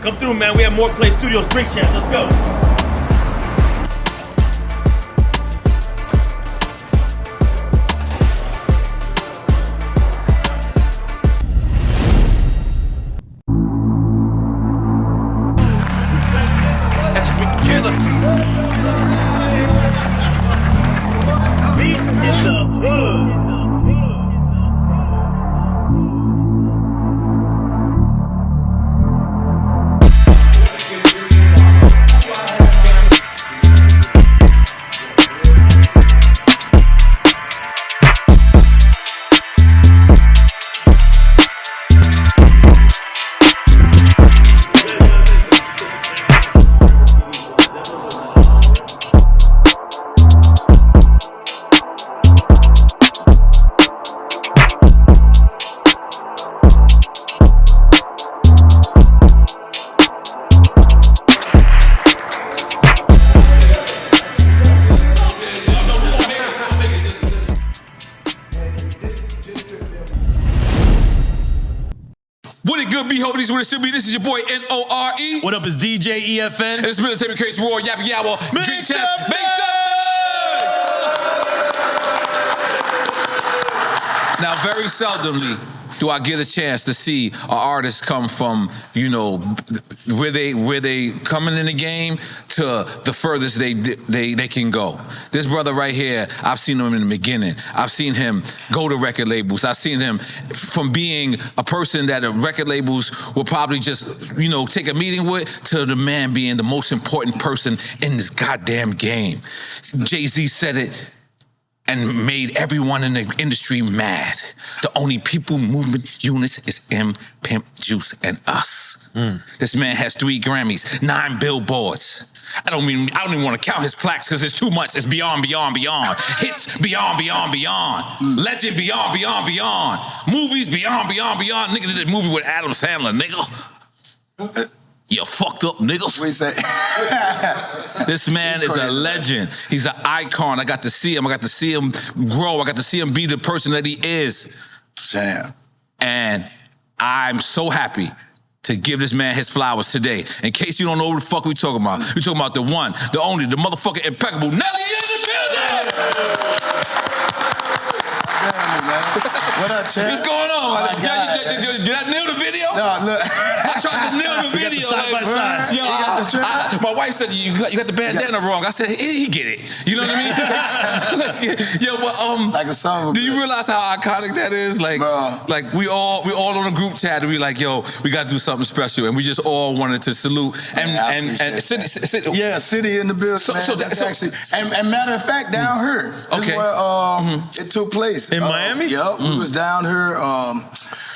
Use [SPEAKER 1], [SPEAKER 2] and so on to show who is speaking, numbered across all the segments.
[SPEAKER 1] Come through, man. We have more Play Studios drink champs. Let's go. Killer. Beats in the hood.
[SPEAKER 2] This is your boy N.O.R.E.
[SPEAKER 1] What up, is DJ EFN?
[SPEAKER 2] And it's Military Case Roar, Yappa Yawa, Drink Champ, make some! Now, very seldomly do I get a chance to see an artist come from, you know, where they coming in the game to the furthest they can go. This brother right here, I've seen him in the beginning. I've seen him go to record labels. I've seen him from being a person that the record labels will probably just, you know, take a meeting with to the man being the most important person in this goddamn game. Jay-Z said it and made everyone in the industry mad. The only people movement units is M, Pimp, Juice, and us. This man has 3 Grammys, 9 billboards. I don't even want to count his plaques because it's too much. It's beyond, beyond, beyond. Hits beyond, beyond, beyond. Legend beyond, beyond, beyond. Movies beyond, beyond, beyond. Nigga did a movie with Adam Sandler, nigga. You fucked up niggas.
[SPEAKER 3] What you say?
[SPEAKER 2] This man is a legend. He's an icon. I got to see him. I got to see him grow. I got to see him be the person that he is.
[SPEAKER 3] Damn.
[SPEAKER 2] And I'm so happy to give this man his flowers today. In case you don't know what the fuck we talking about. We talking about the one, the only, the motherfucking impeccable Nelly in the building!
[SPEAKER 3] What up, champ?
[SPEAKER 2] What's going on? Did I nail the video?
[SPEAKER 3] No, look.
[SPEAKER 2] I tried to nail the video.
[SPEAKER 1] Side by side.
[SPEAKER 2] Yo, my wife said, you got the bandana wrong. I said, he get it. You know what I mean? Yo, but
[SPEAKER 3] like a song.
[SPEAKER 2] do you realize how iconic that is? Like, like we all on a group chat and we like, yo, we got to do something special. And we just all wanted to salute. And City.
[SPEAKER 3] Yeah, City in the building, man. That's actually, and matter of fact, down here.
[SPEAKER 2] Okay.
[SPEAKER 3] Where it took place.
[SPEAKER 1] In Miami?
[SPEAKER 3] Yep, we was down here.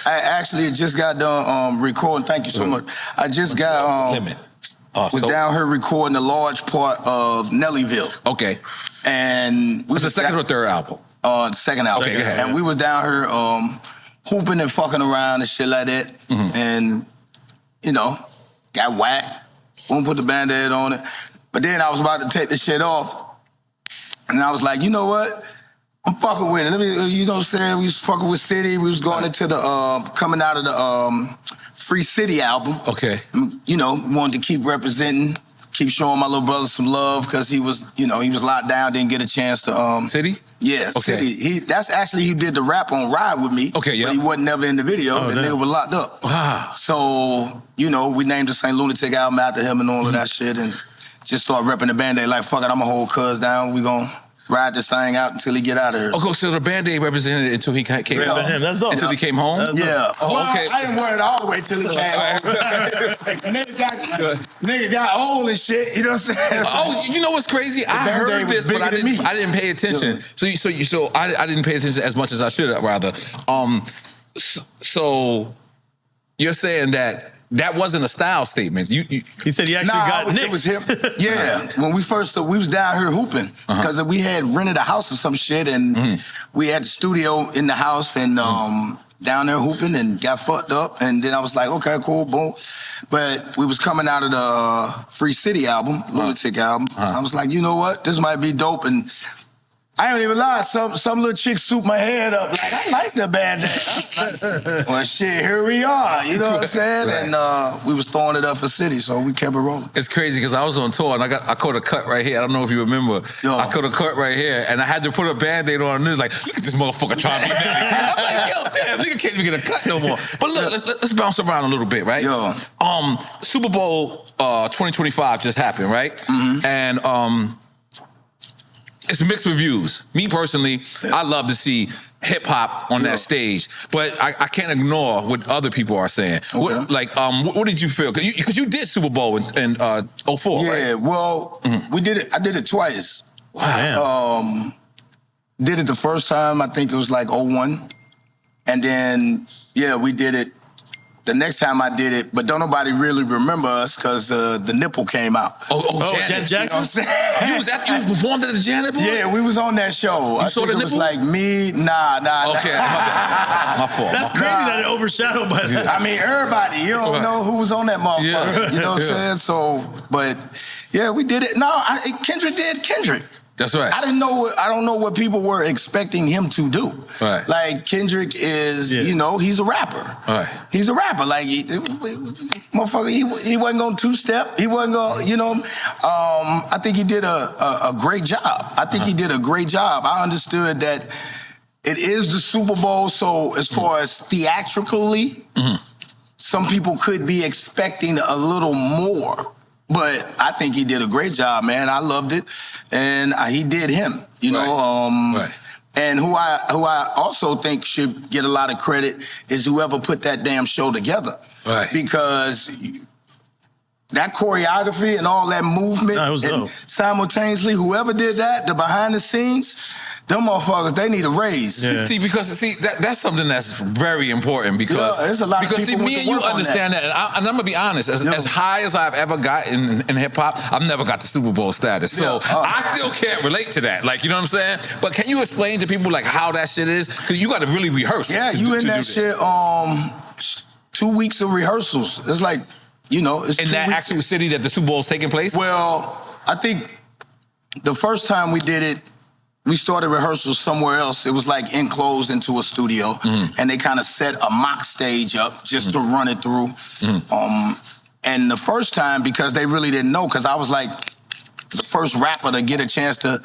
[SPEAKER 3] I actually just got done recording. Thank you so much. I just got was down here recording a large part of Nellyville.
[SPEAKER 2] Okay.
[SPEAKER 3] And
[SPEAKER 2] was the second or third album?
[SPEAKER 3] The second album.
[SPEAKER 2] Okay, go ahead.
[SPEAKER 3] And we was down here hooping and fucking around and shit like that. And, you know, got whacked. Won't put the Band-Aid on it. But then I was about to take the shit off. And I was like, you know what? I'm fucking with it. You know what I'm saying? We was fucking with City. We was going into the, coming out of the Free City album.
[SPEAKER 2] Okay.
[SPEAKER 3] You know, wanted to keep representing, keep showing my little brother some love because he was, you know, he was locked down, didn't get a chance to...
[SPEAKER 2] City?
[SPEAKER 3] Yeah,
[SPEAKER 2] okay.
[SPEAKER 3] City. That's actually, he did the rap on Ride With Me.
[SPEAKER 2] Okay, yeah.
[SPEAKER 3] But he wasn't never in the video. The nigga was locked up.
[SPEAKER 2] Wow.
[SPEAKER 3] So, you know, we named the St. Lunatic album after him and all of that shit and just start repping the Band-Aid like, fuck it, I'm gonna hold cuz down. We gonna ride this thing out until he get out of here.
[SPEAKER 2] Okay, so the Band-Aid represented it until he came home?
[SPEAKER 1] That's dope.
[SPEAKER 2] Until he came home?
[SPEAKER 3] Yeah.
[SPEAKER 2] Oh, okay.
[SPEAKER 3] I didn't wear it all the way till he came home. Nigga got old and shit, you know what I'm saying?
[SPEAKER 2] Oh, you know what's crazy? I heard this, but I didn't pay attention.
[SPEAKER 3] Yeah.
[SPEAKER 2] So I didn't pay attention as much as I should have, rather. So you're saying that wasn't a style statement. He
[SPEAKER 1] said he actually got nicked.
[SPEAKER 3] It was him. Yeah. When we first, we was down here hooping because we had rented a house or some shit and we had the studio in the house and down there hooping and got fucked up. And then I was like, okay, cool, boom. But we was coming out of the Free City album, Lunatic album. I was like, you know what? This might be dope. And I ain't even lie. Some little chick swooped my head up. Like, I like the Band-Aid. Well, shit, here we are. You know what I'm saying? Right. And we was throwing it up for City, so we kept it rolling.
[SPEAKER 2] It's crazy because I was on tour and I caught a cut right here. I don't know if you remember. Yo. I caught a cut right here, and I had to put a Band-Aid on. And it was like, look at this motherfucker trying to be Nelly. I'm like, yo, damn, nigga can't even get a cut no more. But look, let's bounce around a little bit, right?
[SPEAKER 3] Yo.
[SPEAKER 2] Super Bowl 2025 just happened, right? Mm-hmm. And it's mixed reviews. Me personally, I love to see hip hop on that stage, but I can't ignore what other people are saying. Okay. What did you feel? Because you did Super Bowl in 04, right?
[SPEAKER 3] Yeah, well, we did it. I did it twice.
[SPEAKER 2] Wow.
[SPEAKER 3] Did it the first time, I think it was like 01. And then, yeah, we did it the next time I did it, but don't nobody really remember us because the nipple came out.
[SPEAKER 1] Janet.
[SPEAKER 3] You know what I'm saying?
[SPEAKER 2] You performed at the Janet Boy?
[SPEAKER 3] Yeah, we was on that show.
[SPEAKER 2] You saw the nipple?
[SPEAKER 3] It was like me, nah.
[SPEAKER 2] Okay, my fault.
[SPEAKER 1] That's crazy that it overshadowed by that.
[SPEAKER 3] I mean, everybody, you don't know who was on that motherfucker.
[SPEAKER 2] Yeah.
[SPEAKER 3] You know what I'm saying? So, but yeah, we did it. No, Kendrick did Kendrick.
[SPEAKER 2] That's right.
[SPEAKER 3] I don't know what people were expecting him to do.
[SPEAKER 2] Right.
[SPEAKER 3] Like Kendrick is, you know, he's a rapper.
[SPEAKER 2] Right.
[SPEAKER 3] He's a rapper. Like motherfucker, he wasn't going to two-step. He wasn't going, you know. I think he did a great job. I think he did a great job. I understood that it is the Super Bowl, so as far as theatrically, some people could be expecting a little more. But I think he did a great job, man. I loved it, and he did him. You know, and who I also think should get a lot of credit is whoever put that damn show together. Right. Because that choreography and all that movement, and simultaneously, whoever did that, the behind the scenes. Them motherfuckers, they need a raise.
[SPEAKER 2] Yeah. Because that's something that's very important because
[SPEAKER 3] there's a lot of people
[SPEAKER 2] me and you understand that, and I'm gonna be honest. As high as I've ever gotten in hip hop, I've never got the Super Bowl status, so I still can't relate to that. Like, you know what I'm saying? But can you explain to people like how that shit is? Because you got to really rehearse.
[SPEAKER 3] Yeah, you in that shit. 2 weeks of rehearsals. It's like, you know, it's
[SPEAKER 2] in that actual city that the Super Bowl is taking place.
[SPEAKER 3] Well, I think the first time we did it, we started rehearsals somewhere else. It was like enclosed into a studio, and they kind of set a mock stage up just to run it through. And the first time, because they really didn't know, because I was like the first rapper to get a chance to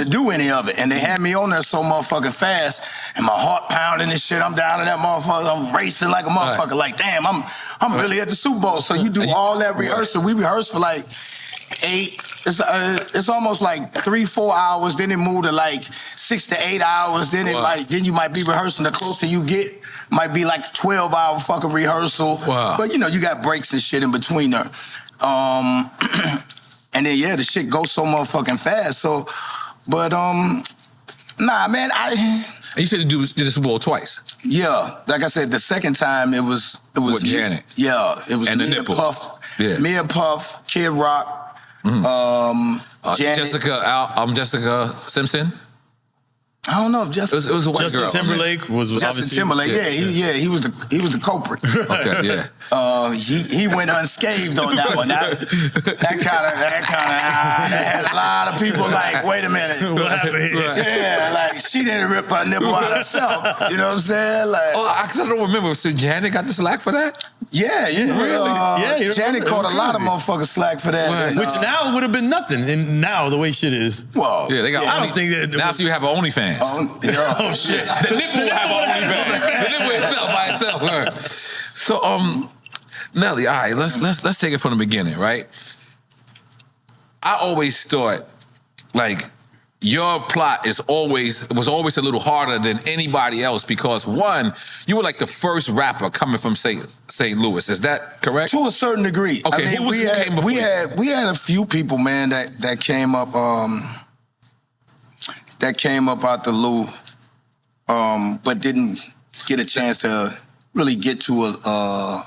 [SPEAKER 3] do any of it. And they had me on there so motherfucking fast, and my heart pounding and shit. I'm down in that motherfucker. I'm racing like a motherfucker. Like, damn, I'm really at the Super Bowl. So you do all that rehearsal. We rehearsed for like 8. It's almost like 3-4 hours. Then it moved to like 6 to 8 hours. Then then you might be rehearsing. The closer you get, might be like 12-hour fucking rehearsal. Wow. But you know, you got breaks and shit in between there. And then the shit goes so motherfucking fast. So, but nah, man,
[SPEAKER 2] You said you did the Super Bowl twice.
[SPEAKER 3] Yeah, like I said, the second time it was
[SPEAKER 2] with Janet.
[SPEAKER 3] Yeah, it was
[SPEAKER 2] and
[SPEAKER 3] me
[SPEAKER 2] the nipple.
[SPEAKER 3] And Puff. Yeah. Me and Puff, Kid Rock. Janet.
[SPEAKER 2] Jessica Simpson.
[SPEAKER 3] I don't know if Justin.
[SPEAKER 2] It was a white
[SPEAKER 1] Justin
[SPEAKER 2] girl.
[SPEAKER 1] Timberlake was
[SPEAKER 3] Justin
[SPEAKER 1] obviously.
[SPEAKER 3] Timberlake. He was the culprit.
[SPEAKER 2] Okay, yeah.
[SPEAKER 3] He went unscathed on that one. That had a lot of people like, wait a minute,
[SPEAKER 1] what happened here?
[SPEAKER 3] Yeah, like she didn't rip her nipple out herself. You know what I'm saying? Like,
[SPEAKER 2] I don't remember. So Janet got the slack for that?
[SPEAKER 3] Yeah,
[SPEAKER 1] really?
[SPEAKER 3] Janet caught a lot of motherfuckers slack for that.
[SPEAKER 2] Right.
[SPEAKER 3] And,
[SPEAKER 1] Which now would have been nothing. And now the way shit is.
[SPEAKER 3] Well,
[SPEAKER 2] yeah, they got.
[SPEAKER 1] I don't think that.
[SPEAKER 2] Now you have an OnlyFans.
[SPEAKER 1] Oh shit!
[SPEAKER 2] The nipple will have an OnlyFans. The nipple itself by itself. Right. So, Nelly, all right, let's take it from the beginning, right? I always thought, like, your plot was always a little harder than anybody else because one, you were like the first rapper coming from St. Louis. Is that correct?
[SPEAKER 3] To a certain degree.
[SPEAKER 2] Okay,
[SPEAKER 3] I mean, we had a few people, man, that came up. That came up out the Lou, but didn't get a chance to really get to a.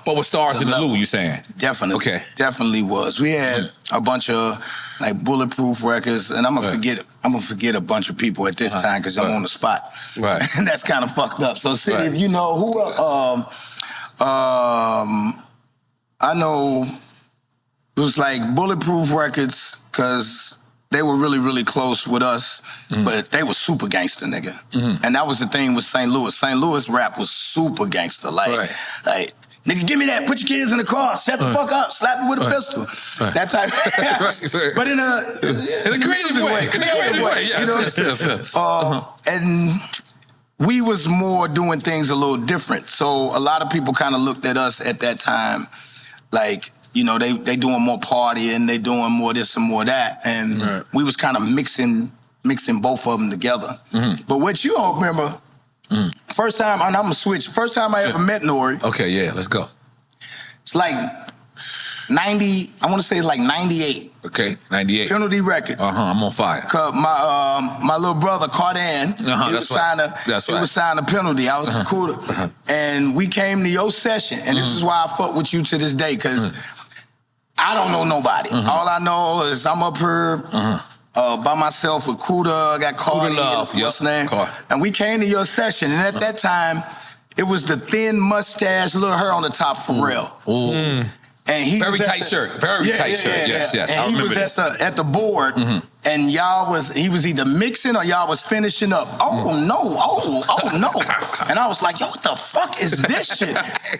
[SPEAKER 2] But with stars in the Lou, you saying?
[SPEAKER 3] Definitely. Okay. Definitely was. We had a bunch of like Bulletproof records, and I'm gonna forget a bunch of people at this time because I'm on the spot.
[SPEAKER 2] Right.
[SPEAKER 3] And that's kind of fucked up. So see if you know who. I know it was like Bulletproof records because they were really, really close with us, but they were super gangster, nigga. And that was the thing with St. Louis. St. Louis rap was super gangster. Like, nigga, give me that. Put your kids in the car. Shut the fuck up. Slap me with a pistol. That type. But in a
[SPEAKER 2] creative way.
[SPEAKER 3] You know? And we was more doing things a little different. So a lot of people kind of looked at us at that time like, you know, they doing more partying, they doing more this and more that. And we was kind of mixing both of them together. But what you don't remember, first time, and I'm gonna switch, first time I ever met N.O.R.E.
[SPEAKER 2] Okay, yeah, let's go.
[SPEAKER 3] It's like 90, I wanna say it's like 98.
[SPEAKER 2] Okay, 98.
[SPEAKER 3] Penalty Records.
[SPEAKER 2] I'm on fire.
[SPEAKER 3] Cause my little brother, Cardan, he was signed a Penalty. I was cool. And we came to your session, and this is why I fuck with you to this day, cause I don't know nobody. All I know is I'm up here by myself with Kuda, I got Cardi, what's his name? And we came to your session, and at that time, it was the thin mustache, little hair on the top, Pharrell. And he
[SPEAKER 2] very
[SPEAKER 3] was
[SPEAKER 2] tight shirt, very tight shirt. Yes.
[SPEAKER 3] And he was at the board, and he was either mixing or y'all was finishing up. Oh no! And I was like, yo, what the fuck is this shit?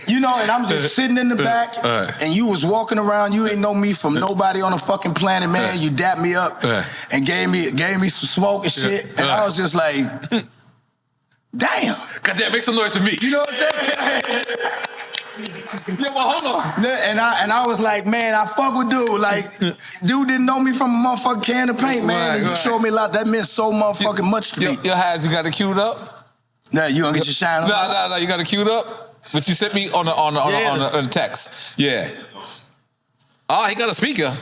[SPEAKER 3] You know, and I'm just sitting in the back, and you was walking around. You ain't know me from nobody on the fucking planet, man. You dapped me up and gave me some smoke and shit, and I was just like, damn.
[SPEAKER 2] Goddamn, make some noise for me.
[SPEAKER 3] You know what I'm saying?
[SPEAKER 2] Yeah, well, hold on.
[SPEAKER 3] And I was like, man, I fuck with dude. Like, dude didn't know me from a motherfucking can of paint, man. And you showed me a lot. That meant so motherfucking much to me.
[SPEAKER 2] Your hands, you got it queued up?
[SPEAKER 3] No, you gonna get your shine on?
[SPEAKER 2] No, you got it queued up? But you sent me on the text. Yeah. Oh, he got a speaker.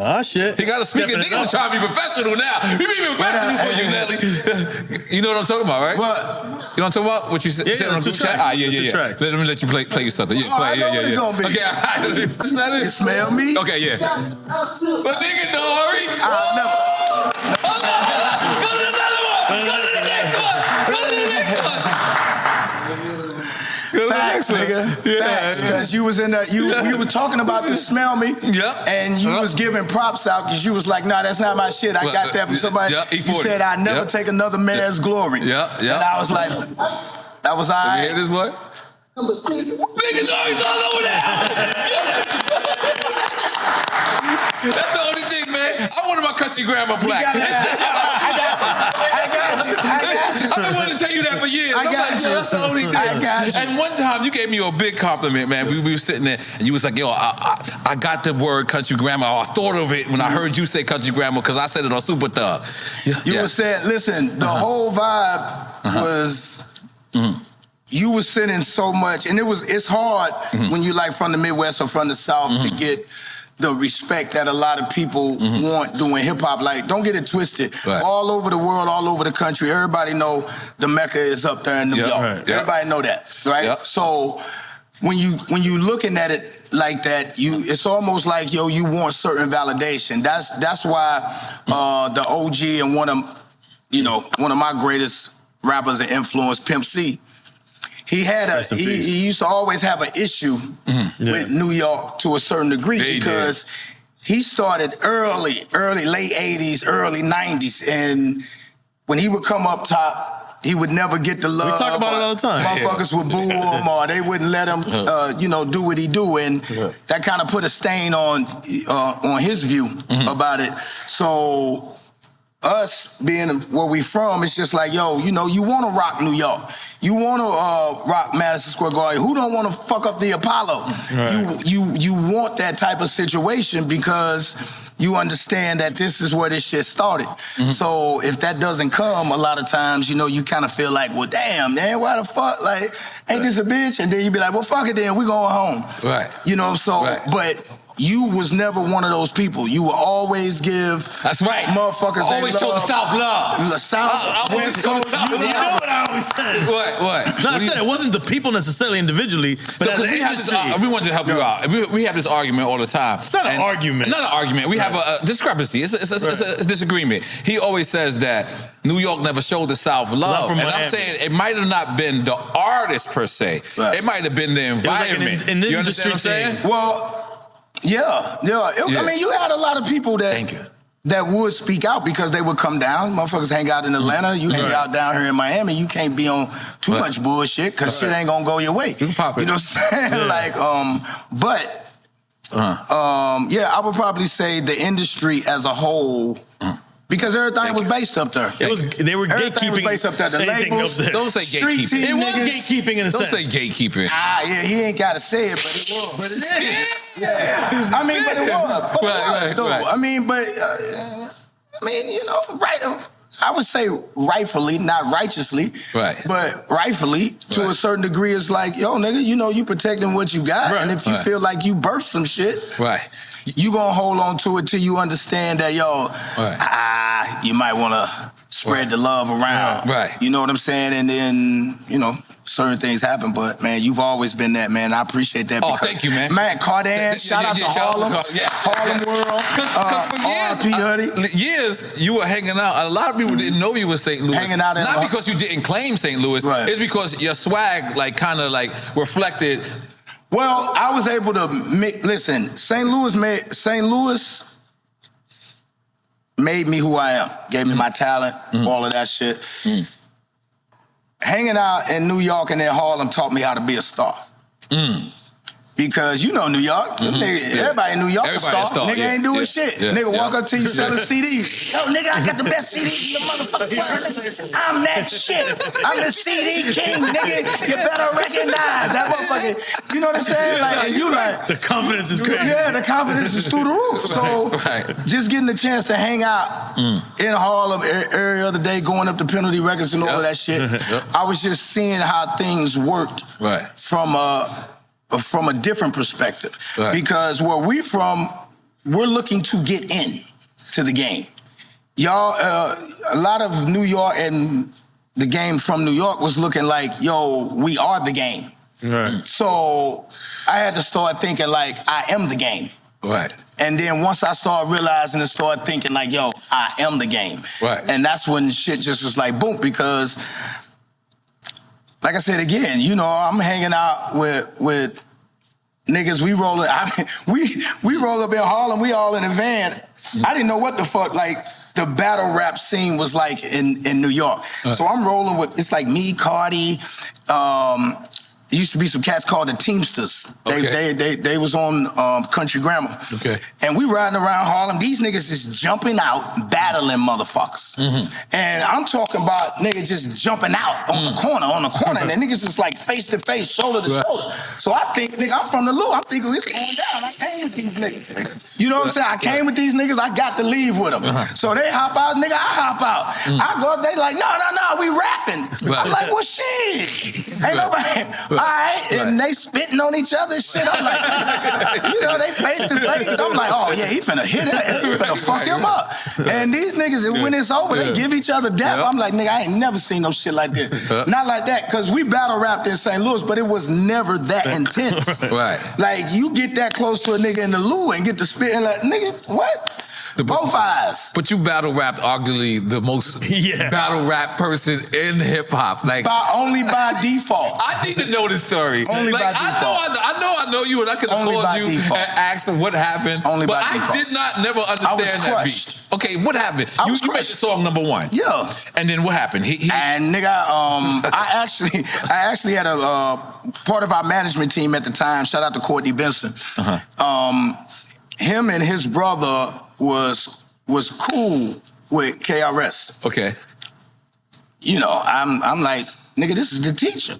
[SPEAKER 1] Oh, shit.
[SPEAKER 2] He got a speaker. Niggas are trying to be professional now. We be professional for you, Nelly. You know what I'm talking about, right?
[SPEAKER 3] What?
[SPEAKER 2] You know what I'm talking about? What you said on the group chat? Yeah. Let me let you play you something. Yeah, play. Yeah. Okay, all right. It's not it.
[SPEAKER 3] You smell me?
[SPEAKER 2] Okay, yeah. But nigga, N.O.R.E.
[SPEAKER 3] I'll never.
[SPEAKER 2] Go to another one. Go to the next one.
[SPEAKER 3] Facts, nigga. Facts, because you was in the, we were talking about the smell me, and you was giving props out because you was like, nah, that's not my shit. I got that from somebody. You said I never take another man's glory. And I was like, that was all right.
[SPEAKER 2] You hear this one? Nigga, N.O.R.E.'s all over that. That's the only thing, man. I wanted my country grandma black.
[SPEAKER 3] I got you.
[SPEAKER 2] I've been wanting to tell you that for years.
[SPEAKER 3] I got you.
[SPEAKER 2] That's the only thing.
[SPEAKER 3] I got you.
[SPEAKER 2] And one time you gave me a big compliment, man. We were sitting there, and you was like, yo, I got the word country grandma. I thought of it when I heard you say country grandma because I said it on Super Thug.
[SPEAKER 3] You were saying, listen, the whole vibe was... You was sending so much, and it's hard when you like from the Midwest or from the South to get the respect that a lot of people want doing hip hop. Like, don't get it twisted. All over the world, all over the country, everybody know the Mecca is up there in New York. Everybody know that, right? So when you looking at it like that, it's almost like, yo, you want certain validation. That's why the OG and one of my greatest rappers and influence, Pimp C. He used to always have an issue with New York to a certain degree because he started early, late 80s, early 90s. And when he would come up top, he would never get the love.
[SPEAKER 1] We talk about it all the time.
[SPEAKER 3] Motherfuckers would boo him or they wouldn't let him, do what he do. And that kind of put a stain on his view about it. So us being where we from, it's just like, yo, you want to rock New York. You want to rock Madison Square Garden. Who don't want to fuck up the Apollo? Right. You want that type of situation because you understand that this is where this shit started. So if that doesn't come, a lot of times, you kind of feel like, well, damn, man, why the fuck? Like, ain't this a bitch? And then you be like, well, fuck it then, we going home. Right. But you was never one of those people. You will always give motherfuckers
[SPEAKER 2] always show the South love.
[SPEAKER 3] The South, West Coast.
[SPEAKER 1] You know what I always said.
[SPEAKER 2] What?
[SPEAKER 1] No, I said it wasn't the people necessarily individually, but as an industry.
[SPEAKER 2] We wanted to help you out. We have this argument all the time.
[SPEAKER 1] It's not an argument.
[SPEAKER 2] Not an argument. We have a discrepancy. It's a disagreement. He always says that New York never showed the South love. And I'm saying it might have not been the artist per se. It might have been the environment.
[SPEAKER 1] Like
[SPEAKER 2] you understand what I'm saying?
[SPEAKER 3] Well, yeah. I mean, you had a lot of people that...
[SPEAKER 2] Thank you.
[SPEAKER 3] that would speak out because they would come down. Motherfuckers hang out in Atlanta. You hang out down here in Miami. You can't be on too much bullshit because shit ain't gonna go your way. You know what I'm saying? Yeah. Like, yeah, I would probably say the industry as a whole. Because everything was based up there.
[SPEAKER 1] They were
[SPEAKER 3] everything
[SPEAKER 1] gatekeeping.
[SPEAKER 3] Was based up there. The labels,
[SPEAKER 2] don't say gatekeeping.
[SPEAKER 1] It was gatekeeping in a sense.
[SPEAKER 2] Don't say gatekeeping.
[SPEAKER 3] Yeah, he ain't got to say it, but it was. But it is. Yeah. I mean, but it was. But it was, though. I mean, but, you know, right. I would say rightfully, not righteously, but rightfully, to a certain degree, it's like, yo, nigga, you know, you protecting what you got, and if you feel like you birthed some shit, you gonna hold on to it till you understand that, yo, you might want to spread the love around, you know what I'm saying, and then, you know, certain things happen, but man, you've always been that, man. I appreciate that.
[SPEAKER 2] Oh, thank you, man.
[SPEAKER 3] Man, Cardan, shout out to Harlem. Harlem World.
[SPEAKER 2] Because for years, you were hanging out. A lot of people didn't know you were St. Louis.
[SPEAKER 3] Hanging out in
[SPEAKER 2] not because you didn't claim St. Louis. It's because your swag, like, kind of like reflected.
[SPEAKER 3] Well, I was able to listen. St. Louis made me who I am. Gave me my talent, all of that shit. Hanging out in New York and in Harlem taught me how to be a star. Because you know New York, everybody in New York a star. Nigga ain't doing shit. Nigga walk up to you selling CDs. Yo, nigga, I got the best CDs in the motherfucking world. I'm that shit. I'm the CD king, nigga. You better recognize that motherfucker. You know what I'm saying? Like, and you like
[SPEAKER 1] the confidence is great.
[SPEAKER 3] Yeah, the confidence is through the roof. So just getting the chance to hang out in Harlem every other day, going up to Penalty Records and all of that shit. I was just seeing how things worked from a different perspective. Because where we from, we're looking to get in to the game. Y'all, a lot of New York and the game from New York was looking like, yo, we are the game. So I had to start thinking like, I am the game. And then once I started realizing and started thinking like, yo, I am the game. And that's when shit just was like, boom, because like I said again, you know, I'm hanging out with niggas. We roll it. We roll up in Harlem. We all in a van. I didn't know what the fuck like the battle rap scene was like in New York. So I'm rolling with. It's like me, Cardi. There used to be some cats called the Teamsters. They was on Country Grammar. And we riding around Harlem. These niggas is jumping out, battling motherfuckers. And I'm talking about niggas just jumping out on the corner. And the niggas is like face to face, shoulder to shoulder. So I think, nigga, I'm from the Lou. I'm thinking it's going down. I came with these niggas. You know what I'm saying? I came with these niggas. I got to leave with them. So they hop out, nigga, I hop out. I go up, they like, no, we rapping. I'm like, well, shit. Ain't nobody. All right, and they spitting on each other shit. I'm like, you know, they face to face. I'm like, oh yeah, he finna hit it. He finna fuck him up. And these niggas, when it's over, they give each other dap. I'm like, nigga, I ain't never seen no shit like this. Not like that, because we battle rapped in St. Louis, but it was never that intense. Like, you get that close to a nigga in the Lou and get to spit and like, nigga, what? Both eyes.
[SPEAKER 2] But you battle rapped arguably the most battle rap person in hip hop. Like
[SPEAKER 3] only by default.
[SPEAKER 2] I need to know this story.
[SPEAKER 3] Only by default.
[SPEAKER 2] I know you, and I could have called you and asked him what happened.
[SPEAKER 3] Only
[SPEAKER 2] but
[SPEAKER 3] by default.
[SPEAKER 2] I did not never understand that beat. Okay, what happened? You made the song #1.
[SPEAKER 3] Yeah.
[SPEAKER 2] And then what happened?
[SPEAKER 3] And nigga, I actually had a part of our management team at the time. Shout out to Courtney Benson. Him and his brother was cool with KRS.
[SPEAKER 2] Okay.
[SPEAKER 3] You know, I'm like, nigga, this is the teacher.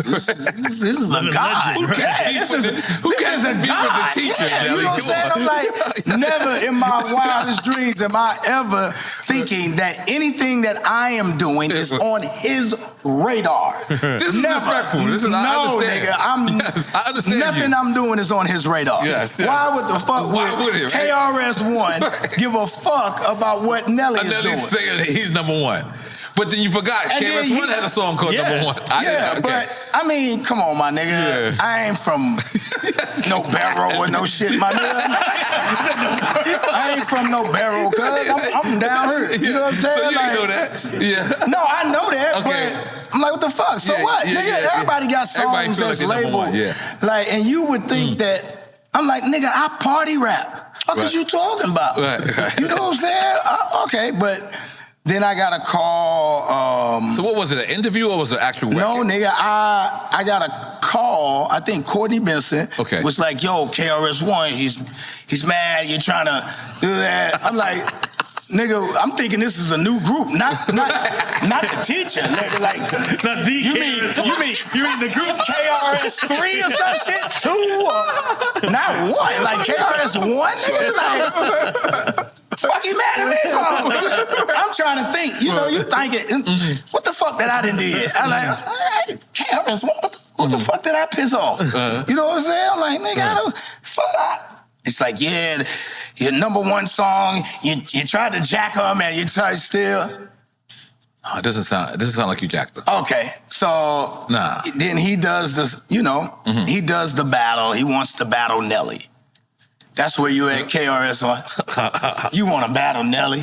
[SPEAKER 3] This is a god. Who cares? Who cares a god? The teacher, you know what I'm saying? I'm like, never in my wildest dreams am I ever thinking that anything that I am doing is on his radar.
[SPEAKER 2] This is disrespectful.
[SPEAKER 3] Nigga,
[SPEAKER 2] I understand
[SPEAKER 3] nothing I'm doing is on his radar. Why would the fuck would KRS-One give a fuck about what Nelly is doing?
[SPEAKER 2] Saying that he's #1. But then you forgot, KRS-One had a song called #1.
[SPEAKER 3] But I mean, come on, my nigga. I ain't from no barrel or no shit, my nigga. I ain't from no barrel, cuz I'm down here. You know what I'm saying?
[SPEAKER 2] So you know that?
[SPEAKER 3] No, I know that, but I'm like, what the fuck? So what? Nigga, everybody got songs that's labeled. Like, and you would think that, I'm like, nigga, I party rap. fuck is you talking about?
[SPEAKER 2] Right.
[SPEAKER 3] You know what I'm saying? Okay, but then I got a call.
[SPEAKER 2] So what was it, an interview or was it an actual record?
[SPEAKER 3] No, nigga, I got a call. I think Courtney Benson was like, yo, KRS-One, he's mad, you're trying to do that. I'm like, nigga, I'm thinking this is a new group, not the teacher. Nigga, like,
[SPEAKER 1] not the
[SPEAKER 3] you mean the group KRS-3 or some shit? 2 or not 1? Like KRS-One? Like, fuck you mad at me for? I'm trying to think. You know, you thinking, what the fuck that I done did? I'm like, hey, KRS-One, what the fuck did I piss off? You know what I'm saying? I'm like, nigga, I don't, fuck. It's like, yeah, your number 1 song, you tried to jack her, man, you tried still.
[SPEAKER 2] Oh, it doesn't sound like you jacked her.
[SPEAKER 3] Okay, so then he does this, you know, he does the battle. He wants to battle Nelly. That's where you at, KRS-One. You want to battle Nelly?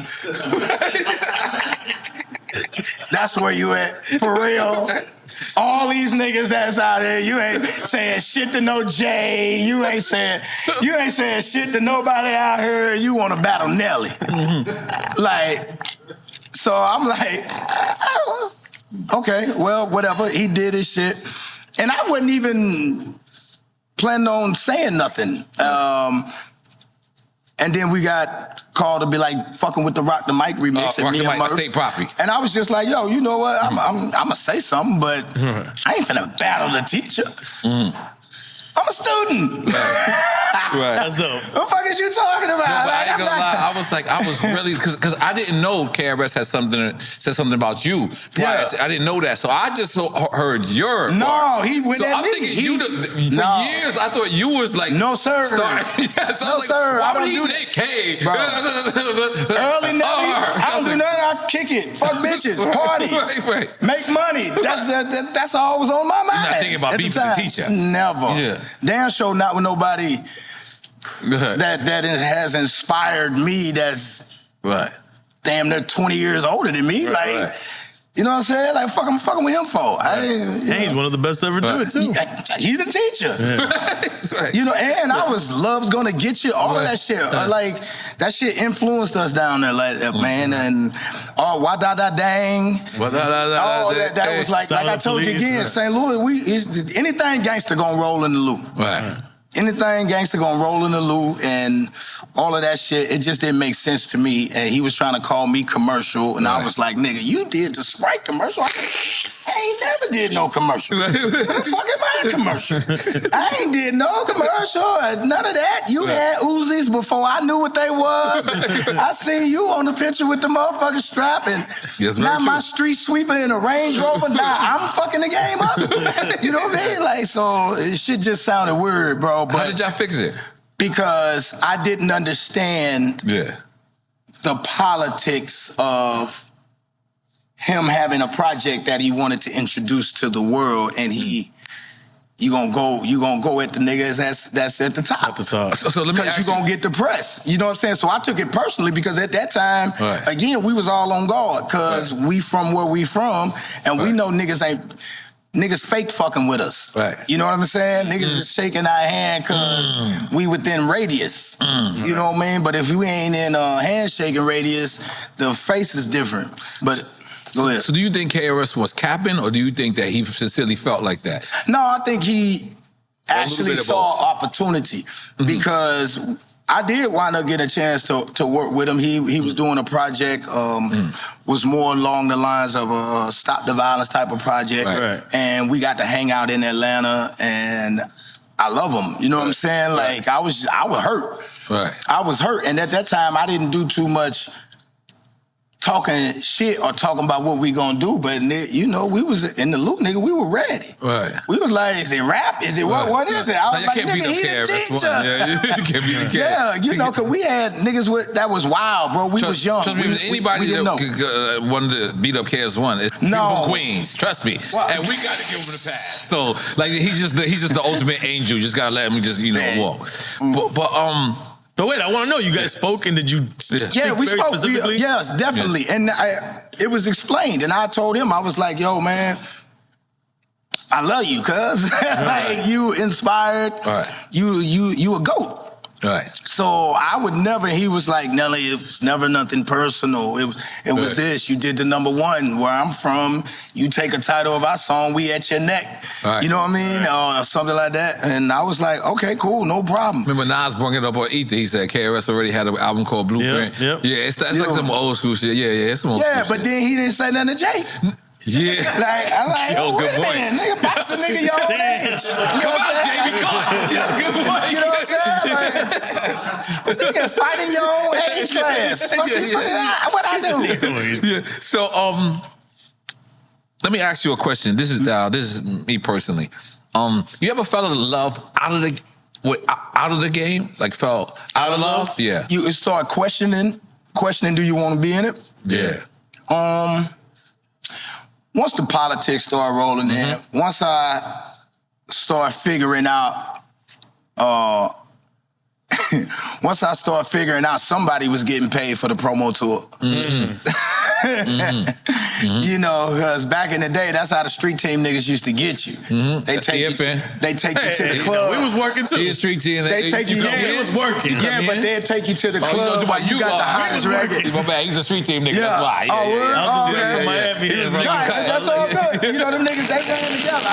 [SPEAKER 3] That's where you at, for real. All these niggas that's out there, you ain't saying shit to no Jay. You ain't saying shit to nobody out here. You want to battle Nelly? Like, so I'm like, okay, well, whatever. He did his shit, and I wasn't even planning on saying nothing. And then we got called to be like fucking with the Rock the Mic remix.
[SPEAKER 2] Rock the Mic, state property.
[SPEAKER 3] And I was just like, yo, you know what? I'm gonna say something, but I ain't finna battle the teacher. I'm a student.
[SPEAKER 2] Right.
[SPEAKER 1] That's dope.
[SPEAKER 3] What the fuck is you talking about?
[SPEAKER 2] No, but I ain't gonna lie. I was really because I didn't know KRS had said something about you. I didn't know that, so I just heard your.
[SPEAKER 3] He went
[SPEAKER 2] so
[SPEAKER 3] at
[SPEAKER 2] I'm
[SPEAKER 3] me.
[SPEAKER 2] thinking for years I thought you was like
[SPEAKER 3] no sir.
[SPEAKER 2] So
[SPEAKER 3] no
[SPEAKER 2] like,
[SPEAKER 3] sir.
[SPEAKER 2] Why
[SPEAKER 3] I don't
[SPEAKER 2] would
[SPEAKER 3] do
[SPEAKER 2] he K?
[SPEAKER 3] Bro. Early Nelly, I don't do nothing. I kick it. Fuck bitches. Party.
[SPEAKER 2] Right.
[SPEAKER 3] Make money. That's all was on my mind.
[SPEAKER 2] You're not thinking about beef with the teacher.
[SPEAKER 3] Never.
[SPEAKER 2] Yeah.
[SPEAKER 3] Damn sure not with nobody that has inspired me that's damn near 20 years older than me. You know what I'm saying? Like, I'm fucking with him for.
[SPEAKER 1] He's one of the best to ever do it, too.
[SPEAKER 3] He's a teacher. Yeah. You know, and I was Love's Gonna Get You, all of that shit. Like, that shit influenced us down there, like, man, and Wah Da Da Dang. All that was like I told you again, St. Louis, anything gangster gonna roll in the loop.
[SPEAKER 2] Right.
[SPEAKER 3] Anything gangster gonna roll in the loop and all of that shit, it just didn't make sense to me. And he was trying to call me commercial, and I was like, nigga, you did the Sprite commercial. I ain't never did no commercial. What the fuck am I a commercial? I ain't did no commercial, none of that. You had Uzis before I knew what they was. I seen you on the picture with the motherfucking strap, and now my street sweeper in a Range Rover. Now I'm fucking the game up. You know what I mean? Like, so it shit just sounded weird, bro. But
[SPEAKER 2] how did y'all fix it?
[SPEAKER 3] Because I didn't understand the politics of him having a project that he wanted to introduce to the world, and you gonna go at the niggas that's at the top.
[SPEAKER 1] At the top.
[SPEAKER 3] So let me ask you, gonna get the press. You know what I'm saying? So I took it personally because at that time, again, we was all on guard because we from where we from, and we know niggas fake fucking with us. Right. You know what I'm saying? Niggas is shaking our hand because we within radius. You know what I mean? But if we ain't in handshaking radius, the face is different. But go ahead.
[SPEAKER 2] So do you think KRS was capping, or do you think that he sincerely felt like that?
[SPEAKER 3] No, I think he actually saw opportunity because I did wind up getting a chance to work with him. He was doing a project, was more along the lines of a Stop the Violence type of project. Right. And we got to hang out in Atlanta, and I love him. You know what I'm saying? Like, I was hurt. Right. I was hurt. And at that time, I didn't do too much talking shit or talking about what we gonna do, but you know, we was in the loop, nigga. We were ready. Right. We was like, is it rap? Is it what is it? I was like, nigga, he the teacher. You can't beat the yeah, you know, cause we had niggas that was wild, bro. We was young.
[SPEAKER 2] Trust me, anybody that wanted to beat up KRS-One, it's people from Queens. Trust me, and we got to give him the pass. So, like, he's just the ultimate angel. You just gotta let him just walk.
[SPEAKER 1] But wait, I want to know, you guys spoke, and did you speak
[SPEAKER 3] we spoke
[SPEAKER 1] specifically?
[SPEAKER 3] Yes, definitely. And it was explained, and I told him, I was like, yo, man, I love you, cuz. Like, you inspired. You a GOAT.
[SPEAKER 2] Right.
[SPEAKER 3] So I would never, he was like, Nelly, it was never nothing personal. It was this, you did the #1. Where I'm from, you take a title of our song, we at your neck.
[SPEAKER 2] Right.
[SPEAKER 3] You know what I mean? Or something like that. And I was like, okay, cool, no problem.
[SPEAKER 2] Remember Nas brought it up on Ether, he said KRS already had an album called Blueprint.
[SPEAKER 1] Yep.
[SPEAKER 2] Yeah, it's like some old school shit. Yeah, it's some old school shit.
[SPEAKER 3] But then he didn't say nothing to Jay.
[SPEAKER 2] Yeah.
[SPEAKER 3] I'm like,
[SPEAKER 2] Yo, good boy.
[SPEAKER 3] Nigga, box the nigga your own age.
[SPEAKER 2] Come on, Jamie, come on. Good boy.
[SPEAKER 3] You know what I'm saying? Like, nigga, fighting your own age class. What I do?
[SPEAKER 2] Yeah. So, let me ask you a question. This is me personally. You ever felt a love out of the game? Like felt out of love? Yeah.
[SPEAKER 3] You start questioning, do you want to be in it?
[SPEAKER 2] Yeah.
[SPEAKER 3] Once the politics start rolling in, once I start figuring out, somebody was getting paid for the promo tour. You know, because back in the day, that's how the street team niggas used to get you. They take you to the club.
[SPEAKER 1] We was working too.
[SPEAKER 2] The street team.
[SPEAKER 3] They take you.
[SPEAKER 1] We was working.
[SPEAKER 3] Yeah, but they'd take you to the club while you got the hottest record.
[SPEAKER 2] My bad, he's a street team nigga.
[SPEAKER 3] Yeah.
[SPEAKER 2] That's why.
[SPEAKER 1] From Miami.
[SPEAKER 3] That's all good. You know them niggas, they got together.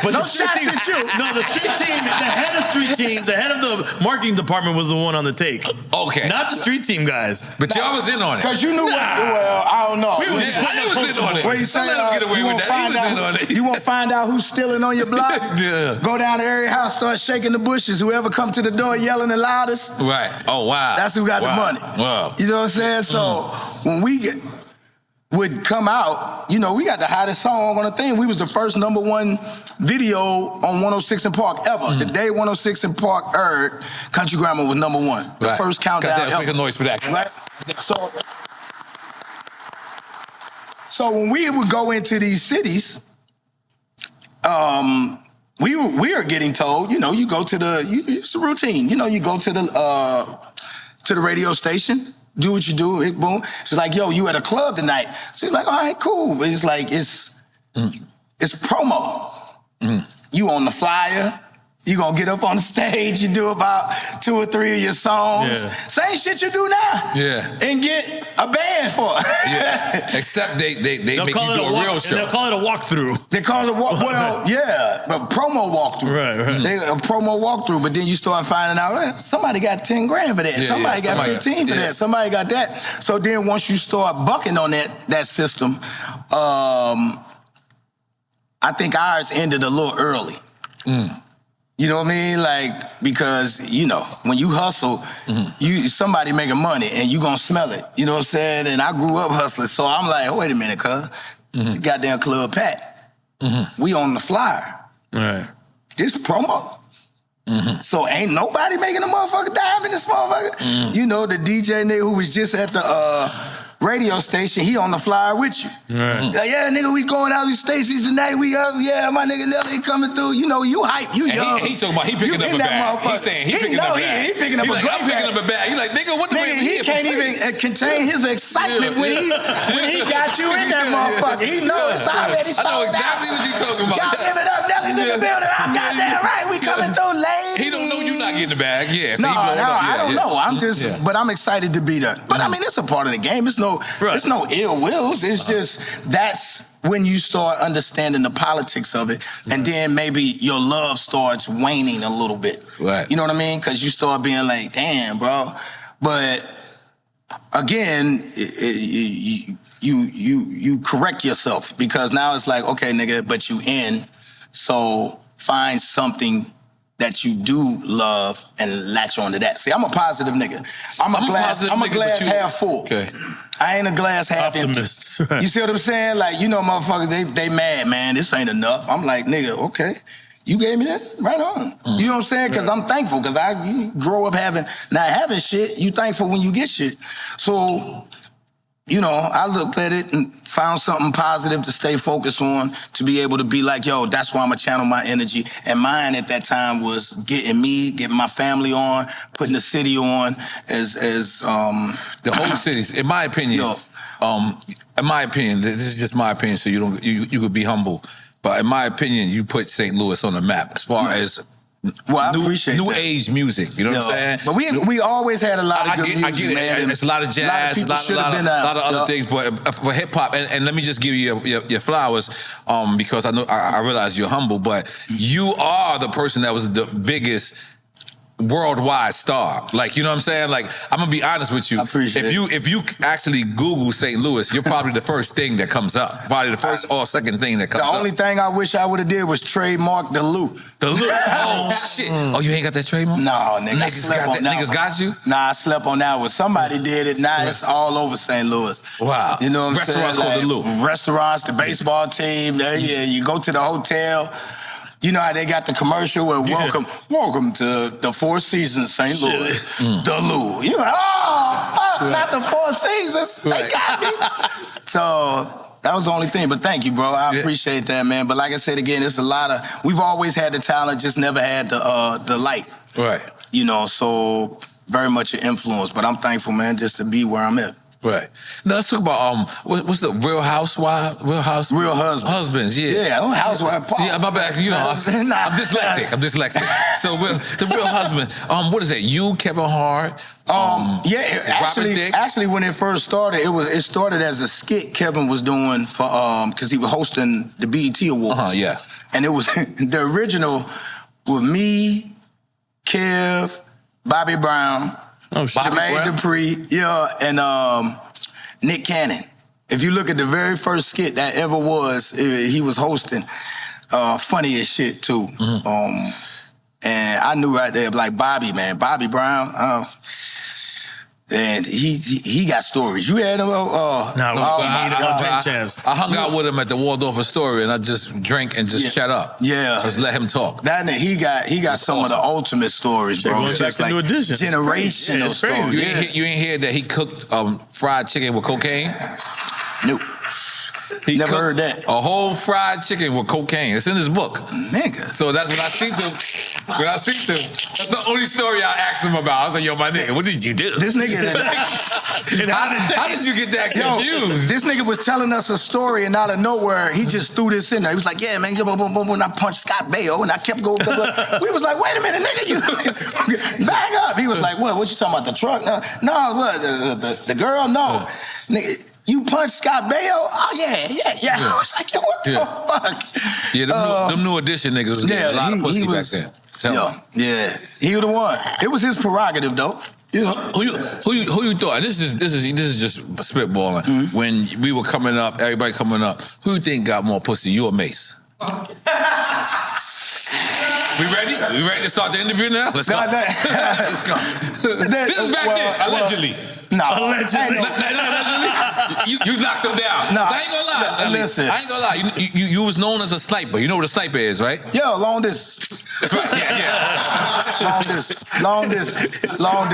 [SPEAKER 1] But
[SPEAKER 3] no
[SPEAKER 1] the street
[SPEAKER 3] shots
[SPEAKER 1] team,
[SPEAKER 3] at you.
[SPEAKER 1] no, the street team, the head of street team, the head of the marketing department was the one on the take.
[SPEAKER 2] Okay.
[SPEAKER 1] Not the street team guys.
[SPEAKER 2] But y'all was in on it.
[SPEAKER 3] Because you knew well, I don't know.
[SPEAKER 1] We was
[SPEAKER 2] in on it.
[SPEAKER 3] What you saying?
[SPEAKER 2] Let him get away with that. He was in on it.
[SPEAKER 3] You want to find out who's stealing on your block?
[SPEAKER 2] Yeah.
[SPEAKER 3] Go down to every house, start shaking the bushes. Whoever come to the door yelling the loudest.
[SPEAKER 2] Right. Oh, wow.
[SPEAKER 3] That's who got the money.
[SPEAKER 2] Wow.
[SPEAKER 3] You know what I'm saying? So when we would come out, you know, we got the hottest song on the thing. We was the first #1 video on 106 in Park ever. The day 106 in Park aired, Country Grammar was #1. The first countdown ever.
[SPEAKER 2] Make a noise for that.
[SPEAKER 3] Right? So when we would go into these cities, we were getting told, you know, you go to it's a routine. You know, you go to the radio station, do what you do, boom. She's like, yo, you at a club tonight. So he's like, all right, cool. But it's like, it's promo. You on the flyer. You gonna get up on the stage, you do about 2 or 3 of your songs.
[SPEAKER 2] Yeah.
[SPEAKER 3] Same shit you do now.
[SPEAKER 2] Yeah.
[SPEAKER 3] And get a band for it.
[SPEAKER 2] Yeah. Except they make you do a real show.
[SPEAKER 1] They'll call it a walkthrough.
[SPEAKER 3] They call it but promo walkthrough.
[SPEAKER 1] Right.
[SPEAKER 3] A promo walkthrough, but then you start finding out, somebody got 10 grand for that. Somebody got 15 for that. Somebody got that. So then once you start bucking on that system, I think ours ended a little early. You know what I mean? Like, because, you know, when you hustle, somebody making money and you gonna smell it. You know what I'm saying? And I grew up hustling, so I'm like, wait a minute, cuz. The goddamn club packed. We on the flyer.
[SPEAKER 1] Right.
[SPEAKER 3] This promo. So ain't nobody making a motherfucker dime in this motherfucker. You know, the DJ nigga who was just at the radio station, he on the flyer with you.
[SPEAKER 1] Right.
[SPEAKER 3] Like, yeah, nigga, we going out with Stacy's tonight. We my nigga Nelly coming through. You know, you hype, you young.
[SPEAKER 2] He talking about he picking up a bag. He's saying he picking up a bag.
[SPEAKER 3] He picking up a
[SPEAKER 2] great bag. I'm picking up a bag. He like, nigga, what the
[SPEAKER 3] nigga, he can't even contain his excitement when he got you in that motherfucker. He knows it's already sold out.
[SPEAKER 2] I know exactly what you talking about.
[SPEAKER 3] Y'all give it up, Nelly's in the building. I got that right. We coming through, ladies.
[SPEAKER 2] He don't know you not getting the bag. Yeah.
[SPEAKER 3] No, I don't know. I'm just, but I'm excited to be there. But I mean, it's a part of the game. It's no ill wills. It's just that's when you start understanding the politics of it, and then maybe your love starts waning a little bit.
[SPEAKER 2] Right.
[SPEAKER 3] You know what I mean? Because you start being like, damn, bro. But again, you correct yourself because now it's like, okay, nigga, but you in, so find something that you do love and latch on to that. See, I'm a positive nigga. I'm a glass half full.
[SPEAKER 2] Okay.
[SPEAKER 3] I ain't a glass half
[SPEAKER 1] Optimist.
[SPEAKER 3] empty. You see what I'm saying? Like, you know, motherfuckers, they mad, man. This ain't enough. I'm like, nigga, okay. You gave me that? Right on. You know what I'm saying? Because I'm thankful. Because you grow up not having shit. You thankful when you get shit. So, you know, I looked at it and found something positive to stay focused on, to be able to be like, yo, that's why I'm going to channel my energy. And mine at that time was getting my family on, putting the city on as
[SPEAKER 2] the whole city, in my opinion, this is just my opinion, so you could be humble. But in my opinion, you put St. Louis on the map as far as
[SPEAKER 3] Well, I appreciate
[SPEAKER 2] new
[SPEAKER 3] that.
[SPEAKER 2] age music. You know what I'm saying?
[SPEAKER 3] But we always had a lot of good music,
[SPEAKER 2] I get it.
[SPEAKER 3] man.
[SPEAKER 2] It's a lot of jazz, a lot of other things. But for hip hop, and let me just give you your flowers, because I realize you're humble, but you are the person that was the biggest worldwide star. Like, you know what I'm saying? Like, I'm gonna be honest with you.
[SPEAKER 3] I appreciate
[SPEAKER 2] if you actually Google St. Louis, you're probably the first thing that comes up. Probably the first or second thing that comes up.
[SPEAKER 3] The only thing I wish I would have did was trademark the Lou.
[SPEAKER 2] The Lou? Oh, shit. Oh, you ain't got that trademark?
[SPEAKER 3] No, nigga.
[SPEAKER 2] Niggas got you?
[SPEAKER 3] Nah, I slept on that one. Somebody did it. Now it's all over St. Louis.
[SPEAKER 2] Wow.
[SPEAKER 3] You know what I'm saying?
[SPEAKER 2] Restaurants called the Lou.
[SPEAKER 3] Restaurants, the baseball team. Yeah, you go to the hotel. You know how they got the commercial where welcome to the Four Seasons St. Louis, the Lou. You're like, not the Four Seasons. They got me. So that was the only thing. But thank you, bro. I appreciate that, man. But like I said again, it's a lot of. We've always had the talent, just never had the light.
[SPEAKER 2] Right.
[SPEAKER 3] You know, so very much an influence. But I'm thankful, man, just to be where I'm at.
[SPEAKER 2] Right. Now let's talk about what's the Real Housewives? Real Husbands. Yeah.
[SPEAKER 3] Yeah, housewife.
[SPEAKER 2] Yeah, my bad. You know, I'm dyslexic. So the Real Husband. What is that? You, Kevin Hart.
[SPEAKER 3] Actually, when it first started, it started as a skit Kevin was doing for because he was hosting the BET Awards.
[SPEAKER 2] Yeah.
[SPEAKER 3] And it was the original with me, Kev, Bobby Brown. Jermaine Dupri, and Nick Cannon. If you look at the very first skit that ever was, he was hosting. Funny as shit, too. And I knew right there, like Bobby Brown, and he got stories. You had him?
[SPEAKER 2] I hung out with him at the Waldorf Astoria, and I just drank and just shut up.
[SPEAKER 3] Yeah,
[SPEAKER 2] just let him talk.
[SPEAKER 3] He got some of the ultimate stories, bro. Just like generational stories.
[SPEAKER 2] You ain't hear that he cooked fried chicken with cocaine?
[SPEAKER 3] Nope. He never heard that.
[SPEAKER 2] A whole fried chicken with cocaine. It's in his book.
[SPEAKER 3] Nigga.
[SPEAKER 2] So that's when I seen him. That's the only story I asked him about. I was like, yo, my nigga, what did you do?
[SPEAKER 3] This nigga.
[SPEAKER 2] How did you get that confused?
[SPEAKER 3] This nigga was telling us a story, and out of nowhere, he just threw this in there. He was like, yeah, man, boom, boom, boom, and I punched Scott Baio, and I kept going. We was like, wait a minute, nigga, you bang up. He was like, what you talking about, the truck? No, what, the girl? No. Nigga, you punched Scott Baio? Oh, yeah. I was like, yo, what the fuck?
[SPEAKER 2] Yeah, them new edition niggas was getting a lot of pussy back then.
[SPEAKER 3] Yeah, he was the one. It was his prerogative, though. You know,
[SPEAKER 2] who you thought? This is just spitballing. When we were coming up, everybody coming up, who you think got more pussy, you or Mace? We ready? We ready to start the interview now? Let's go. Let's go. This is back then, allegedly.
[SPEAKER 3] No,
[SPEAKER 2] allegedly. You knocked him down.
[SPEAKER 3] No,
[SPEAKER 2] I ain't gonna lie.
[SPEAKER 3] Listen,
[SPEAKER 2] I ain't gonna lie. You was known as a sniper. You know what a sniper is, right?
[SPEAKER 3] Yo, long distance.
[SPEAKER 2] That's right. Yeah.
[SPEAKER 3] Long distance.
[SPEAKER 2] Yeah.
[SPEAKER 3] Long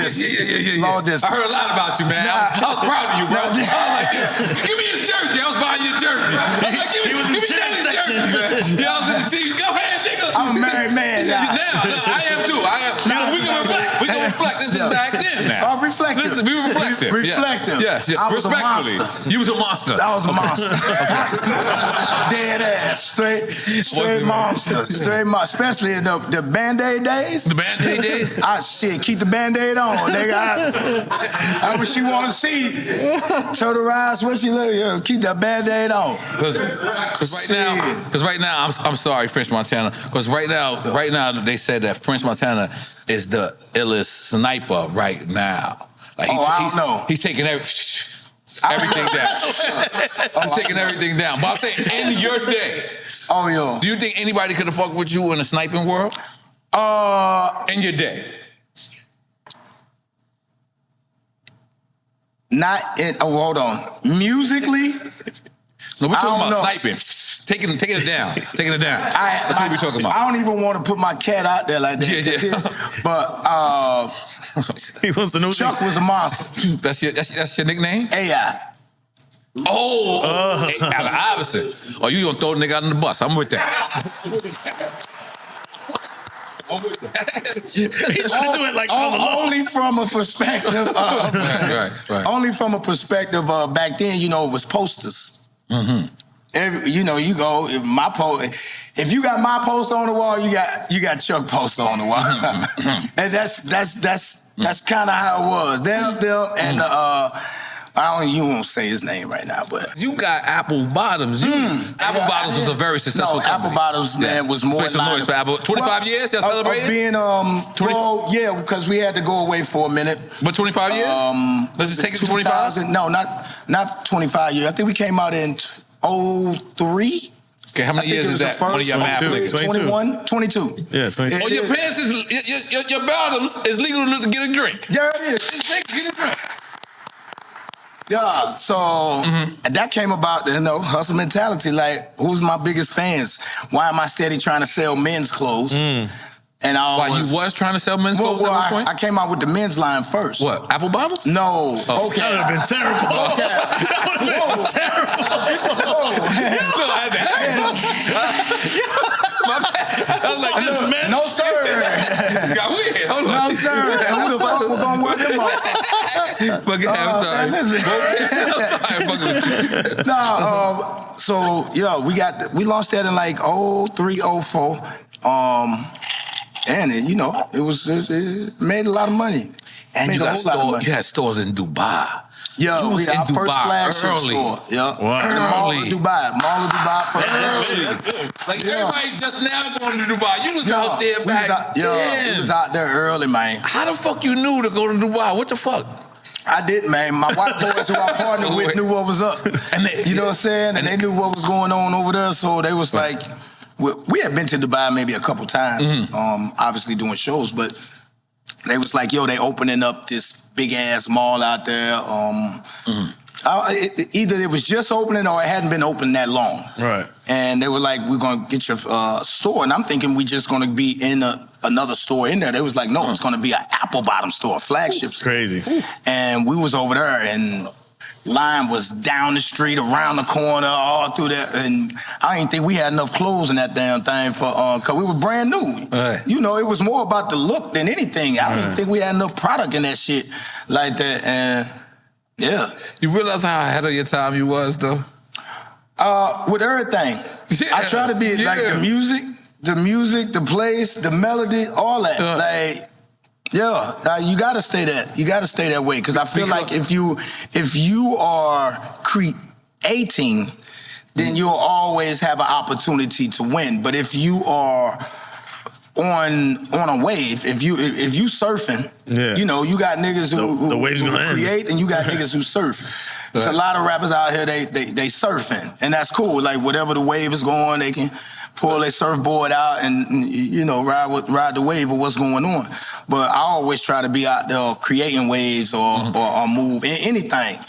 [SPEAKER 3] distance.
[SPEAKER 2] I heard a lot about you, man. I was proud of you, bro. I was like, give me his jersey. I was buying your jersey. I was like, give me Nelly's jersey, man. Yeah, I was in the team. Go ahead, nigga.
[SPEAKER 3] I'm a married man now.
[SPEAKER 2] I am too. We can reflect. We can reflect. This is back then now.
[SPEAKER 3] Reflective.
[SPEAKER 2] Listen, we reflective.
[SPEAKER 3] Reflective.
[SPEAKER 2] Yes.
[SPEAKER 3] I was
[SPEAKER 2] respectfully.
[SPEAKER 3] a monster.
[SPEAKER 2] You was a monster.
[SPEAKER 3] I was a monster. Dead ass. Straight monster. Straight monster. Especially in the Band-Aid days.
[SPEAKER 2] The Band-Aid days?
[SPEAKER 3] Shit, keep the Band-Aid on, nigga. That's what she want to see. Show the eyes where she live. Keep that Band-Aid on.
[SPEAKER 2] Because right now, I'm sorry, French Montana. Because right now, they said that French Montana is the illest sniper right now. Like
[SPEAKER 3] I don't know.
[SPEAKER 2] He's taking everything down. He's taking everything down. But I'm saying, in your day, do you think anybody could have fucked with you in the sniping world? In your day?
[SPEAKER 3] Not in. Hold on. Musically?
[SPEAKER 2] No, we're talking about sniping. Taking it down. That's what we're talking about.
[SPEAKER 3] I don't even want to put my cat out there like that.
[SPEAKER 2] Yeah.
[SPEAKER 3] But
[SPEAKER 1] he wants to know.
[SPEAKER 3] Chuck was a monster.
[SPEAKER 2] That's your nickname?
[SPEAKER 3] AI.
[SPEAKER 2] Allen Iverson. Oh, you gonna throw the nigga out on the bus? I'm with that.
[SPEAKER 1] He's trying to do it like
[SPEAKER 3] only from a perspective.
[SPEAKER 2] Right.
[SPEAKER 3] Only from a perspective of back then. You know, it was posters. Mm-hmm. you go if my post. If you got my poster on the wall, you got Chuck poster on the wall, and that's kind of how it was. Them, and you won't say his name right now, but
[SPEAKER 2] you got Apple Bottoms. Apple Bottoms was a very successful company.
[SPEAKER 3] Apple Bottoms, man, was more.
[SPEAKER 2] Make some noise for Apple. 25 years, y'all celebrated?
[SPEAKER 3] Yeah, because we had to go away for a minute.
[SPEAKER 2] But 25 years? Let's just take it to 25.
[SPEAKER 3] No, not 25 years. I think we came out in 03.
[SPEAKER 2] Okay, how many years is that? One of your math niggas.
[SPEAKER 3] 21, 22.
[SPEAKER 1] Yeah, 22.
[SPEAKER 2] Oh, your pants is your bottoms is legal to get a drink.
[SPEAKER 3] Yeah, it is.
[SPEAKER 2] Get a drink.
[SPEAKER 3] Yeah, so that came about, hustle mentality. Like, who's my biggest fans? Why am I steady trying to sell men's clothes? And
[SPEAKER 2] you was trying to sell men's clothes at one point?
[SPEAKER 3] I came out with the men's line first.
[SPEAKER 2] What, Apple Bottoms?
[SPEAKER 3] No.
[SPEAKER 2] Oh.
[SPEAKER 3] Okay.
[SPEAKER 1] That would have been terrible.
[SPEAKER 3] Okay.
[SPEAKER 1] That would have been terrible.
[SPEAKER 2] I was like, this man.
[SPEAKER 3] No, sir.
[SPEAKER 2] It's got weird. Hold on.
[SPEAKER 3] No, sir. Who the fuck was going to wear them up?
[SPEAKER 2] I'm sorry. I'm fucking with you.
[SPEAKER 3] No, so, we launched that in like 03, 04. And it made a lot of money.
[SPEAKER 2] And you had stores in Dubai.
[SPEAKER 3] Yeah,
[SPEAKER 2] you was in
[SPEAKER 3] our
[SPEAKER 2] Dubai
[SPEAKER 3] first flagship
[SPEAKER 2] early.
[SPEAKER 3] store. Yeah,
[SPEAKER 1] Wow.
[SPEAKER 3] Mall of Dubai. First.
[SPEAKER 2] Like everybody just now going to Dubai. You was out there back then.
[SPEAKER 3] We was out there early, man.
[SPEAKER 2] How the fuck you knew to go to Dubai? What the fuck?
[SPEAKER 3] I didn't, man. My white boys who I partnered with knew what was up. You know what I'm saying? And they knew what was going on over there, so they was like, we had been to Dubai maybe a couple times, obviously doing shows, but they was like, they opening up this big ass mall out there. Either it was just opening or it hadn't been open that long.
[SPEAKER 1] Right.
[SPEAKER 3] And they were like, we're going to get your store. And I'm thinking we just going to be in another store in there. They was like, no, it's going to be an Apple Bottom store, flagship store.
[SPEAKER 1] Crazy.
[SPEAKER 3] And we was over there and line was down the street, around the corner, all through there. And I didn't think we had enough clothes in that damn thing because we were brand new.
[SPEAKER 2] Right.
[SPEAKER 3] It was more about the look than anything. I didn't think we had enough product in that shit like that. And yeah.
[SPEAKER 2] You realize how ahead of your time you was, though?
[SPEAKER 3] With everything.
[SPEAKER 2] Yeah.
[SPEAKER 3] I try to be like the music, the place, the melody, all that. You gotta stay that. You gotta stay that way because I feel like if you are creating, then you'll always have an opportunity to win. But if you are on a wave, if you surfing, you got niggas who create and you got niggas who surf. There's a lot of rappers out here they surfing and that's cool. Like whatever the wave is going, they can pull their surfboard out and ride the wave of what's going on. But I always try to be out there creating waves or move anything.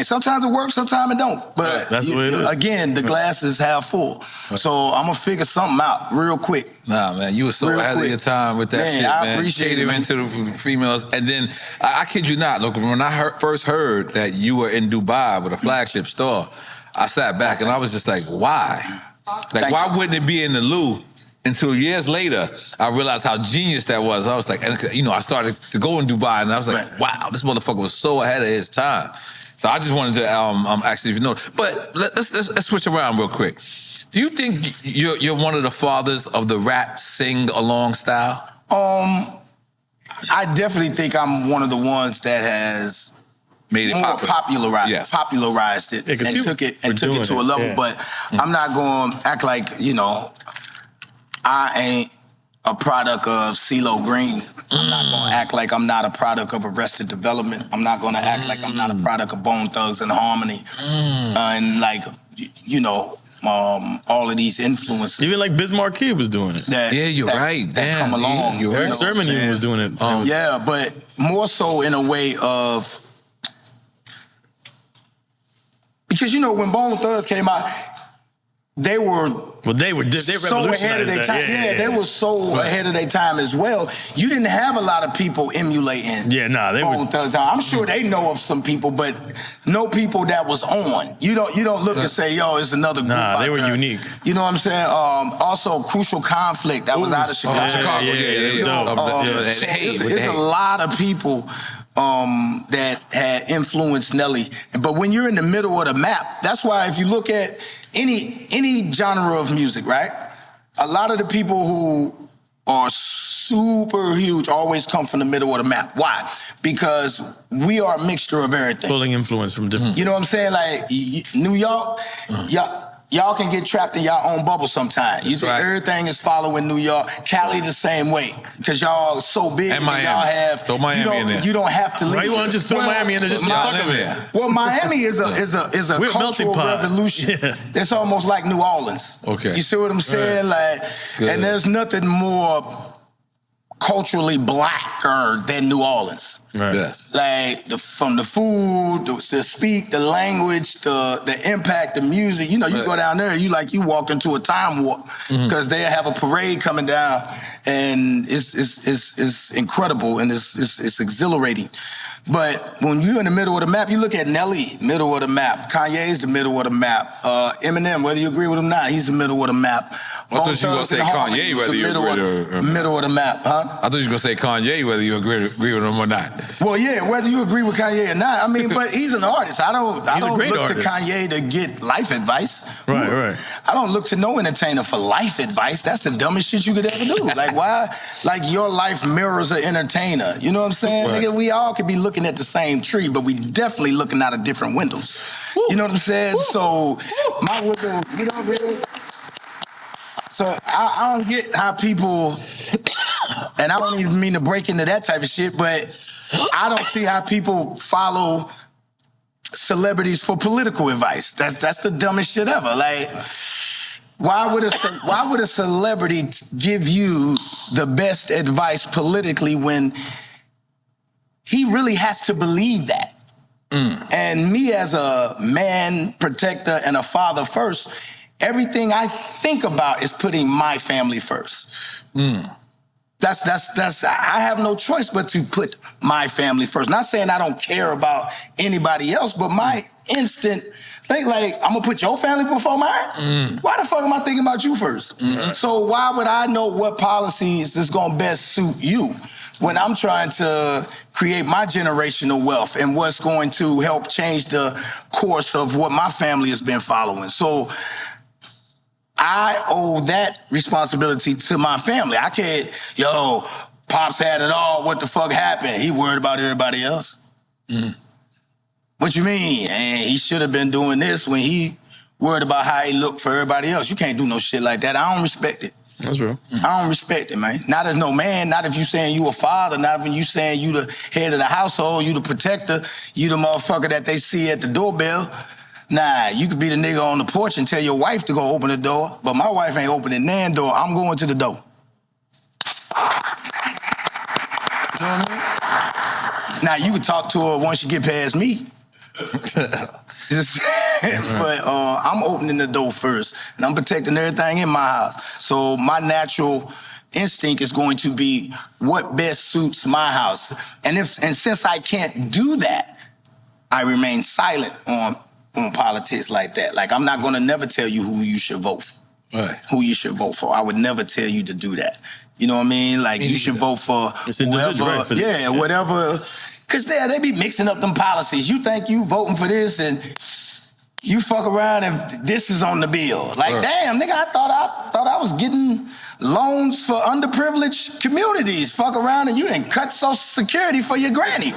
[SPEAKER 3] Sometimes it works, sometimes it don't. But
[SPEAKER 1] that's the way it is.
[SPEAKER 3] Again, the glass is half full. So I'm gonna figure something out real quick.
[SPEAKER 2] Nah, man, you were so ahead of your time with that shit, man.
[SPEAKER 3] I appreciate it, man.
[SPEAKER 2] Into the females, and then I kid you not. Look, when I first heard that you were in Dubai with a flagship store, I sat back and I was just like, why? Like, why wouldn't it be in the Lou? Until years later, I realized how genius that was. I was like, I started to go in Dubai, and I was like, wow, this motherfucker was so ahead of his time. So I just wanted to actually, if you know. But let's switch around real quick. Do you think you're one of the fathers of the rap sing-along style?
[SPEAKER 3] I definitely think I'm one of the ones that has
[SPEAKER 2] made it
[SPEAKER 3] popularized it and took it to a level. But I'm not going to act like I ain't a product of CeeLo Green. I'm not going to act like I'm not a product of Arrested Development. I'm not going to act like I'm not a product of Bone Thugs and Harmony. And like, all of these influences.
[SPEAKER 1] Even like Biz Markie was doing it.
[SPEAKER 2] You're right.
[SPEAKER 3] That come along.
[SPEAKER 1] Eric Sermon even was doing it.
[SPEAKER 3] Yeah, but more so in a way of, because when Bone Thugs came out, they were
[SPEAKER 1] so
[SPEAKER 3] ahead of their time. They were so ahead of their time as well. You didn't have a lot of people emulating.
[SPEAKER 1] They
[SPEAKER 3] Bone Thugs. I'm sure they know of some people, but no people that was on. You don't look and say, yo, it's another group.
[SPEAKER 1] They were unique.
[SPEAKER 3] You know what I'm saying? Also, Crucial Conflict that was out of Chicago.
[SPEAKER 1] There's
[SPEAKER 3] a lot of people that had influenced Nelly. But when you're in the middle of the map, that's why if you look at any genre of music, right? A lot of the people who are super huge always come from the middle of the map. Why? Because we are a mixture of everything.
[SPEAKER 1] Pulling influence from different.
[SPEAKER 3] You know what I'm saying? Like New York, y'all can get trapped in y'all own bubble sometimes. You think everything is following New York. Cali the same way, because y'all so big.
[SPEAKER 2] And Miami.
[SPEAKER 3] Y'all have.
[SPEAKER 2] Throw Miami in there.
[SPEAKER 3] You don't have to leave.
[SPEAKER 1] Why you want to just throw Miami in there just to fuck of it?
[SPEAKER 3] Well, Miami is a
[SPEAKER 1] We're a
[SPEAKER 3] cultural
[SPEAKER 1] melting pot.
[SPEAKER 3] revolution.
[SPEAKER 1] Yeah.
[SPEAKER 3] It's almost like New Orleans.
[SPEAKER 2] Okay.
[SPEAKER 3] You see what I'm saying? Like, and there's nothing more culturally blacker than New Orleans.
[SPEAKER 1] Right.
[SPEAKER 2] Yes.
[SPEAKER 3] Like from the food, the speak, the language, the impact, the music. You know, you go down there, you walked into a time warp, because they have a parade coming down, and it's incredible and it's exhilarating. But when you're in the middle of the map, you look at Nelly, middle of the map. Kanye's the middle of the map. Eminem, whether you agree with him or not, he's the middle of the map.
[SPEAKER 2] I thought you were going to say Kanye, whether you agree with him.
[SPEAKER 3] Middle of the map, huh?
[SPEAKER 2] I thought you were going to say Kanye, whether you agree with him or not.
[SPEAKER 3] Well, yeah, whether you agree with Kanye or not. I mean, but he's an artist. I don't look
[SPEAKER 1] artist.
[SPEAKER 3] to Kanye to get life advice.
[SPEAKER 1] Right.
[SPEAKER 3] I don't look to no entertainer for life advice. That's the dumbest shit you could ever do. Like, why? Like, your life mirrors an entertainer. You know what I'm saying?
[SPEAKER 1] Right.
[SPEAKER 3] Nigga, we all could be looking at the same tree, but we definitely looking out of different windows. You know what I'm saying? So, my window, you know what I mean? So I don't get how people, and I don't even mean to break into that type of shit, but I don't see how people follow celebrities for political advice. That's the dumbest shit ever. Like, why would a celebrity give you the best advice politically when he really has to believe that? And me as a man, protector, and a father first, everything I think about is putting my family first. That's I have no choice but to put my family first. Not saying I don't care about anybody else, but my instant think, like, I'm gonna put your family before mine? Why the fuck am I thinking about you first? So why would I know what policies is gonna best suit you when I'm trying to create my generational wealth and what's going to help change the course of what my family has been following? So I owe that responsibility to my family. I can't, Pops had it all. What the fuck happened? He worried about everybody else. What you mean? And he should have been doing this when he worried about how he looked for everybody else. You can't do no shit like that. I don't respect it.
[SPEAKER 1] That's real.
[SPEAKER 3] I don't respect it, man. Not as no man, not if you saying you a father, not when you saying you the head of the household, you the protector, you the motherfucker that they see at the doorbell. Nah, you could be the nigga on the porch and tell your wife to go open the door, but my wife ain't opening nan door. I'm going to the door. You know what I mean? Now, you can talk to her once you get past me. But I'm opening the door first, and I'm protecting everything in my house. So my natural instinct is going to be what best suits my house. And since I can't do that, I remain silent on politics like that. Like, I'm not gonna never tell you who you should vote for.
[SPEAKER 2] Right.
[SPEAKER 3] Who you should vote for. I would never tell you to do that. You know what I mean? Like, you should vote for whoever.
[SPEAKER 1] Right,
[SPEAKER 3] yeah, whatever. Because they be mixing up them policies. You think you voting for this and you fuck around and this is on the bill. Like, damn, nigga, I thought I was getting loans for underprivileged communities. Fuck around and you didn't cut Social Security for your granny.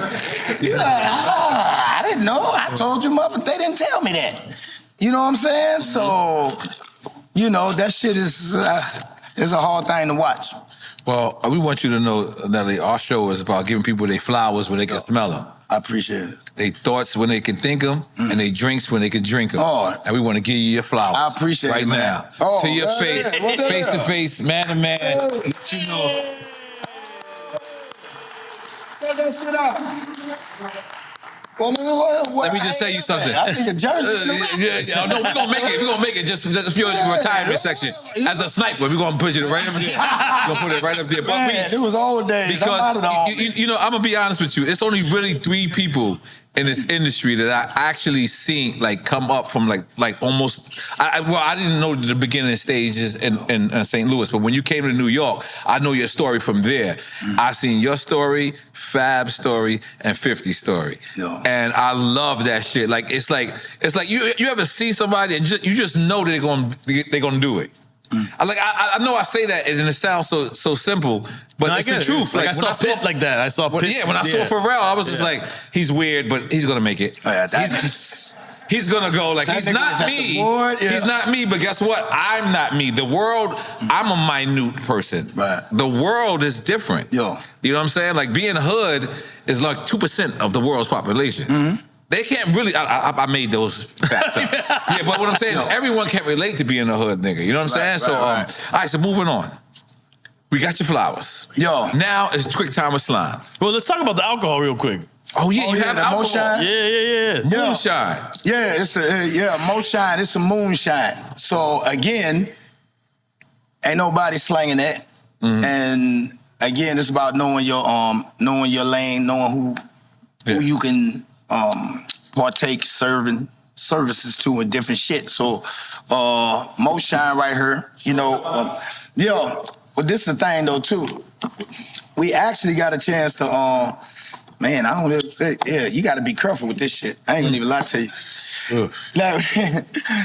[SPEAKER 3] You're like, I didn't know. I told you, mother, they didn't tell me that. You know what I'm saying? So, that shit is a hard thing to watch.
[SPEAKER 2] Well, we want you to know, Nelly, our show is about giving people their flowers when they can smell them.
[SPEAKER 3] I appreciate it.
[SPEAKER 2] They thoughts when they can think them, and they drinks when they can drink them.
[SPEAKER 3] Oh.
[SPEAKER 2] And we want to give you your flowers.
[SPEAKER 3] I appreciate it,
[SPEAKER 2] right
[SPEAKER 3] man.
[SPEAKER 2] now.
[SPEAKER 3] Oh,
[SPEAKER 2] to your
[SPEAKER 3] yeah,
[SPEAKER 2] face,
[SPEAKER 3] yeah.
[SPEAKER 2] face to face, man to man. Let you know.
[SPEAKER 3] Check that shit out.
[SPEAKER 2] Let me just tell you something.
[SPEAKER 3] I think a jersey.
[SPEAKER 2] No, we're gonna make it. We're gonna make it just for your retirement section. As a sniper, we're gonna put it right up there. We're gonna put it right up there.
[SPEAKER 3] Man, it was old days.
[SPEAKER 2] Because
[SPEAKER 3] I'm out of the
[SPEAKER 2] I'm gonna be honest with you. It's only really 3 people in this industry that I actually seen like come up from like almost. I didn't know the beginning stages in St. Louis, but when you came to New York, I know your story from there. I seen your story, Fab's story, and 50's story, and I love that shit. Like it's like you ever see somebody and you just know that they're gonna do it. I know I say that and it sounds so simple, but it's the truth.
[SPEAKER 1] Like I saw Pitt like that. I saw Pitt.
[SPEAKER 2] Yeah, when I saw Pharrell, I was just like, he's weird, but he's gonna make it. He's gonna go like he's not me. He's not me, but guess what? I'm not me. The world, I'm a minute person.
[SPEAKER 3] Right.
[SPEAKER 2] The world is different. You know what I'm saying? Like being hood is like 2% of the world's population. They can't really. I made those facts up. Yeah, but what I'm saying, everyone can't relate to being a hood nigga. You know what I'm saying? All right. So moving on. We got your flowers. Now it's quick time with slime.
[SPEAKER 1] Well, let's talk about the alcohol real quick.
[SPEAKER 2] Oh yeah, you have alcohol.
[SPEAKER 3] MoShine?
[SPEAKER 1] Yeah.
[SPEAKER 2] Moonshine.
[SPEAKER 3] Yeah, it's MoShine. It's a moonshine. So again, ain't nobody slanging that. And again, it's about knowing your lane, knowing who you can partake services to and different shit. So MoShine right here, but this is the thing though too. We actually got a chance to man, I don't say, you got to be careful with this shit. I ain't gonna even lie to you.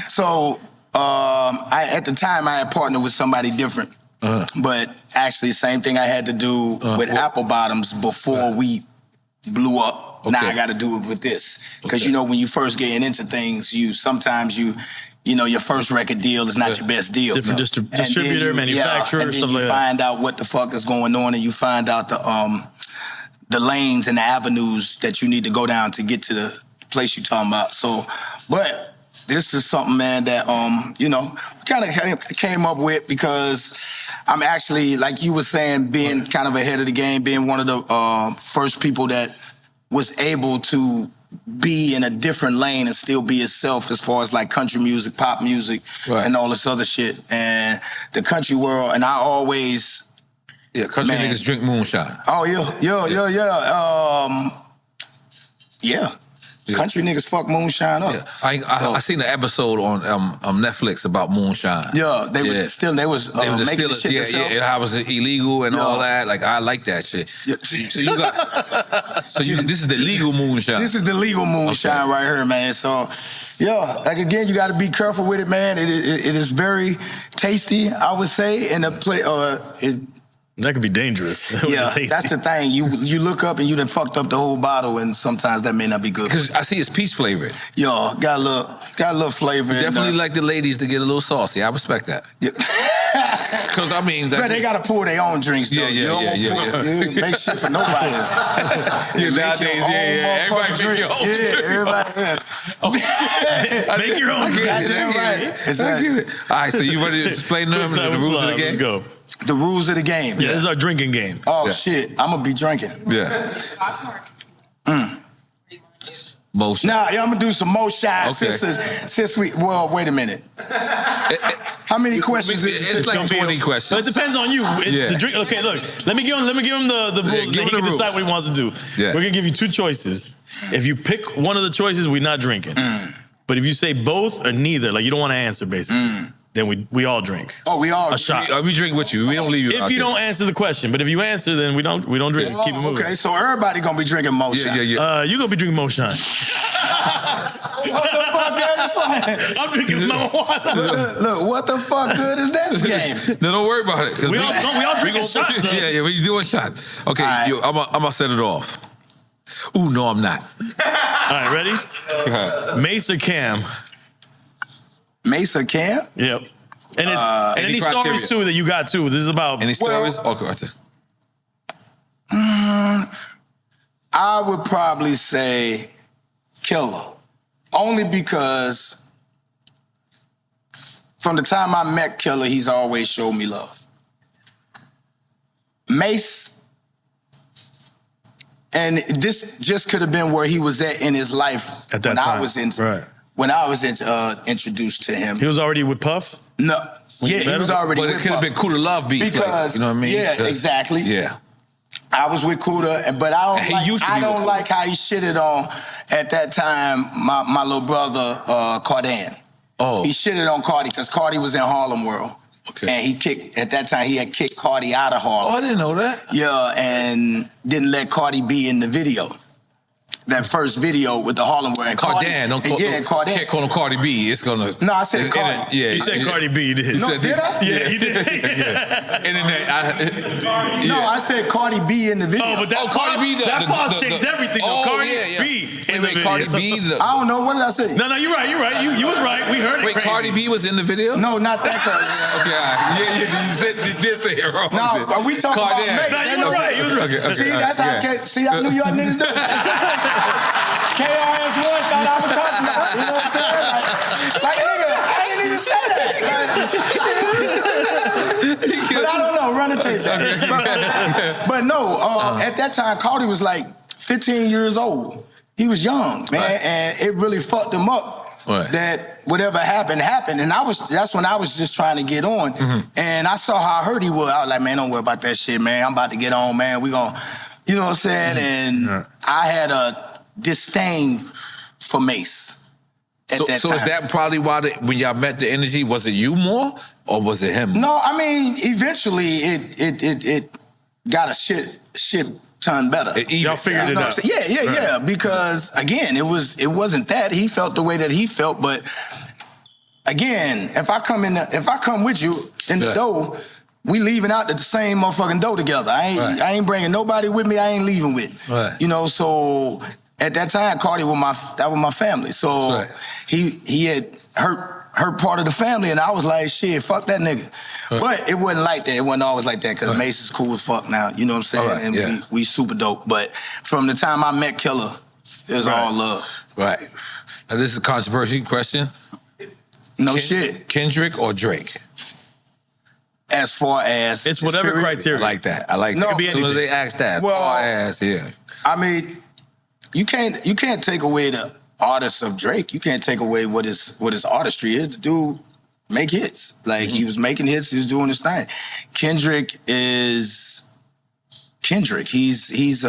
[SPEAKER 3] So at the time I had partnered with somebody different, but actually same thing I had to do with Apple Bottoms before we blew up. Now I got to do it with this because when you first getting into things, sometimes your first record deal is not your best deal.
[SPEAKER 1] Different distributor, manufacturer,
[SPEAKER 3] and then
[SPEAKER 1] stuff like that.
[SPEAKER 3] You find out what the fuck is going on, and you find out the lanes and the avenues that you need to go down to get to the place you're talking about. So, but this is something, man, that we kind of came up with because I'm actually, like you were saying, being kind of ahead of the game, being one of the first people that was able to be in a different lane and still be itself as far as like country music, pop music, and all this other shit. And the country world, and I always...
[SPEAKER 2] country niggas drink moonshine.
[SPEAKER 3] Oh, yeah. Country niggas fuck moonshine up.
[SPEAKER 2] I seen an episode on Netflix about moonshine.
[SPEAKER 3] They was making the shit themselves.
[SPEAKER 2] And how was it illegal and all that. Like I like that shit. So you got this is the legal moonshine.
[SPEAKER 3] This is the legal moonshine right here, man. So like again, you got to be careful with it, man. It is very tasty, I would say, and
[SPEAKER 1] that could be dangerous.
[SPEAKER 3] That's the thing. You look up and you done fucked up the whole bottle, and sometimes that may not be good.
[SPEAKER 2] Because I see it's peach flavored.
[SPEAKER 3] Got a little flavor.
[SPEAKER 2] Definitely like the ladies to get a little saucy. I respect that. Because I mean,
[SPEAKER 3] they gotta pour their own drinks. Though. You make shit for nowody.
[SPEAKER 2] Nowadays, everybody make your own drink.
[SPEAKER 1] Make your own drink.
[SPEAKER 3] Exactly.
[SPEAKER 2] All right, so you ready to explain the rules of the game?
[SPEAKER 1] Let's go.
[SPEAKER 3] The rules of the game.
[SPEAKER 1] Yeah, this is our drinking game.
[SPEAKER 3] Oh shit, I'm gonna be drinking.
[SPEAKER 2] MoShine.
[SPEAKER 3] Now, I'm gonna do some MoShine since we. Well, wait a minute. How many questions?
[SPEAKER 2] It's like 20 questions.
[SPEAKER 1] But it depends on you. The drink. Okay, look. Let me give him the rules. He can decide what he wants to do.
[SPEAKER 2] Yeah.
[SPEAKER 1] We're gonna give you two choices. If you pick one of the choices, we're not drinking. But if you say both or neither, like you don't want to answer, basically. Then we all drink.
[SPEAKER 3] Oh, we all
[SPEAKER 1] a shot.
[SPEAKER 2] We drink with you. We don't leave you.
[SPEAKER 1] If you don't answer the question, but if you answer, then we don't drink. Keep it moving.
[SPEAKER 3] Okay, so everybody gonna be drinking MoShine.
[SPEAKER 1] You gonna be drinking MoShine.
[SPEAKER 3] What the fuck,
[SPEAKER 1] I'm drinking marijuana.
[SPEAKER 3] Look, what the fuck good is this game?
[SPEAKER 2] No, don't worry about it.
[SPEAKER 1] We all drink a shot.
[SPEAKER 2] Yeah, we do a shot. Okay, right. I'm gonna set it off. Ooh, no, I'm not.
[SPEAKER 1] All right, ready? Mace or Cam?
[SPEAKER 3] Mace or Cam?
[SPEAKER 1] Yep. And it's any stories too that you got too. This is about
[SPEAKER 2] any stories. Okay.
[SPEAKER 3] I would probably say Killer, only because from the time I met Killer, he's always showed me love. Mace, and this just could have been where he was at in his life
[SPEAKER 1] at that time.
[SPEAKER 3] When I was introduced to him.
[SPEAKER 1] He was already with Puff?
[SPEAKER 3] No. He was already with Puff.
[SPEAKER 2] But it could have been Cool to Love beat.
[SPEAKER 3] Because,
[SPEAKER 2] you know what I mean?
[SPEAKER 3] Yeah, exactly.
[SPEAKER 2] Yeah.
[SPEAKER 3] I was with Kuda, but I don't like how he shitted on at that time my little brother Cardan.
[SPEAKER 2] Oh,
[SPEAKER 3] he shitted on Cardi because Cardi was in Harlem World. Okay. And at that time he had kicked Cardi out of Harlem.
[SPEAKER 2] Oh, I didn't know that.
[SPEAKER 3] Yeah, and didn't let Cardi be in the video. That first video with the Harlem World.
[SPEAKER 2] Cardan,
[SPEAKER 3] Cardan.
[SPEAKER 2] Can't call him Cardi B. It's gonna.
[SPEAKER 3] No, I said Cardi.
[SPEAKER 1] You said Cardi B. You did.
[SPEAKER 3] No, did I?
[SPEAKER 1] Yeah, you did.
[SPEAKER 3] I said Cardi B in the video.
[SPEAKER 1] Oh, but that Cardi B, that pause changed everything. Though. Cardi B in the video.
[SPEAKER 2] Cardi B.
[SPEAKER 3] I don't know. What did I say?
[SPEAKER 1] No, you're right. You was right. We heard it.
[SPEAKER 2] Wait, Cardi B was in the video?
[SPEAKER 3] No, not that Cardi.
[SPEAKER 2] Okay, you did say it wrong.
[SPEAKER 3] No, are we talking about Mace?
[SPEAKER 1] No, you was right. You was right.
[SPEAKER 2] Okay,
[SPEAKER 3] see, that's how. See, I knew y'all niggas do. KRS-One thought I was talking about. You know what I'm saying? Like nigga, I didn't even say that. But I don't know. Run the tape. But no, at that time, Cardi was like 15 years old. He was young, man, and it really fucked him up. That whatever happened, and that's when I was just trying to get on. And I saw how hurt he was. I was like, man, don't worry about that shit, man. I'm about to get on, man. We gonna, you know what I'm saying? And I had a disdain for Mace at that time.
[SPEAKER 2] So is that probably why when y'all met the energy, was it you more or was it him?
[SPEAKER 3] No, I mean, eventually it got a shit ton better.
[SPEAKER 1] Y'all figured it out.
[SPEAKER 3] Yeah. Because again, it wasn't that. He felt the way that he felt, but again, if I come with you in the door, we leaving out the same motherfucking door together. I ain't bringing nobody with me. I ain't leaving with. You know, so at that time, Cardi was my family. So he had hurt part of the family, and I was like, shit, fuck that nigga. But it wasn't like that. It wasn't always like that because Mace is cool as fuck now. You know what I'm saying? And we super dope. But from the time I met Killer, it was all love.
[SPEAKER 2] Right. Now this is a controversial question.
[SPEAKER 3] No shit.
[SPEAKER 2] Kendrick or Drake?
[SPEAKER 3] As far as
[SPEAKER 1] it's whatever criteria.
[SPEAKER 2] I like that. I like that. As soon as they ask that, I
[SPEAKER 3] mean, you can't take away the artist of Drake. You can't take away what his artistry is. The dude make hits. Like he was making hits, he was doing his thing. Kendrick is Kendrick. He's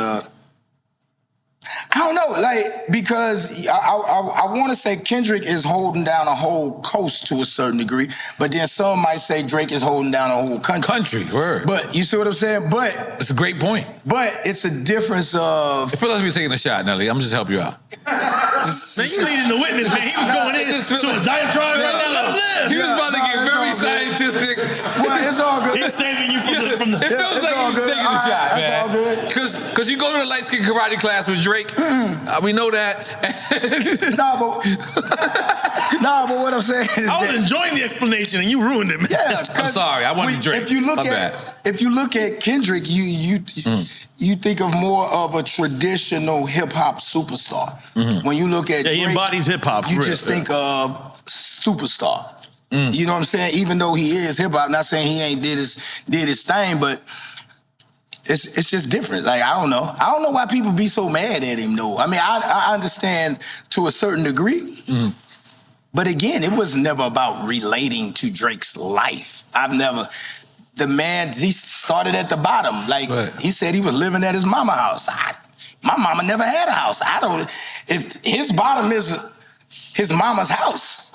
[SPEAKER 3] I don't know, like, because I want to say Kendrick is holding down a whole coast to a certain degree, but then some might say Drake is holding down a whole country.
[SPEAKER 2] Word.
[SPEAKER 3] But you see what I'm saying? But
[SPEAKER 2] it's a great point.
[SPEAKER 3] But it's a difference of.
[SPEAKER 2] It feels like we're taking a shot, Nelly. I'm just helping you out.
[SPEAKER 1] Man, you leading the witness, man. He was going in to a diatribe right now. Let him live.
[SPEAKER 2] He was about to get very scientific.
[SPEAKER 3] Well, it's all good.
[SPEAKER 1] He's saving you from the.
[SPEAKER 2] It feels like he's taking a shot, man.
[SPEAKER 3] It's all good.
[SPEAKER 2] Because you go to the light-skin karate class with Drake. We know that.
[SPEAKER 3] but what I'm saying is
[SPEAKER 1] I was enjoying the explanation and you ruined it, man.
[SPEAKER 3] Yeah,
[SPEAKER 2] I'm sorry. I wanted to drink.
[SPEAKER 3] If you look at Kendrick, you think of more of a traditional hip hop superstar. When you look at Drake,
[SPEAKER 1] he embodies hip hop.
[SPEAKER 3] You just think of superstar. You know what I'm saying? Even though he is hip hop, not saying he ain't did his thing, but it's just different. Like, I don't know why people be so mad at him, though. I mean, I understand to a certain degree. But again, it was never about relating to Drake's life. The man, he started at the bottom. Like, he said he was living at his mama's house. My mama never had a house. If his bottom is his mama's house,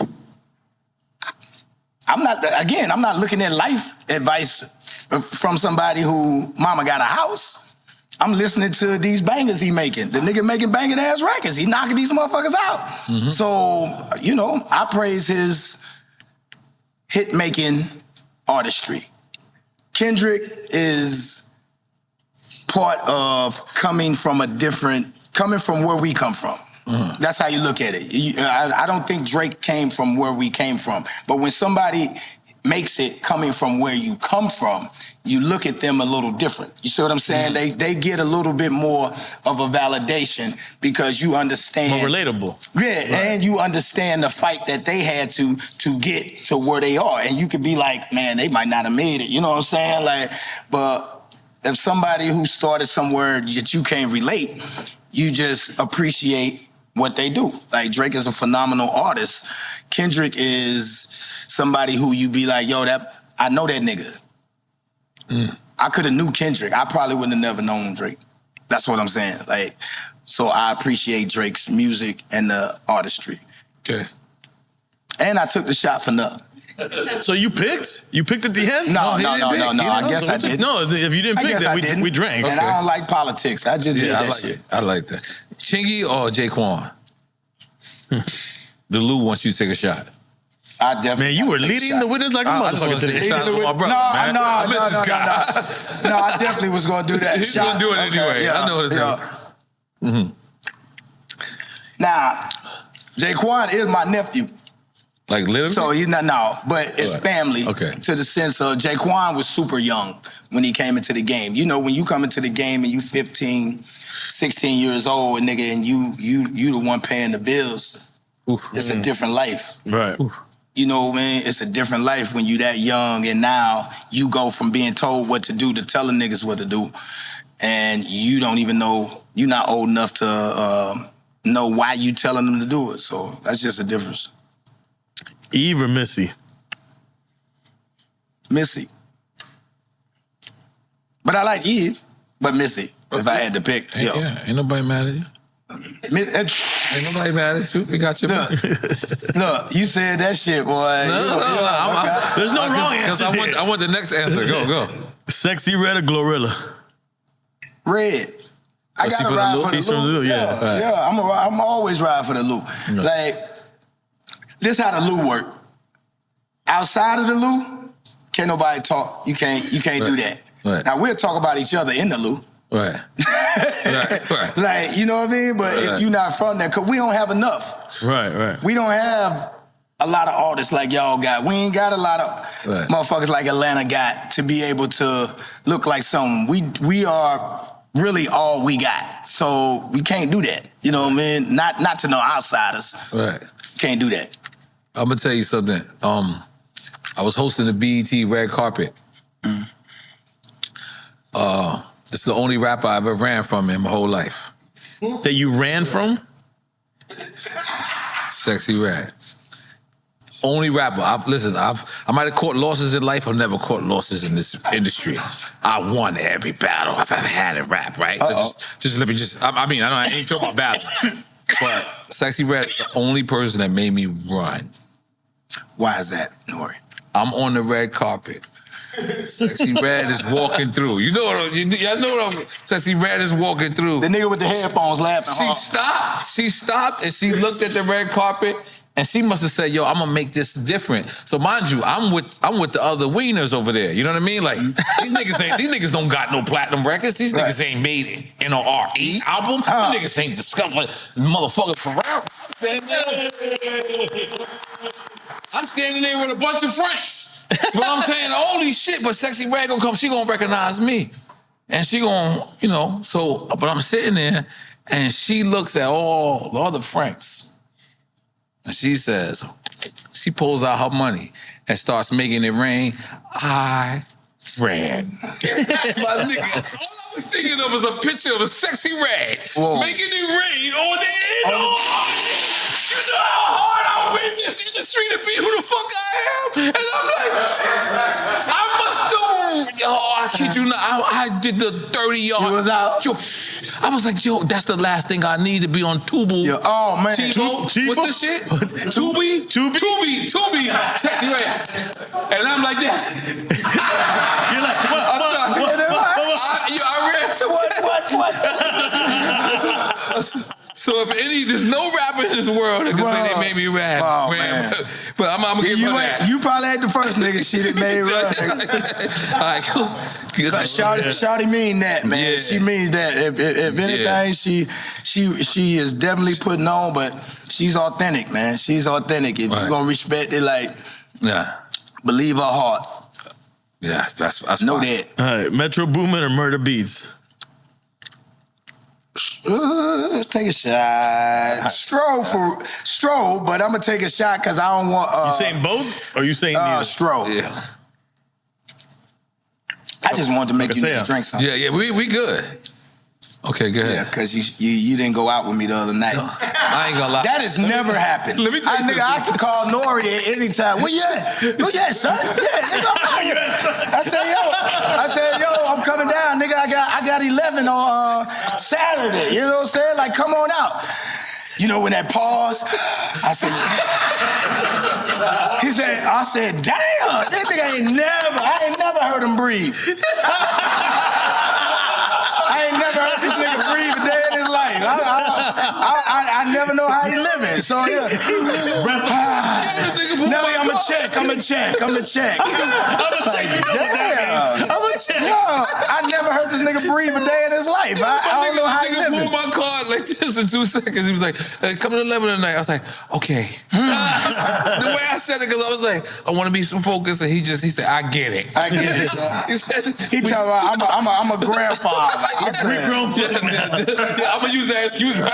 [SPEAKER 3] I'm not looking at life advice from somebody who mama got a house. I'm listening to these bangers he making. The nigga making banging ass records. He knocking these motherfuckers out. So, you know, I praise his hit making artistry. Kendrick is part of coming from where we come from. That's how you look at it. I don't think Drake came from where we came from. But when somebody makes it coming from where you come from, you look at them a little different. You see what I'm saying? They get a little bit more of a validation because you understand.
[SPEAKER 1] More relatable.
[SPEAKER 3] Yeah, and you understand the fight that they had to get to where they are. And you could be like, man, they might not have made it. You know what I'm saying? Like, but if somebody who started somewhere that you can't relate, you just appreciate what they do. Like, Drake is a phenomenal artist. Kendrick is somebody who you be like, yo, I know that nigga. I I could have knew Kendrick. I probably wouldn't have never known Drake. That's what I'm saying. Like, so I appreciate Drake's music and the artistry.
[SPEAKER 2] Okay.
[SPEAKER 3] And I took the shot for nothing.
[SPEAKER 1] So you picked? You picked at the end?
[SPEAKER 3] No.
[SPEAKER 2] I
[SPEAKER 3] guess I didn't.
[SPEAKER 1] No, if you didn't pick, then we drank.
[SPEAKER 3] And I don't like politics. I just did that shit.
[SPEAKER 2] I like that. Chingy or Jaquan? The Lou wants you to take a shot.
[SPEAKER 3] I definitely.
[SPEAKER 1] Man, you were leading the winners like a motherfucker today.
[SPEAKER 2] No,
[SPEAKER 3] I definitely was going to do that.
[SPEAKER 2] He's going to do it anyway. I know what it's going to.
[SPEAKER 3] Now, Jaquan is my nephew.
[SPEAKER 2] Like literally?
[SPEAKER 3] So he's not, but it's family.
[SPEAKER 2] Okay.
[SPEAKER 3] To the sense of Jaquan was super young when he came into the game. You know, when you come into the game and you 15, 16 years old, nigga, and you the one paying the bills, it's a different life.
[SPEAKER 1] Right.
[SPEAKER 3] You know, man, it's a different life when you that young, and now you go from being told what to do to telling niggas what to do, and you don't even know, you're not old enough to know why you telling them to do it. So that's just a difference.
[SPEAKER 1] Eve or Missy?
[SPEAKER 3] Missy. But I like Eve, but Missy, if I had to pick.
[SPEAKER 2] Yeah, ain't nobody mad at you. Ain't nobody mad at you. We got you.
[SPEAKER 3] Look, you said that shit, boy.
[SPEAKER 1] There's no wrong answers here.
[SPEAKER 2] I want the next answer. Go.
[SPEAKER 1] Sexy Red or Glorilla?
[SPEAKER 3] Red. I gotta ride for the Lou. Yeah. I'm always ride for the Lou. No. Like, this how the Lou work. Outside of the Lou, can't nobody talk. You can't do that.
[SPEAKER 2] Right.
[SPEAKER 3] Now we'll talk about each other in the Lou.
[SPEAKER 2] Right. right.
[SPEAKER 3] Like, you know what I mean? But if you're not from there, because we don't have enough.
[SPEAKER 1] Right.
[SPEAKER 3] We don't have a lot of artists like y'all got. We ain't got a lot of motherfuckers like Atlanta got to be able to look like something. We are really all we got. So we can't do that. You know what I mean? Not to no outsiders.
[SPEAKER 2] Right.
[SPEAKER 3] Can't do that.
[SPEAKER 2] I'm gonna tell you something. I was hosting the BET red carpet. It's the only rapper I've ever ran from in my whole life.
[SPEAKER 1] That you ran from?
[SPEAKER 2] Sexy Red. Only rapper. I might have caught losses in life. I've never caught losses in this industry. I won every battle I've ever had in rap, right? Just let me I ain't talking about battle. But Sexy Red, the only person that made me run.
[SPEAKER 3] Why is that, N.O.R.E?
[SPEAKER 2] I'm on the red carpet. Sexy Red is walking through. Y'all know what I'm. Sexy Red is walking through.
[SPEAKER 3] The nigga with the headphones laughing.
[SPEAKER 2] She stopped and she looked at the red carpet and she must have said, "Yo, I'm gonna make this different." So mind you, I'm with the other wieners over there. You know what I mean? Like these niggas don't got no platinum records. These niggas ain't made N.O.R.E. album. These niggas ain't discovered motherfucker Pharrell. I'm standing there with a bunch of Franks. That's what I'm saying. Holy shit, but Sexy Red gonna come, she gonna recognize me. And she gonna, but I'm sitting there and she looks at all the other Franks. And she says, she pulls out her money and starts making it rain. I ran. My nigga, all I was thinking of was a picture of a Sexy Red making it rain on the N.O.R.E. You know how hard I win this industry to be who the fuck I am? And I'm like, I kid you not, I did the 30-yard.
[SPEAKER 3] You was out?
[SPEAKER 2] Yo, I was like, that's the last thing I need to be on Tubu.
[SPEAKER 3] Yo, oh, man.
[SPEAKER 2] Tubu? What's this shit? Tubi? Sexy Red. And I'm like that.
[SPEAKER 1] You're like,
[SPEAKER 2] I ran. So if there's no rapper in this world that can say they made me rap.
[SPEAKER 3] Oh, man.
[SPEAKER 2] But I'm gonna give her that.
[SPEAKER 3] You probably had the first nigga shit that made rap.
[SPEAKER 2] All right, cool.
[SPEAKER 3] Shawty mean that, man.
[SPEAKER 2] Yeah.
[SPEAKER 3] She means that. If anything, she is definitely putting on, but she's authentic, man. She's authentic. If you're gonna respect it, believe her heart.
[SPEAKER 2] Yeah, that's
[SPEAKER 3] know
[SPEAKER 2] fine.
[SPEAKER 3] that.
[SPEAKER 1] all right, Metro Boomin or Murder Beats?
[SPEAKER 3] Take a shot. Stroll, but I'm gonna take a shot because I don't want.
[SPEAKER 1] You saying both, or you saying neither?
[SPEAKER 3] Stroll.
[SPEAKER 2] Yeah.
[SPEAKER 3] I just wanted to make you niggas drink something.
[SPEAKER 2] Yeah, we good. Okay, go ahead.
[SPEAKER 3] Yeah, because you didn't go out with me the other night.
[SPEAKER 2] I ain't gonna lie.
[SPEAKER 3] That has never happened.
[SPEAKER 2] Let me tell you something.
[SPEAKER 3] I can call N.O.R.E. at any time. Where you at? Where you at, son? Yeah, nigga, I'm out here. I said, yo, I'm coming down, nigga. I got 11 on Saturday. You know what I'm saying? Like, come on out. You know, when that pause, I said, I said, damn, this nigga I ain't never heard him breathe. I ain't never heard this nigga breathe a day in his life. I never know how he living. So yeah. Nelly, I'ma check. I never heard this nigga breathe a day in his life. I don't know how he living.
[SPEAKER 2] Moved my card like this in 2 seconds. He was like, hey, come to 11 tonight. I was like, okay. The way I said it, because I was like, I want to be some focused, and he said, I get it.
[SPEAKER 3] He told me I'm a grandfather.
[SPEAKER 1] I'm
[SPEAKER 2] gonna use that excuse.
[SPEAKER 1] It's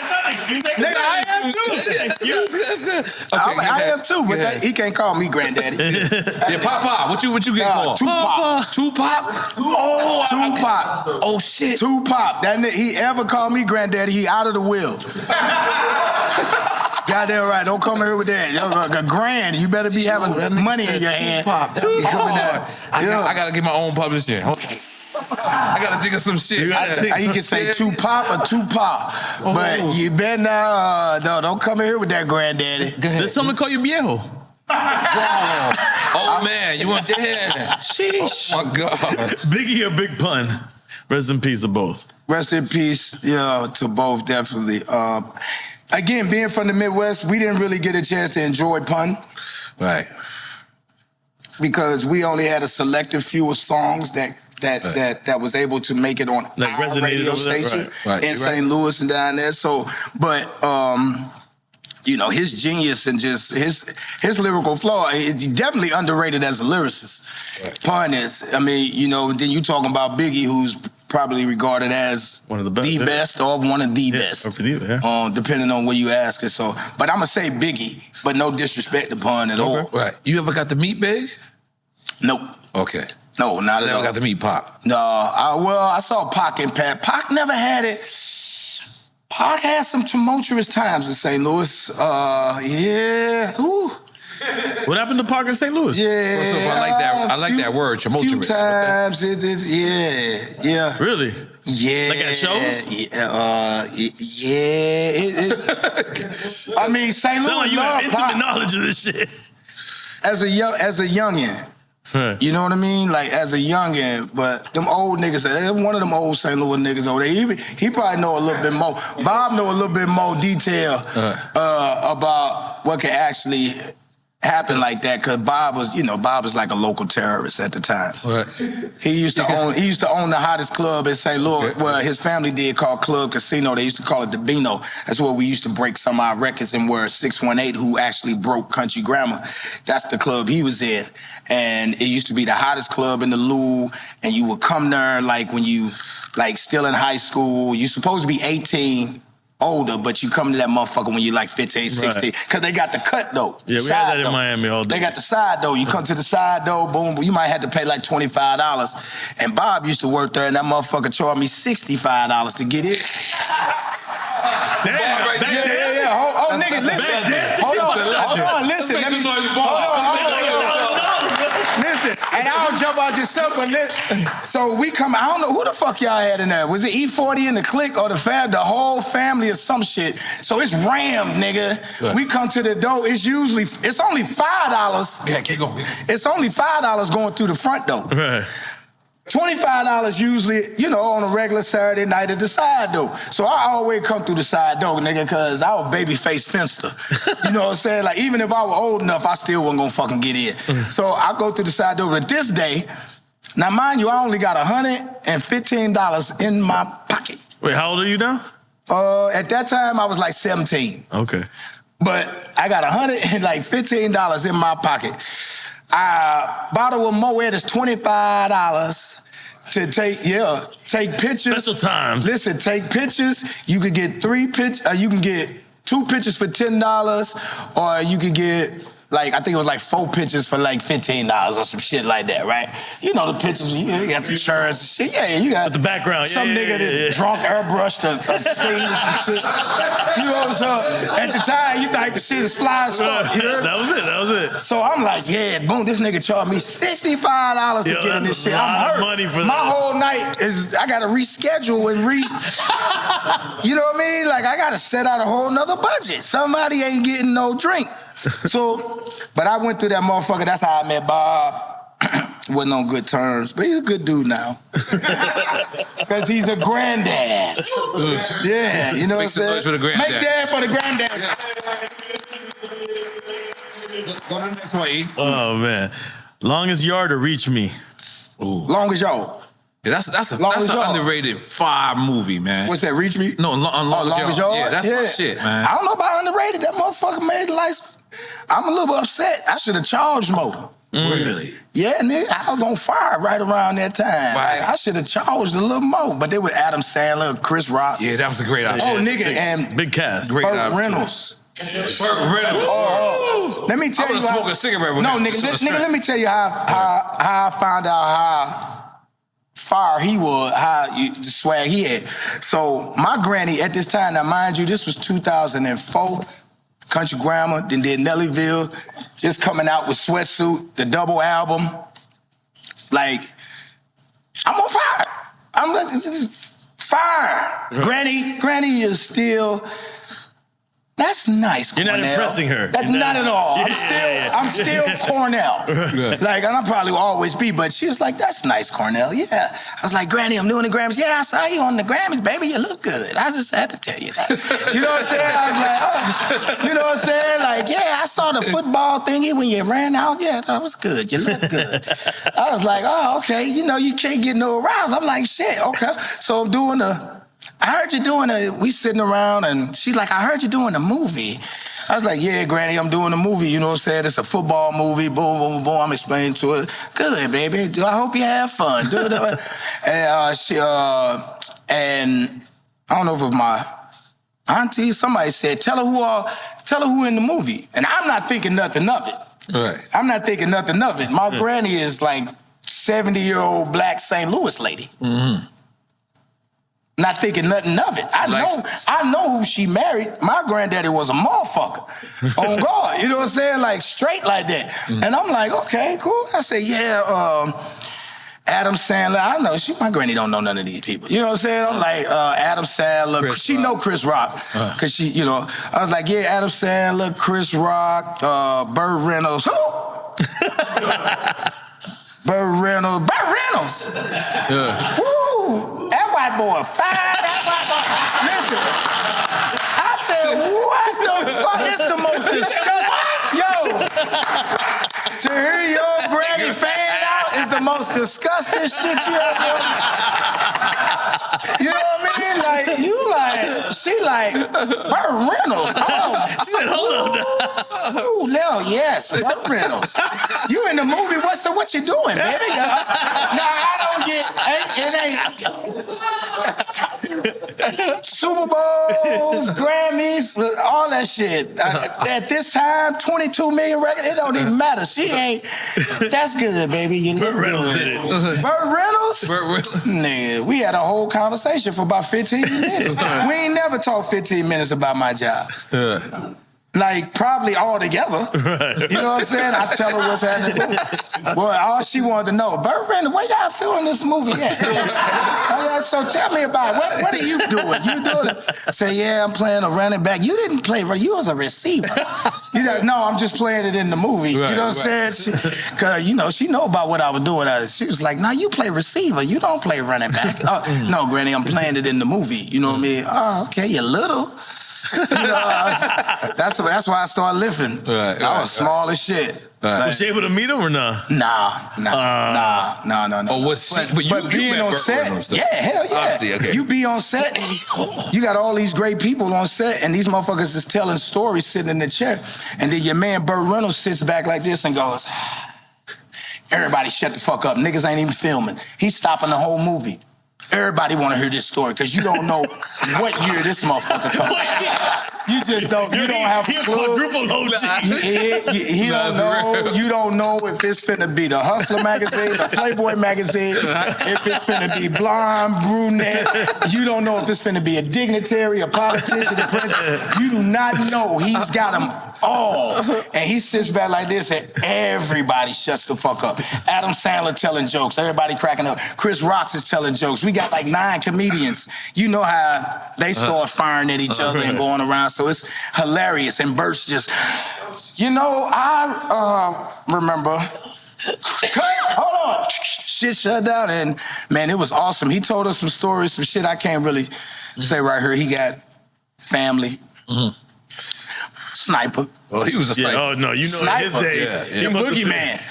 [SPEAKER 1] not an excuse.
[SPEAKER 3] Nigga, I am too. I am too, but he can't call me granddaddy.
[SPEAKER 2] Yeah, Papa. What you get called? Tupac. Oh,
[SPEAKER 3] Tupac.
[SPEAKER 2] Oh shit.
[SPEAKER 3] Tupac. That nigga, he ever called me granddaddy, he out of the will. Goddamn right. Don't come here with that. A grand. You better be having money in your hand.
[SPEAKER 2] Tupac. I gotta get my own publishing. Okay. I gotta think of some shit.
[SPEAKER 3] You can say Tupac or Tupac, but you better not. No, don't come here with that granddaddy.
[SPEAKER 1] There's someone call you viejo.
[SPEAKER 2] Oh man, you want that?
[SPEAKER 3] Sheesh.
[SPEAKER 2] Oh my God.
[SPEAKER 1] Biggie or Big Pun? Rest in peace to both.
[SPEAKER 3] Rest in peace, to both, definitely. Again, being from the Midwest, we didn't really get a chance to enjoy Pun.
[SPEAKER 2] Right.
[SPEAKER 3] Because we only had a selective few of songs that was able to make it on our radio station in St. Louis and down there. So, but his genius and just his lyrical flow, it's definitely underrated as a lyricist. Right. Pun is, then you talking about Biggie, who's probably regarded as
[SPEAKER 1] one of the best,
[SPEAKER 3] or one of the best, depending on where you ask it. So, but I'm gonna say Biggie, but no disrespect to Pun at all.
[SPEAKER 2] Right. You ever got to meet Big?
[SPEAKER 3] Nope.
[SPEAKER 2] Okay.
[SPEAKER 3] No, not at all.
[SPEAKER 2] I got to meet Pac.
[SPEAKER 3] No, I saw Pac and Pat. Pac never had it. Pac had some tumultuous times in St. Louis. Yeah. Ooh.
[SPEAKER 1] What happened to Pac in St. Louis?
[SPEAKER 3] Yeah.
[SPEAKER 2] So I like that word, tumultuous.
[SPEAKER 3] Few times, yeah.
[SPEAKER 1] Really?
[SPEAKER 3] Yeah.
[SPEAKER 1] Like at shows?
[SPEAKER 3] I mean, St. Louis.
[SPEAKER 1] Sound like you have intimate knowledge of this shit.
[SPEAKER 3] As a youngin'.
[SPEAKER 1] Right.
[SPEAKER 3] You know what I mean? Like, as a youngin', but them old niggas, one of them old St. Louis niggas over there, he probably know a little bit more. Bob know a little bit more detail about what could actually happen like that, because Bob was like a local terrorist at the time.
[SPEAKER 2] Right.
[SPEAKER 3] He used to own the hottest club in St. Louis, where his family did, called Club Casino. They used to call it the Beano. That's where we used to break some of our records, and where 618, who actually broke Country Grammar, that's the club he was in. And it used to be the hottest club in the Lou, and you would come there like when you, like, still in high school. You're supposed to be 18, older, but you come to that motherfucker when you're like 15, 16. Because they got the cut, though.
[SPEAKER 1] Yeah, we had that in Miami all day.
[SPEAKER 3] They got the side, though. You come to the side, though, boom, you might have to pay like $25. And Bob used to work there, and that motherfucker charged me $65 to get in.
[SPEAKER 1] Damn,
[SPEAKER 3] Yeah. Oh, niggas, listen. Hold on, listen. Listen, and I don't jump out yourself, but so we come, I don't know who the fuck y'all had in there. Was it E40 in the clique or the whole family or some shit? So it's rammed, nigga. Right. We come to the door, it's only $5.
[SPEAKER 2] Yeah, keep going.
[SPEAKER 3] It's only $5 going through the front door.
[SPEAKER 1] Right.
[SPEAKER 3] $25 usually, on a regular Saturday night at the side door. So I always come through the side door, nigga, because I was babyface Finster. You know what I'm saying? Like, even if I was old enough, I still wasn't gonna fucking get in. So I go through the side door. But this day, now mind you, I only got $115 in my pocket.
[SPEAKER 1] Wait, how old are you now?
[SPEAKER 3] At that time, I was like 17.
[SPEAKER 1] Okay.
[SPEAKER 3] But I got $115 in my pocket. A bottle of Moet is $25 to take pictures.
[SPEAKER 1] Special times.
[SPEAKER 3] Listen, take pictures. You could get 3 pictures. You can get 2 pictures for $10, or you could get like, I think it was like 4 pictures for like $15 or some shit like that, right? You know the pictures, you got the chairs and shit. Yeah, you got
[SPEAKER 1] with the background.
[SPEAKER 3] some nigga that drunk airbrushed a scene and some shit. You know, so at the time, you think the shit is fly as fuck. You know?
[SPEAKER 1] That was it.
[SPEAKER 3] So I'm like, yeah, boom, this nigga charged me $65 to get in this shit. I'm hurt.
[SPEAKER 1] Money for
[SPEAKER 3] My whole night is, I gotta reschedule and you know what I mean? Like, I gotta set out a whole nother budget. Somebody ain't getting no drink. So, but I went through that motherfucker. That's how I met Bob. Wasn't on good terms, but he's a good dude now. Because he's a granddad. Yeah, you know what I'm saying?
[SPEAKER 2] For the granddad.
[SPEAKER 3] Make dad for the granddad.
[SPEAKER 2] Go to the next one, E.
[SPEAKER 1] Oh, man. Longest yard to reach me.
[SPEAKER 3] Ooh. Longest yard.
[SPEAKER 2] Yeah, that's an underrated fire movie, man.
[SPEAKER 3] What's that, Reach Me?
[SPEAKER 2] No, Longest Yard. Yeah, that's my shit, man.
[SPEAKER 3] I don't know about underrated. That motherfucker made lights. I'm a little upset. I should have charged more.
[SPEAKER 2] Really?
[SPEAKER 3] Yeah, nigga, I was on fire right around that time.
[SPEAKER 2] Right.
[SPEAKER 3] Like, I should have charged a little more. But they were Adam Sandler, Chris Rock.
[SPEAKER 2] Yeah, that was a great idea.
[SPEAKER 3] Oh, nigga, and
[SPEAKER 1] big cast.
[SPEAKER 2] Great
[SPEAKER 3] Burt Reynolds.
[SPEAKER 2] Burt Reynolds.
[SPEAKER 3] Let me tell you.
[SPEAKER 2] I would smoke a cigarette with him.
[SPEAKER 3] No, nigga, let me tell you how I found out how fire he was, the swag he had. So my granny at this time, now mind you, this was 2004, Country Grammar, then did Nellyville, just coming out with Sweatsuit, the double album. Like, I'm on fire. I'm like, this is fire. Granny is still, that's nice, Cornell.
[SPEAKER 1] You're not impressing her.
[SPEAKER 3] That's not at all. I'm still Cornell. Like, and I probably will always be, but she was like, that's nice, Cornell. Yeah. I was like, Granny, I'm doing the Grammys. Yeah, I saw you on the Grammys, baby. You look good. I just had to tell you that. You know what I'm saying? I was like, oh. You know what I'm saying? Like, yeah, I saw the football thingy when you ran out. Yeah, that was good. You look good. I was like, oh, okay. You know, you can't get no aroused. I'm like, shit, okay. So I'm doing I heard you doing we sitting around, and she's like, I heard you doing a movie. I was like, yeah, Granny, I'm doing a movie. You know what I'm saying? It's a football movie. Boom, boom, boom. I'm explaining to her. Good, baby. I hope you have fun. And I don't know if it was my auntie, somebody said, tell her who in the movie. And I'm not thinking nothing of it.
[SPEAKER 2] Right.
[SPEAKER 3] I'm not thinking nothing of it. My granny is like 70-year-old black St. Louis lady. Mm-hmm. Not thinking nothing of it. I know who she married. My granddaddy was a motherfucker. On God. You know what I'm saying? Like, straight like that. Mm. And I'm like, okay, cool. I said, yeah, Adam Sandler. I know, my granny don't know none of these people. You know what I'm saying? I'm like, Adam Sandler. She know Chris Rock. Because she, you know, I was like, yeah, Adam Sandler, Chris Rock, Burt Reynolds. Who? Burt Reynolds. Yeah. Woo! That white boy fine. That white boy. Listen, I said, what the fuck? It's the most disgusting. Yo, to hear your granny fan out is the most disgusting shit you ever. You know what I mean? Like, she like, Burt Reynolds. Oh,
[SPEAKER 1] she said, hold on.
[SPEAKER 3] Oh, no, yes, Burt Reynolds. You in the movie, what you doing, baby? No, I don't get, it ain't. Super Bowls, Grammys, all that shit. At this time, 22 million records, it don't even matter. She ain't, that's good, baby. You
[SPEAKER 1] Burt Reynolds did it.
[SPEAKER 3] Burt Reynolds? Nigga, we had a whole conversation for about 15 minutes. We ain't never talked 15 minutes about my job. Like, probably all together. Right. You know what I'm saying? I tell her what's happening. Well, all she wanted to know, Burt Reynolds, where y'all filming this movie at? So tell me about it. What are you doing? You doing it? I say, yeah, I'm playing a running back. You didn't play, you was a receiver. He's like, no, I'm just playing it in the movie. Right, you know what I'm saying? Because, you know, she know about what I was doing. She was like, no, you play receiver. You don't play running back. No, Granny, I'm playing it in the movie. You know what I mean? Oh, okay, you're little. You know, that's why I started lifting. Right, I was small as shit.
[SPEAKER 1] Right. Was she able to meet him or no?
[SPEAKER 3] Nah.
[SPEAKER 2] Oh, but
[SPEAKER 3] being on set, yeah, hell yeah.
[SPEAKER 2] Obviously, okay.
[SPEAKER 3] You be on set, you got all these great people on set, and these motherfuckers is telling stories sitting in the chair, and then your man Burt Reynolds sits back like this and goes, everybody shut the fuck up. Niggas ain't even filming. He's stopping the whole movie. Everybody want to hear this story because you don't know what year this motherfucker comes. You just don't. You don't have a
[SPEAKER 1] He a
[SPEAKER 3] clue.
[SPEAKER 1] quadruple OG.
[SPEAKER 3] He don't know.
[SPEAKER 2] real.
[SPEAKER 3] You don't know if it's finna be the Hustler magazine, the Playboy magazine, if it's finna be blonde, brunette. You don't know if it's finna be a dignitary, a politician, a president. You do not know. He's got them all. And he sits back like this and everybody shuts the fuck up. Adam Sandler telling jokes. Everybody cracking up. Chris Rock is telling jokes. We got like 9 comedians. You know how they start firing at each other and going around. So it's hilarious. And Bert's just, you know, I remember, hold on, shit shut down. And man, it was awesome. He told us some stories, some shit I can't really say right here. He got family. Sniper.
[SPEAKER 2] Oh, he was a sniper.
[SPEAKER 1] Oh no, you know in his day,
[SPEAKER 3] He boogeyman.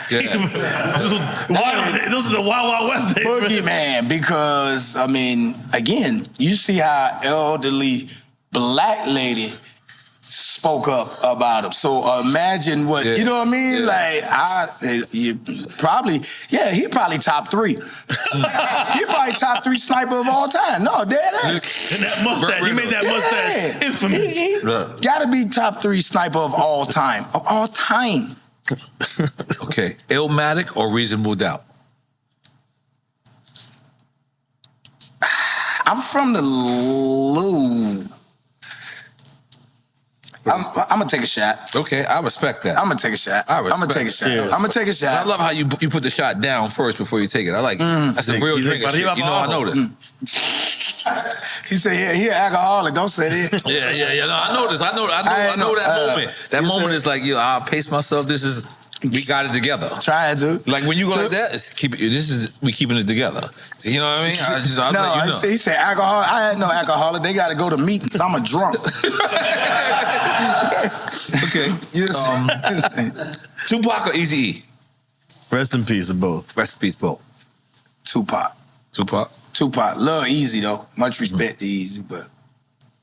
[SPEAKER 1] Those are the Wild Wild West days.
[SPEAKER 3] Boogeyman, because I mean, again, you see how elderly black lady spoke up about him. So imagine what you know what I mean? Like he probably top 3. He probably top 3 sniper of all time. No, dead ass.
[SPEAKER 1] And that mustache, he made that mustache infamous.
[SPEAKER 3] He gotta be top 3 sniper of all time. Of all time.
[SPEAKER 2] Okay, Illmatic or Reasonable Doubt?
[SPEAKER 3] I'm from the Lou. I'm gonna take a shot.
[SPEAKER 2] Okay, I respect that.
[SPEAKER 3] I'm gonna take a shot. I'm gonna take a shot.
[SPEAKER 1] Yeah.
[SPEAKER 3] I'm gonna take a shot.
[SPEAKER 2] I love how you put the shot down first before you take it. I like that's a real drinker shit. You know, I know this.
[SPEAKER 3] He said, "Yeah, he an alcoholic. Don't say that."
[SPEAKER 2] Yeah. No, I know this. I know that moment. That moment is like, I'll pace myself. We got it together.
[SPEAKER 3] Trying to.
[SPEAKER 2] Like when you go like that, we keeping it together. You know what I mean?
[SPEAKER 3] He said alcohol. I had no alcoholic. They got to go to meetings. I'm a drunk.
[SPEAKER 2] Okay. Tupac or Eazy-E?
[SPEAKER 1] Rest in peace to both.
[SPEAKER 2] Rest in peace, both.
[SPEAKER 3] Tupac. Love Easy though. Much respect to Easy, but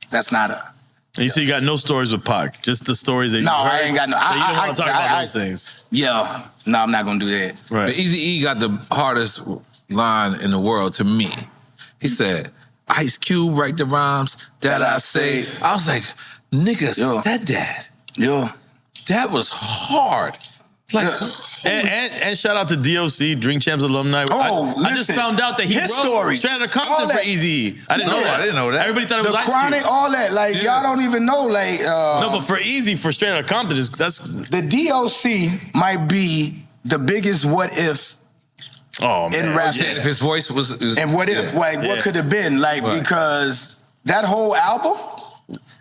[SPEAKER 3] that's not a.
[SPEAKER 1] You see, you got no stories with Pac, just the stories that you heard.
[SPEAKER 3] I ain't got no.
[SPEAKER 1] So you don't want to talk about those things.
[SPEAKER 3] Yeah, no, I'm not gonna do that.
[SPEAKER 1] Right.
[SPEAKER 2] But Eazy-E got the hardest line in the world to me. He said, "Ice Cube write the rhymes that I say." I was like, "Nigga said that."
[SPEAKER 3] Yeah.
[SPEAKER 2] That was hard. Like,
[SPEAKER 1] and shout out to DOC, Drink Champs alumni. I just found out that he wrote
[SPEAKER 3] story.
[SPEAKER 1] Straight Outta Compton for Eazy-E. I didn't know that. Everybody thought it was
[SPEAKER 3] the
[SPEAKER 1] Ice
[SPEAKER 3] Chronic,
[SPEAKER 1] Cube.
[SPEAKER 3] all that. Like y'all don't even know. Like
[SPEAKER 1] no, but for Eazy, for Straight Outta Compton, that's
[SPEAKER 3] the DOC might be the biggest what if.
[SPEAKER 1] Oh man,
[SPEAKER 3] in rap.
[SPEAKER 2] His voice was.
[SPEAKER 3] And what if? Like what could have been? Like because that whole album.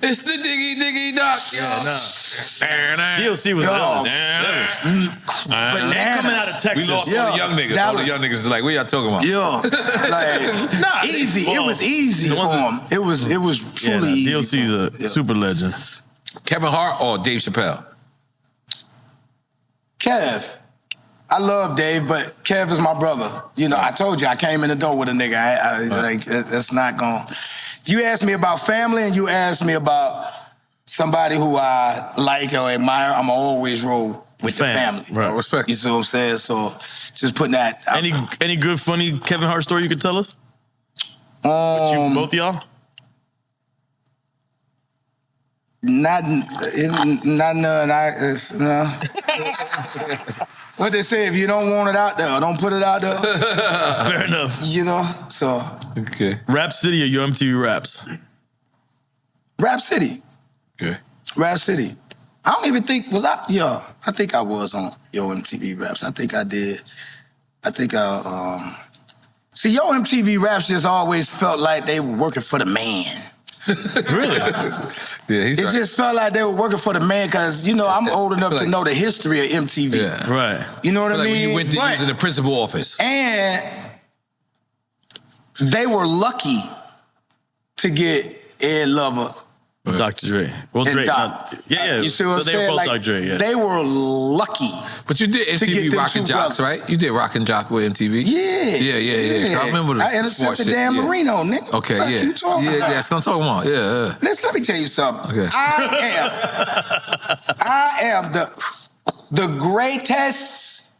[SPEAKER 2] It's the diggy doc.
[SPEAKER 1] DOC was
[SPEAKER 3] bananas.
[SPEAKER 1] And coming out of Texas.
[SPEAKER 2] We lost all the young niggas. All the young niggas is like, what y'all talking about?
[SPEAKER 3] Like easy. It was easy for him. It was truly easy.
[SPEAKER 1] DOC's a super legend.
[SPEAKER 2] Kevin Hart or Dave Chappelle?
[SPEAKER 3] Kev. I love Dave, but Kev is my brother. You know, I told you I came in the door with a nigga. Like that's not going. If you ask me about family and you ask me about somebody who I like or admire, I'm always roll with the family.
[SPEAKER 1] Right.
[SPEAKER 2] Respect.
[SPEAKER 3] You see what I'm saying? So just putting that out.
[SPEAKER 1] Any good, funny Kevin Hart story you could tell us? Both of y'all?
[SPEAKER 3] Not none. No. What they say, if you don't want it out there, don't put it out there.
[SPEAKER 1] Fair enough.
[SPEAKER 3] You know, so.
[SPEAKER 2] Okay.
[SPEAKER 1] Rap City or your MTV Raps?
[SPEAKER 3] Rap City.
[SPEAKER 2] Okay.
[SPEAKER 3] Rap City. I don't even think, I think I was on Yo MTV Raps. I think I did. See, Yo MTV Raps just always felt like they were working for the man.
[SPEAKER 1] Really?
[SPEAKER 2] Yeah,
[SPEAKER 3] it just felt like they were working for the man because, you know, I'm old enough to know the history of MTV.
[SPEAKER 2] Yeah.
[SPEAKER 1] Right.
[SPEAKER 3] You know what I
[SPEAKER 2] Like
[SPEAKER 3] mean?
[SPEAKER 2] when you went to use in the principal office.
[SPEAKER 3] And they were lucky to get Ed Lover.
[SPEAKER 1] Dr. Dre. Well,
[SPEAKER 3] And
[SPEAKER 1] Dre.
[SPEAKER 3] Doc.
[SPEAKER 1] You see what
[SPEAKER 3] I'm
[SPEAKER 1] they
[SPEAKER 3] saying?
[SPEAKER 1] were both
[SPEAKER 3] Like,
[SPEAKER 1] Dr. Dre, yeah.
[SPEAKER 3] They were lucky.
[SPEAKER 2] But you did MTV Rock and Jocks, right? You did Rock and Jock with MTV?
[SPEAKER 3] Yeah.
[SPEAKER 2] I remember this.
[SPEAKER 3] I intercepted Dan Marino, nigga.
[SPEAKER 2] Okay,
[SPEAKER 3] What
[SPEAKER 2] yeah.
[SPEAKER 3] you talking about?
[SPEAKER 2] That's what I'm talking about. Yeah.
[SPEAKER 3] Let me tell you something.
[SPEAKER 2] Okay.
[SPEAKER 3] I am the greatest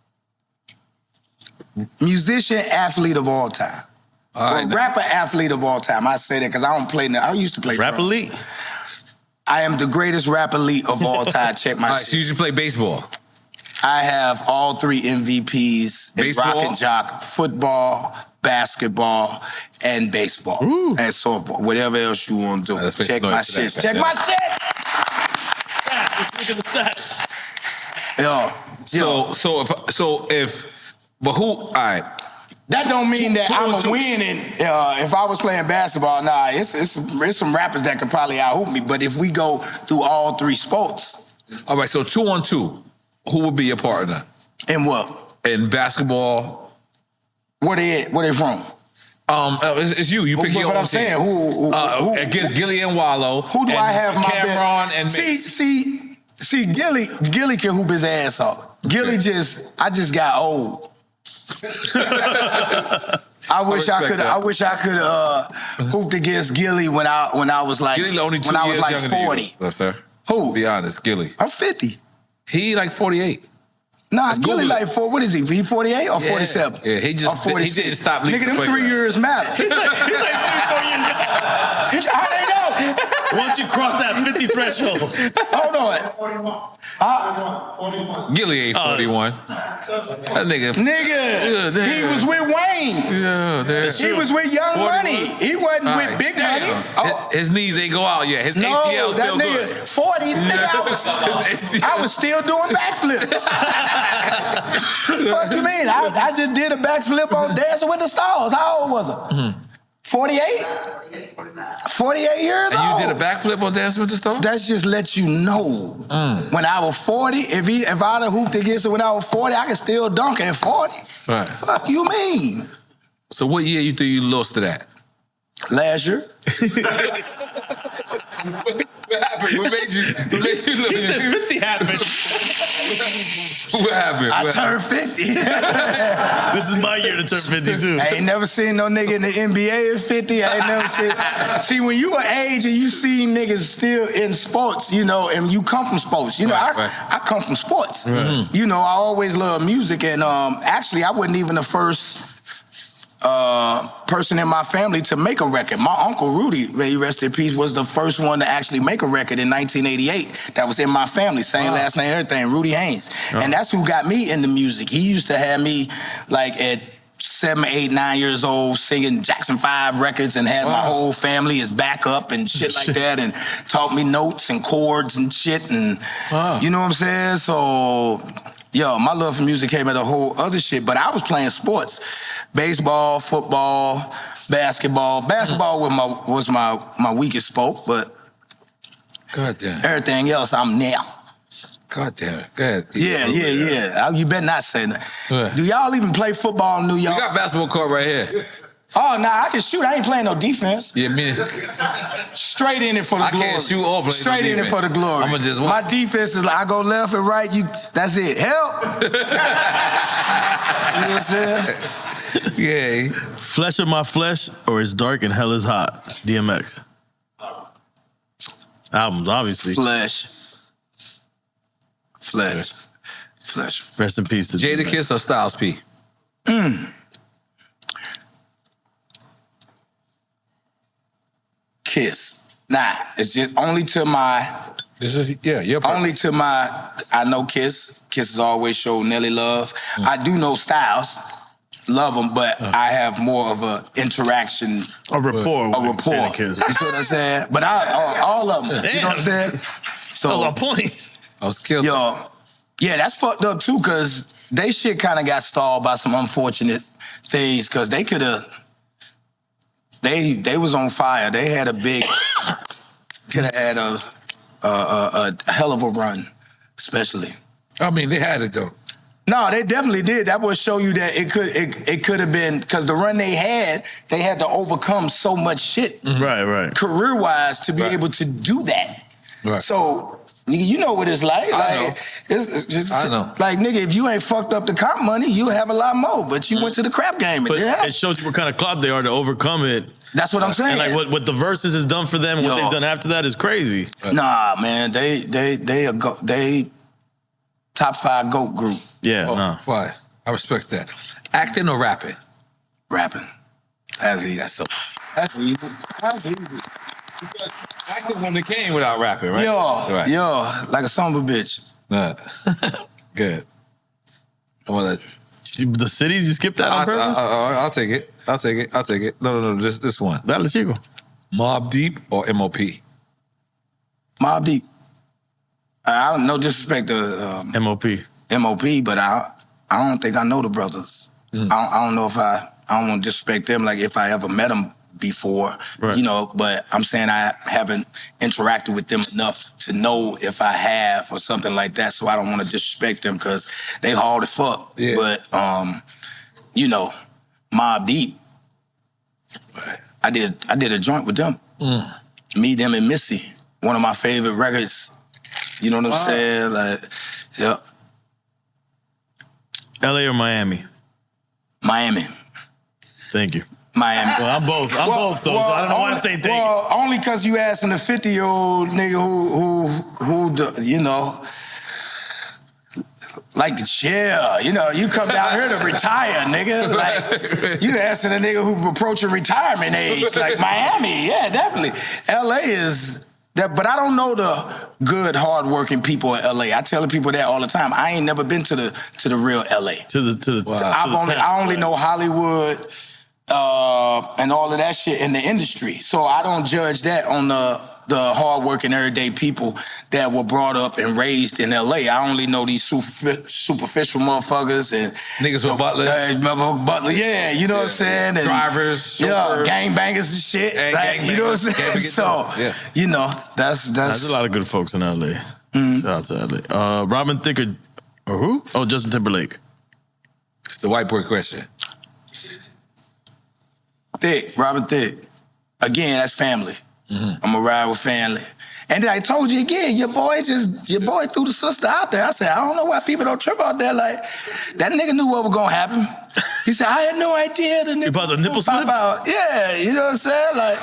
[SPEAKER 3] musician athlete of all time. Rapper athlete of all time. I say that because I don't play now. I used to play
[SPEAKER 1] Rap
[SPEAKER 3] drums.
[SPEAKER 1] elite?
[SPEAKER 3] I am the greatest rap elite of all time. Check my
[SPEAKER 2] All right,
[SPEAKER 3] shit.
[SPEAKER 2] so you should play baseball.
[SPEAKER 3] I have all 3 MVPs in
[SPEAKER 2] Baseball?
[SPEAKER 3] rock and jock, football, basketball, and baseball.
[SPEAKER 1] Ooh.
[SPEAKER 3] And softball, whatever else you want to do.
[SPEAKER 2] Let's make
[SPEAKER 3] Check
[SPEAKER 2] some
[SPEAKER 3] my
[SPEAKER 2] noise for
[SPEAKER 3] shit.
[SPEAKER 2] that.
[SPEAKER 3] Check my shit.
[SPEAKER 1] Stats. Let's look at the stats.
[SPEAKER 2] But who? All right.
[SPEAKER 3] That don't mean that I'm
[SPEAKER 2] two.
[SPEAKER 3] a winning. If I was playing basketball, nah, it's some rappers that could probably out-hoop me. But if we go through all 3 sports.
[SPEAKER 2] All right, so 2-on-2. Who would be your partner?
[SPEAKER 3] In what?
[SPEAKER 2] In basketball?
[SPEAKER 3] Where they from?
[SPEAKER 2] It's you. You pick your own
[SPEAKER 3] But I'm saying, who
[SPEAKER 2] against Gilly and Wallow.
[SPEAKER 3] Who do
[SPEAKER 2] and
[SPEAKER 3] I have my
[SPEAKER 2] Cameron
[SPEAKER 3] bet?
[SPEAKER 2] and Mix.
[SPEAKER 3] See, Gilly can hoop his ass off. Gilly I just got old. I wish I could hooped against Gilly when I was like
[SPEAKER 2] Gilly only 2
[SPEAKER 3] when I was
[SPEAKER 2] years
[SPEAKER 3] like
[SPEAKER 2] younger
[SPEAKER 3] 40.
[SPEAKER 2] than you. Sir.
[SPEAKER 3] Who?
[SPEAKER 2] Be honest, Gilly.
[SPEAKER 3] I'm 50.
[SPEAKER 2] He like 48.
[SPEAKER 3] Nah,
[SPEAKER 2] Let's
[SPEAKER 3] Gilly
[SPEAKER 2] Google
[SPEAKER 3] like what is he? He 48 or 47?
[SPEAKER 2] Yeah, he didn't stop leaking
[SPEAKER 3] Nigga, them
[SPEAKER 2] quick,
[SPEAKER 3] 3
[SPEAKER 2] right?
[SPEAKER 3] years matter.
[SPEAKER 1] He's like 3, 4 years.
[SPEAKER 3] How they know?
[SPEAKER 1] Once you cross that 50 threshold.
[SPEAKER 3] Hold on.
[SPEAKER 4] 41.
[SPEAKER 2] Gilly ain't 41. That nigga.
[SPEAKER 3] Nigga,
[SPEAKER 2] damn.
[SPEAKER 3] he was with Wayne.
[SPEAKER 2] Yeah, that's
[SPEAKER 3] He was with Young
[SPEAKER 2] 41.
[SPEAKER 3] Money. He wasn't
[SPEAKER 2] All
[SPEAKER 3] with
[SPEAKER 2] right.
[SPEAKER 3] Big
[SPEAKER 2] Damn.
[SPEAKER 3] Money. Oh.
[SPEAKER 2] His knees ain't go out yet. His
[SPEAKER 3] No,
[SPEAKER 2] ACL
[SPEAKER 3] that
[SPEAKER 2] still
[SPEAKER 3] nigga,
[SPEAKER 2] good.
[SPEAKER 3] 40, nigga, I was still doing backflips. Fuck you mean? I just did a backflip on Dancing with the Stars. How old was I? 48? 48 years old.
[SPEAKER 2] And you did a backflip on Dancing with the Stars?
[SPEAKER 3] That just lets you know. When I was 40, if I'd have hooped against it when I was 40, I could still dunk at 40.
[SPEAKER 2] Right.
[SPEAKER 3] Fuck you mean?
[SPEAKER 2] So what year you think you lost to that?
[SPEAKER 3] Last year.
[SPEAKER 2] What happened? What made you look?
[SPEAKER 1] He said 50 happened.
[SPEAKER 2] What happened?
[SPEAKER 3] I turned 50.
[SPEAKER 1] This is my year to turn 50 too.
[SPEAKER 3] I ain't never seen no nigga in the NBA at 50. I ain't never seen. See, when you an age and you see niggas still in sports, you know, and you come from sports. You know, I come from sports.
[SPEAKER 2] Right.
[SPEAKER 3] You know, I always loved music, and actually, I wasn't even the first person in my family to make a record. My uncle Rudy, may he rest in peace, was the first one to actually make a record in 1988. That was in my family, same last name, everything, Rudy Haynes. And that's who got me into music. He used to have me like at 7, 8, 9 years old singing Jackson 5 records and had my whole family as backup and shit like that, and taught me notes and chords and shit, and you know what I'm saying? So, yo, my love for music came at a whole other shit, but I was playing sports. Baseball, football, basketball. Basketball was my weakest sport, but
[SPEAKER 2] God damn.
[SPEAKER 3] everything else, I'm now.
[SPEAKER 2] God damn it. Go ahead.
[SPEAKER 3] Yeah. You better not say that.
[SPEAKER 2] What?
[SPEAKER 3] Do y'all even play football in New York?
[SPEAKER 2] You got basketball court right here.
[SPEAKER 3] Oh, nah, I can shoot. I ain't playing no defense.
[SPEAKER 2] Yeah, me.
[SPEAKER 3] Straight in it for the
[SPEAKER 2] I
[SPEAKER 3] glory.
[SPEAKER 2] can't shoot or play
[SPEAKER 3] Straight
[SPEAKER 2] no
[SPEAKER 3] in it
[SPEAKER 2] defense.
[SPEAKER 3] for the glory.
[SPEAKER 2] I'ma just
[SPEAKER 3] My
[SPEAKER 2] watch.
[SPEAKER 3] defense is like, I go left and right, that's it. Help! You know what I'm saying?
[SPEAKER 2] Yeah.
[SPEAKER 1] Flesh of my flesh or It's Dark and Hell is Hot. DMX. Albums, obviously.
[SPEAKER 3] Flesh.
[SPEAKER 1] Rest in peace to
[SPEAKER 2] Jada
[SPEAKER 1] DMX.
[SPEAKER 2] Kiss or Styles P?
[SPEAKER 3] Kiss. Nah, it's just only to my,
[SPEAKER 2] Your part.
[SPEAKER 3] only to my, I know Kiss. Kiss has always showed Nelly love. I do know Styles. Love them, but I have more of a interaction,
[SPEAKER 1] A rapport.
[SPEAKER 3] a rapport. You
[SPEAKER 1] Kiss.
[SPEAKER 3] see what I'm saying? But all of them, you know what I'm saying? So,
[SPEAKER 1] That was on point.
[SPEAKER 2] I was killed.
[SPEAKER 3] yo, yeah, that's fucked up too, because they shit kind of got stalled by some unfortunate things, because they could have, they was on fire. They had a big, could have had a hell of a run, especially.
[SPEAKER 2] I mean, they had it though.
[SPEAKER 3] No, they definitely did. That would show you that it could have been, because the run they had to overcome so much shit
[SPEAKER 1] Right.
[SPEAKER 3] career-wise to be able to do that.
[SPEAKER 2] Right.
[SPEAKER 3] So, nigga, you know what it's like.
[SPEAKER 2] I know.
[SPEAKER 3] It's just,
[SPEAKER 2] I know.
[SPEAKER 3] Like, nigga, if you ain't fucked up the comp money, you have a lot more. But you went to the crap game.
[SPEAKER 1] But
[SPEAKER 3] And
[SPEAKER 1] it shows you what kind of club they are to overcome it.
[SPEAKER 3] that's what I'm saying.
[SPEAKER 1] And like what the verses has done for them, and what
[SPEAKER 3] Yo.
[SPEAKER 1] they've done after that is crazy.
[SPEAKER 3] Nah, man, they top 5 GOAT group.
[SPEAKER 1] Yeah, no.
[SPEAKER 2] Fine. I respect that. Acting or rapping?
[SPEAKER 3] Rapping. That's easy. That's easy.
[SPEAKER 2] Active when they came without rapping, right?
[SPEAKER 3] Yo, like a son of a bitch.
[SPEAKER 2] Right. Good.
[SPEAKER 1] The cities you skipped out on purpose?
[SPEAKER 2] I'll take it. No. This one.
[SPEAKER 1] Dale, chico.
[SPEAKER 2] Mobb Deep or MOP?
[SPEAKER 3] Mobb Deep. I don't no disrespect to
[SPEAKER 1] MOP,
[SPEAKER 3] but I don't think I know the brothers. I don't know if I don't want to disrespect them. Like if I ever met them before,
[SPEAKER 1] right.
[SPEAKER 3] you know. But I'm saying I haven't interacted with them enough to know if I have or something like that. So I don't want to disrespect them because they hard as fuck.
[SPEAKER 2] Yeah.
[SPEAKER 3] But you know, Mobb Deep. I did a joint with them. Me, them, and Missy. One of my favorite records. You know what I'm saying? Like, yeah.
[SPEAKER 1] LA or Miami?
[SPEAKER 3] Miami.
[SPEAKER 1] Thank you.
[SPEAKER 3] Miami.
[SPEAKER 1] Well, I'm both though, so I don't know why I'm saying thank you.
[SPEAKER 3] Well, only because you asking a 50-year-old nigga who you know, like to chill. You know, you come down here to retire, nigga. Like, you asking a nigga who approaching retirement age. Like, Miami, yeah, definitely. LA is... But I don't know the good, hard-working people in LA. I tell the people that all the time. I ain't never been to the real LA. I only know Hollywood and all of that shit in the industry. So I don't judge that on the hard-working, everyday people that were brought up and raised in LA. I only know these superficial motherfuckers and
[SPEAKER 2] niggas with butlers.
[SPEAKER 3] Butler, yeah, you know what I'm saying? And,
[SPEAKER 2] drivers,
[SPEAKER 3] yeah, gangbangers and shit. Like, you know what I'm saying? So, you know, that's...
[SPEAKER 1] There's a lot of good folks in LA. Shout out to LA. Robin Thicke or who? Oh, Justin Timberlake.
[SPEAKER 2] It's the white boy question.
[SPEAKER 3] Robin Thicke. Again, that's family. I'm gonna ride with family. And then I told you again, your boy threw the sister out there. I said, I don't know why people don't trip out there. Like, that nigga knew what was gonna happen. He said, I had no idea the nigga
[SPEAKER 1] was nipple slip?
[SPEAKER 3] Yeah, you know what I'm saying? Like,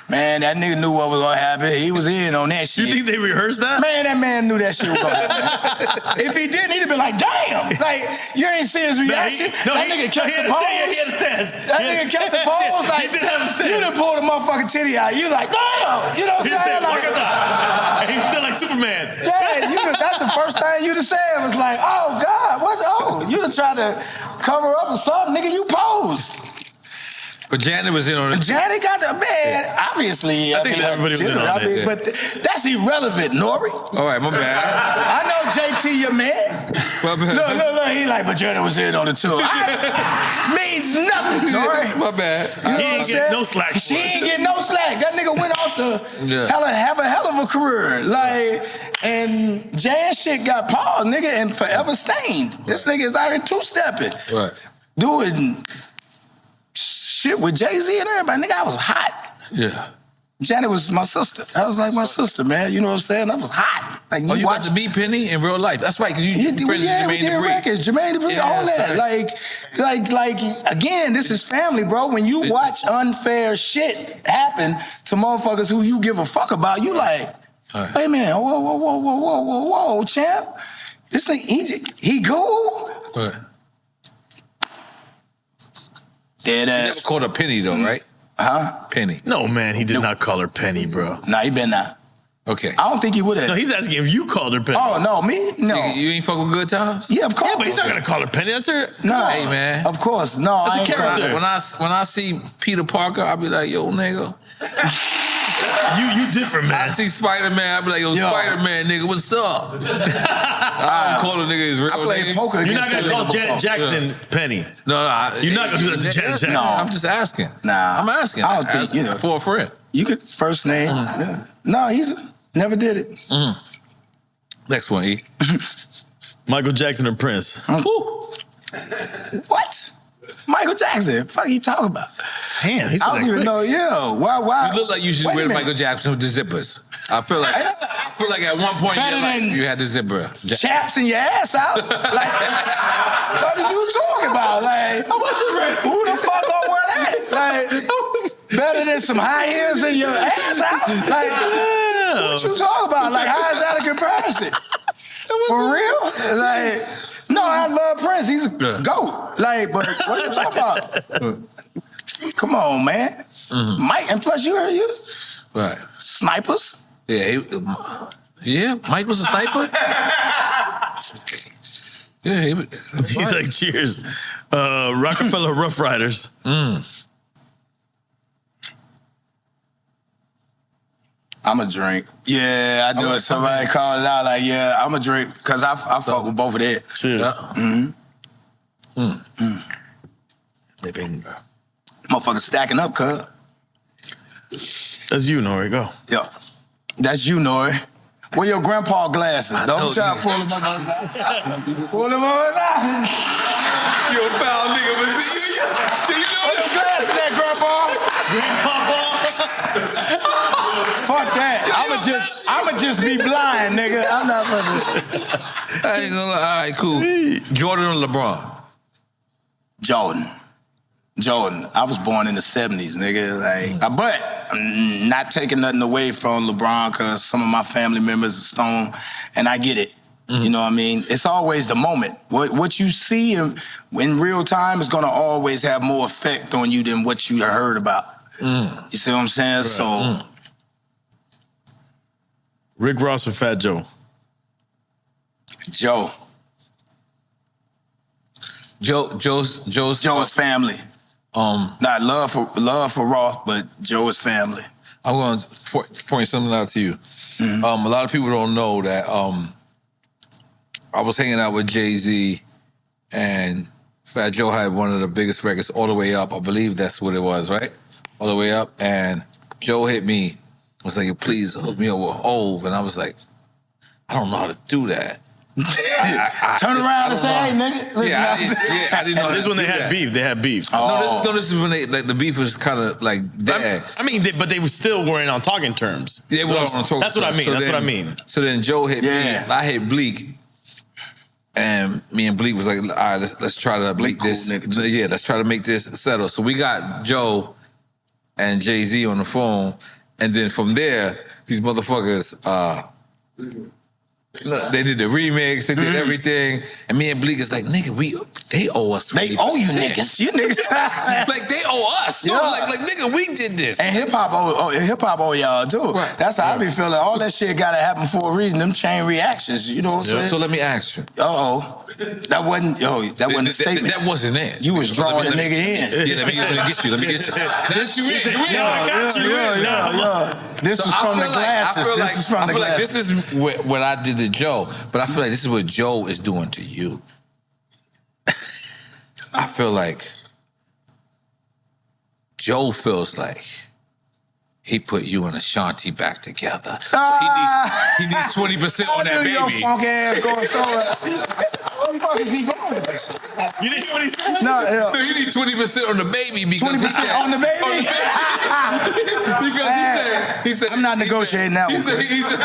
[SPEAKER 3] man, that nigga knew what was gonna happen. He was in on that shit.
[SPEAKER 1] You think they rehearsed that?
[SPEAKER 3] Man, that man knew that shit was gonna happen. If he didn't, he'd have been like, damn. Like, you ain't see his reaction. That nigga kept the pose. That nigga kept the pose. Like, you done pulled a motherfucking titty out. You like, damn. You know what I'm saying? Like,
[SPEAKER 1] and he's still like Superman.
[SPEAKER 3] Yeah, that's the first thing you'd have said was like, oh, God, you'd have tried to cover up or something. Nigga, you posed.
[SPEAKER 2] But Janet was in on it.
[SPEAKER 3] Janet got the man. Obviously,
[SPEAKER 1] I think everybody was in on it.
[SPEAKER 3] But that's irrelevant, N.O.R.E.
[SPEAKER 2] All right, my bad.
[SPEAKER 3] I know JT, your man.
[SPEAKER 2] My bad.
[SPEAKER 3] Look, he like, but Janet was in on it too. Means nothing, N.O.R.E.
[SPEAKER 2] My bad.
[SPEAKER 3] You
[SPEAKER 1] he ain't get no slack.
[SPEAKER 3] She ain't get no slack. That nigga went off to have a hell of a career. Like, and Jan shit got paused, nigga, and forever stained. This nigga is out here two-stepping.
[SPEAKER 2] Right.
[SPEAKER 3] Doing shit with Jay-Z and everybody. Nigga, I was hot.
[SPEAKER 2] Yeah.
[SPEAKER 3] Janet was my sister. I was like my sister, man. You know what I'm saying? I was hot. Like,
[SPEAKER 2] you got to meet Penny in real life. That's right, because you
[SPEAKER 3] we did records, Jermaine Dupri, all that. Like, again, this is family, bro. When you watch unfair shit happen to motherfuckers who you give a fuck about, you like, hey, man, whoa, champ. This nigga, he cool?
[SPEAKER 2] Right.
[SPEAKER 3] Dead ass.
[SPEAKER 2] You never called her Penny, though, right?
[SPEAKER 3] Huh?
[SPEAKER 2] Penny.
[SPEAKER 1] No, man, he did not call her Penny, bro.
[SPEAKER 3] Nah, he been not.
[SPEAKER 2] Okay.
[SPEAKER 3] I don't think he would have.
[SPEAKER 1] No, he's asking if you called her Penny.
[SPEAKER 3] Oh, no, me? No.
[SPEAKER 2] You ain't fuck with Good Times?
[SPEAKER 3] Yeah, of course.
[SPEAKER 1] Yeah, but he's not going to call her Penny. That's her.
[SPEAKER 3] No.
[SPEAKER 2] Hey, man.
[SPEAKER 3] Of course. No,
[SPEAKER 1] That's
[SPEAKER 3] I
[SPEAKER 1] a
[SPEAKER 3] ain't
[SPEAKER 1] character.
[SPEAKER 2] When I see Peter Parker, I'll be like, yo, nigga.
[SPEAKER 1] You different, man.
[SPEAKER 2] I see Spider-Man, I'll be like, yo, Spider-Man, nigga, what's up? I don't call the nigga his real name.
[SPEAKER 3] I played poker
[SPEAKER 1] You're
[SPEAKER 3] against
[SPEAKER 1] not going to call Janet Jackson Penny.
[SPEAKER 2] No.
[SPEAKER 1] You're not going to do that to Janet Jackson.
[SPEAKER 3] No.
[SPEAKER 2] I'm just asking.
[SPEAKER 3] Nah.
[SPEAKER 2] I'm asking.
[SPEAKER 3] I don't think, you know.
[SPEAKER 2] For a friend.
[SPEAKER 3] You could first name. Yeah. No, never did it.
[SPEAKER 2] Next one, E.
[SPEAKER 1] Michael Jackson or Prince?
[SPEAKER 3] What? Michael Jackson. Fuck you talking about?
[SPEAKER 1] Damn, he's
[SPEAKER 3] I don't even know. Yeah. Why?
[SPEAKER 2] You look like you should wear Michael Jackson with the zippers. I feel like at one point in your life you had the zipper.
[SPEAKER 3] Chaps in your ass out. Like, what are you talking about? Like, who the fuck gonna wear that? Like, better than some high heels in your ass out? Like, what you talking about? Like, how is that a comparison? For real? Like, no, I love Prince. He's a GOAT. Like, but what are you talking about? Come on, man. Mike, and plus you
[SPEAKER 2] Right.
[SPEAKER 3] Snipers.
[SPEAKER 2] Yeah, Mike was a sniper. Yeah,
[SPEAKER 1] He's like, cheers. Rockefeller Rough Riders.
[SPEAKER 3] I'm a drink. Yeah, I do it. Somebody called it out like, yeah, I'm a drink because I fuck with both of that.
[SPEAKER 1] Cheers.
[SPEAKER 3] Motherfucker stacking up, cuz.
[SPEAKER 1] That's you, N.O.R.E. Go.
[SPEAKER 3] Yeah. That's you, N.O.R.E. Where your grandpa glasses? Don't try to pull him out. Pull him out.
[SPEAKER 2] You a foul nigga, but you know
[SPEAKER 3] Where your glasses at, grandpa? Fuck that. I'ma just be blind, nigga. I'm not fucking.
[SPEAKER 2] I ain't gonna lie. All right, cool. Jordan or LeBron?
[SPEAKER 3] Jordan. I was born in the 70s, nigga. But I'm not taking nothing away from LeBron because some of my family members are Stone, and I get it. You know what I mean? It's always the moment. What you see in real time is gonna always have more effect on you than what you heard about. You see what I'm saying? Right. So,
[SPEAKER 1] Rick Ross or Fat Joe?
[SPEAKER 3] Joe's family. Not love for Ross, but Joe's family.
[SPEAKER 2] I'm going to point something out to you. A lot of people don't know that I was hanging out with Jay-Z, and Fat Joe had one of the biggest records, All the Way Up. I believe that's what it was, right? All the Way Up. And Joe hit me, was like, please hook me up with Hov. And I was like, I don't know how to do that.
[SPEAKER 3] Turn around and say, hey, nigga.
[SPEAKER 2] I didn't know.
[SPEAKER 1] This is when they had beef. They had beef.
[SPEAKER 2] Oh. No, this is when the beef was kind of like dead.
[SPEAKER 1] I mean, but they still weren't on talking terms.
[SPEAKER 2] Yeah, we weren't on talking terms.
[SPEAKER 1] That's what I mean. That's what I mean.
[SPEAKER 2] So then Joe hit me. I hit Bleak. And me and Bleak was like, all right, let's try to make this. Yeah, let's try to make this settle. So we got Joe and Jay-Z on the phone. And then from there, these motherfuckers, they did the remix, they did everything, and me and Bleak is like, nigga, they owe us 20%.
[SPEAKER 3] They owe you niggas. You niggas.
[SPEAKER 2] Like, they owe us. Yeah. No, like, nigga, we did this.
[SPEAKER 3] And hip-hop owe y'all, too. Right. That's how I be feeling. All that shit gotta happen for a reason. Them chain reactions, you know what I'm saying?
[SPEAKER 2] So let me ask you.
[SPEAKER 3] That wasn't a statement.
[SPEAKER 2] That wasn't it.
[SPEAKER 3] You was drawing the nigga in.
[SPEAKER 2] Yeah, let me get you. Let me get you. Let you in.
[SPEAKER 3] This is from the glasses. This is from the glasses.
[SPEAKER 2] This is what I did to Joe, but I feel like this is what Joe is doing to you. I feel like Joe feels like he put you and Ashanti back together. So he needs 20% on that baby.
[SPEAKER 3] Your funk ass going somewhere. Where the fuck is he going with this?
[SPEAKER 1] You didn't hear what he said?
[SPEAKER 3] No, yeah.
[SPEAKER 2] So you need 20% on the baby because
[SPEAKER 3] 20% on the baby?
[SPEAKER 2] Because he said
[SPEAKER 3] I'm not negotiating that one.
[SPEAKER 2] He said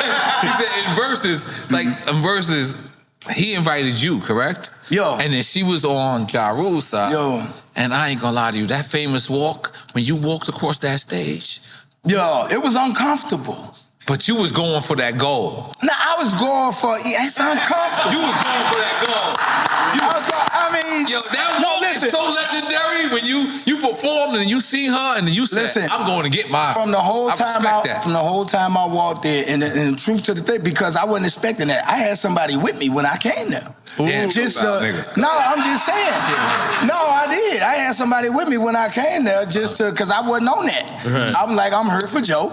[SPEAKER 2] in verses, he invited you, correct?
[SPEAKER 3] Yo.
[SPEAKER 2] And then she was on Ja Rule's side.
[SPEAKER 3] Yo.
[SPEAKER 2] And I ain't gonna lie to you, that famous walk, when you walked across that stage.
[SPEAKER 3] Yo, it was uncomfortable.
[SPEAKER 2] But you was going for that goal.
[SPEAKER 3] No, I was going for, it's uncomfortable.
[SPEAKER 2] You was going for that goal. Yo, that walk is so legendary when you performed and you see her and you said, I'm going to get mine.
[SPEAKER 3] From the whole time I walked there, and the truth to the thing, because I wasn't expecting that. I had somebody with me when I came there.
[SPEAKER 2] Damn,
[SPEAKER 3] no, I'm just saying. No, I did. I had somebody with me when I came there because I wasn't on that.
[SPEAKER 1] Right.
[SPEAKER 3] I'm like, I'm here for Joe,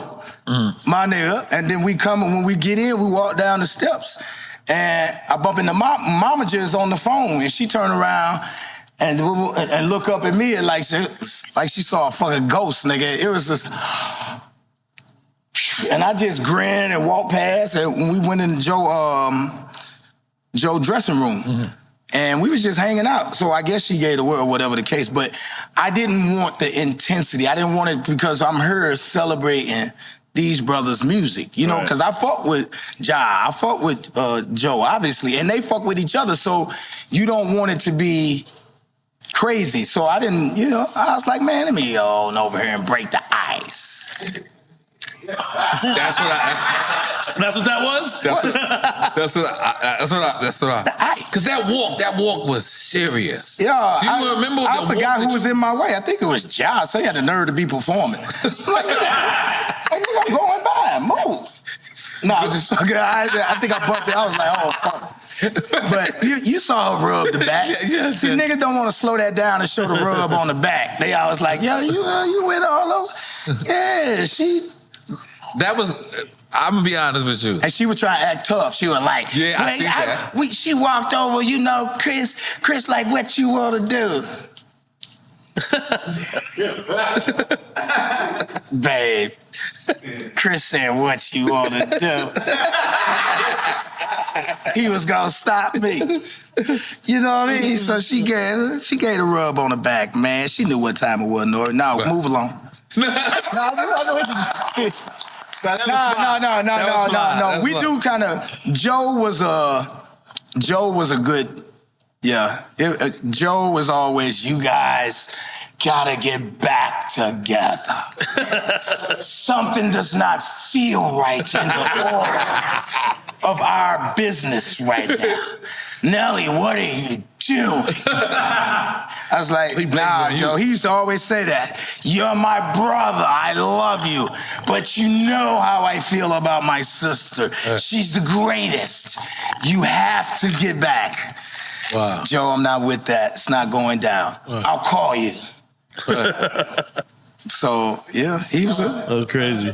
[SPEAKER 3] my nigga. And then when we get in, we walk down the steps. And I bump into Mama just on the phone, and she turned around and look up at me and like she saw a fucking ghost, nigga. It was just, and I just grinned and walked past. And when we went in Joe's dressing room, and we was just hanging out. So I guess she gave the word or whatever the case. But I didn't want the intensity. I didn't want it because I'm here celebrating these brothers' music, you know, because I fuck with Ja, I fuck with Joe, obviously, and they fuck with each other, so you don't want it to be crazy. So I didn't, I was like, man, let me go over here and break the ice.
[SPEAKER 2] That's what
[SPEAKER 1] that was?
[SPEAKER 2] That's what I. Because that walk was serious.
[SPEAKER 3] Yeah.
[SPEAKER 2] Do you remember
[SPEAKER 3] I forgot who was in my way. I think it was Ja, so he had the nerve to be performing. I'm going No, just fucking. I think I bumped it. I was like, oh fuck. But you saw her rub the back. See, niggas don't want to slow that down and show the rub on the back. They always like, yo, you went all over. Yeah, she.
[SPEAKER 2] That was. I'm gonna be honest with you.
[SPEAKER 3] And she was trying to act tough. She was like,
[SPEAKER 2] yeah, I see that.
[SPEAKER 3] She walked over, you know, Chris, like, what you want to do? Babe, Chris said, what you want to do? He was going to stop me. You know what I mean? So she gave a rub on the back, man. She knew what time it was, N.O.R.E. Now, move along. No. We do kind of. Joe was a good. Yeah, Joe was always. You guys gotta get back together. Something does not feel right in the order of our business right now. Nelly, what are you doing? I was like, nah, Joe. He used to always say that. You're my brother. I love you. But you know how I feel about my sister. She's the greatest. You have to get back. Wow. Joe, I'm not with that. It's not going down. I'll call you. So, yeah, he was
[SPEAKER 1] That was crazy.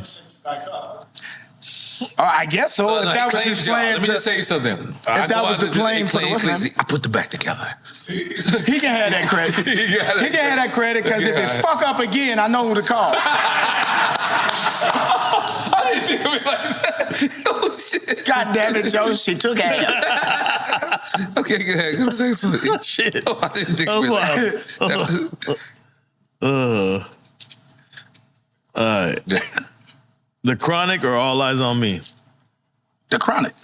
[SPEAKER 3] I guess so.
[SPEAKER 2] If that was his plan. Let me just tell you something.
[SPEAKER 3] If that was the plan for the
[SPEAKER 2] I put the back together.
[SPEAKER 3] He can have that credit. He can have that credit because if it fuck up again, I know who to call.
[SPEAKER 2] I didn't think of it like that. Oh, shit.
[SPEAKER 3] God damn it, Joe. She took half.
[SPEAKER 2] Okay, go ahead. Go to the next one.
[SPEAKER 1] Shit.
[SPEAKER 2] Oh, I didn't think of it like that.
[SPEAKER 1] All right. The Chronic or All Eyes on Me?
[SPEAKER 3] The Chronic.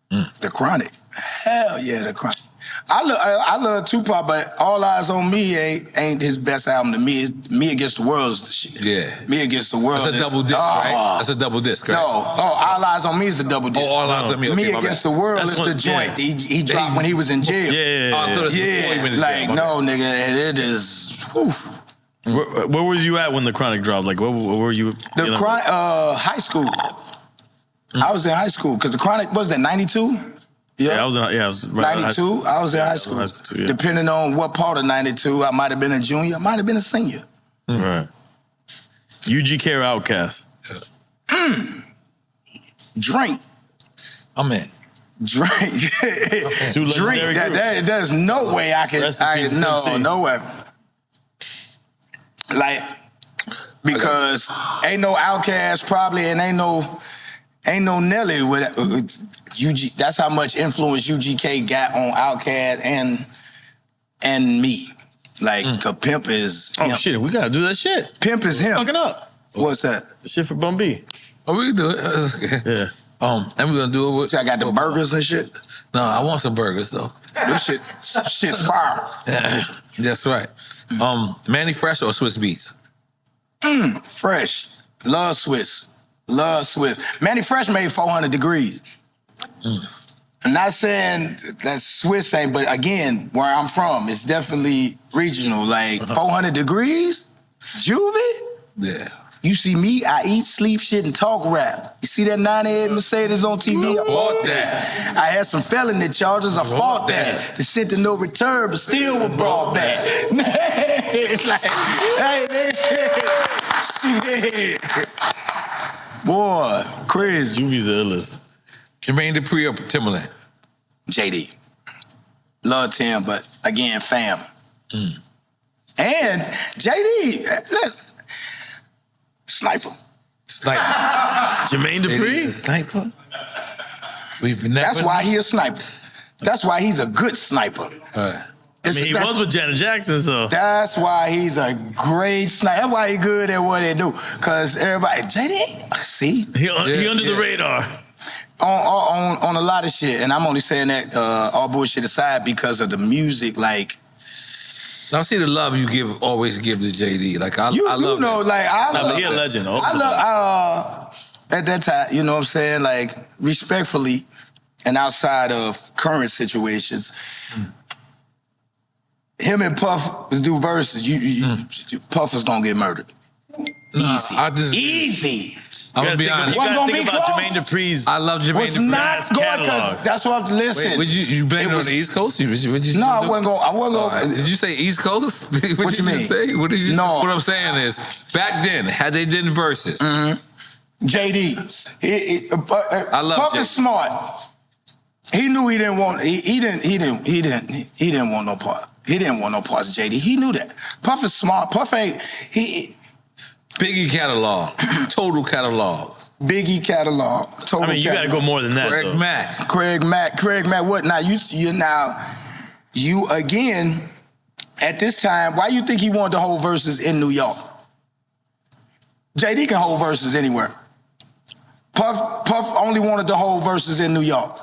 [SPEAKER 3] The Chronic. Hell yeah, The Chronic. I love Tupac, but All Eyes on Me ain't his best album to me. Me Against the World is the shit.
[SPEAKER 2] Yeah.
[SPEAKER 3] Me Against the World.
[SPEAKER 2] That's a double disc, right? That's a double disc, right?
[SPEAKER 3] No. All Eyes on Me is the double disc.
[SPEAKER 2] Oh, All Eyes on Me. Okay,
[SPEAKER 3] Me Against the World is the joint he dropped when he was in jail. Like, no, nigga, it is. Whew.
[SPEAKER 1] Where was you at when the Chronic dropped? Like, where were you?
[SPEAKER 3] The Chronic, high school. I was in high school because the Chronic was that 92.
[SPEAKER 1] Yeah, I was right
[SPEAKER 3] 92. I was in high school. Depending on what part of 92, I might have been a junior, I might have been a senior.
[SPEAKER 1] Right. UGK or Outkast?
[SPEAKER 3] Drink.
[SPEAKER 2] I'm in.
[SPEAKER 3] Drink. Drink. There's no way I can. No way. Like, because ain't no Outkast probably, and ain't no Nelly with UG. That's how much influence UGK got on Outkast and me. Like, Pimp is him.
[SPEAKER 1] Oh shit, we gotta do that shit.
[SPEAKER 3] Pimp is him.
[SPEAKER 1] Fuck it up.
[SPEAKER 3] What's that?
[SPEAKER 1] The shit for Bum B.
[SPEAKER 2] Oh, we can do it.
[SPEAKER 1] Yeah.
[SPEAKER 2] And we're gonna do it with.
[SPEAKER 3] See, I got the burgers and shit.
[SPEAKER 2] No, I want some burgers though.
[SPEAKER 3] This shit's fire.
[SPEAKER 2] That's right. Manny Fresh or Swiss Beats?
[SPEAKER 3] Fresh. Love Swiss. Manny Fresh made 400 degrees. I'm not saying that Swiss ain't, but again, where I'm from, it's definitely regional. Like 400 degrees? Juvie?
[SPEAKER 2] Yeah.
[SPEAKER 3] You see me, I eat, sleep, shit, and talk rap. You see that 98 Mercedes on TV? I bought that. I had some felony charges, I fought that. The sent to no return, but still was brought back. Shit. Boy, crazy.
[SPEAKER 1] Juvie's the illest.
[SPEAKER 3] Jermaine Dupri or Timberland? JD. Love Tim, but again, fam. And JD, Sniper.
[SPEAKER 1] Jermaine Dupri?
[SPEAKER 2] Sniper?
[SPEAKER 3] That's why he a sniper. That's why he's a good sniper.
[SPEAKER 1] He was with Janet Jackson, so.
[SPEAKER 3] That's why he's a great sniper. That's why he good at what they do. Because everybody, JD, see?
[SPEAKER 1] He under the radar.
[SPEAKER 3] On a lot of shit. And I'm only saying that all bullshit aside because of the music, like.
[SPEAKER 2] I see the love you always give to JD. Like I love it.
[SPEAKER 3] I love.
[SPEAKER 1] He a legend.
[SPEAKER 3] I love at that time. You know what I'm saying? Like respectfully, and outside of current situations, him and Puff do verses. Puff is gonna get murdered. Easy.
[SPEAKER 2] Easy. I'm gonna be honest.
[SPEAKER 1] You gotta
[SPEAKER 3] Wasn't
[SPEAKER 1] think
[SPEAKER 3] gonna
[SPEAKER 1] about
[SPEAKER 3] be
[SPEAKER 1] Jermaine Dupri's.
[SPEAKER 2] I love Jermaine
[SPEAKER 3] Was
[SPEAKER 2] Dupri.
[SPEAKER 3] not going
[SPEAKER 1] catalog.
[SPEAKER 3] because that's what I'm listen.
[SPEAKER 2] Wait, you blame it on
[SPEAKER 3] was-
[SPEAKER 2] the East Coast? Would you
[SPEAKER 3] No, I
[SPEAKER 2] do?
[SPEAKER 3] wasn't going.
[SPEAKER 2] Did you say East Coast? what
[SPEAKER 3] you
[SPEAKER 2] did
[SPEAKER 3] mean?
[SPEAKER 2] Say? What did you?
[SPEAKER 3] No.
[SPEAKER 2] What I'm saying is, back then, had they did verses,
[SPEAKER 3] JD.
[SPEAKER 2] I love
[SPEAKER 3] Puff
[SPEAKER 2] JD.
[SPEAKER 3] is smart. He knew he didn't want. He didn't want no part. He didn't want no parts of JD. He knew that. Puff is smart. Puff ain't
[SPEAKER 2] Biggie catalog, total catalog.
[SPEAKER 3] Biggie catalog. Total
[SPEAKER 1] I mean, you gotta
[SPEAKER 3] catalog.
[SPEAKER 1] go more than that.
[SPEAKER 2] Craig
[SPEAKER 1] though.
[SPEAKER 2] Mack.
[SPEAKER 3] Craig Mack. What now? You again at this time. Why you think he wanted to hold verses in New York? JD can hold verses anywhere. Puff only wanted to hold verses in New York.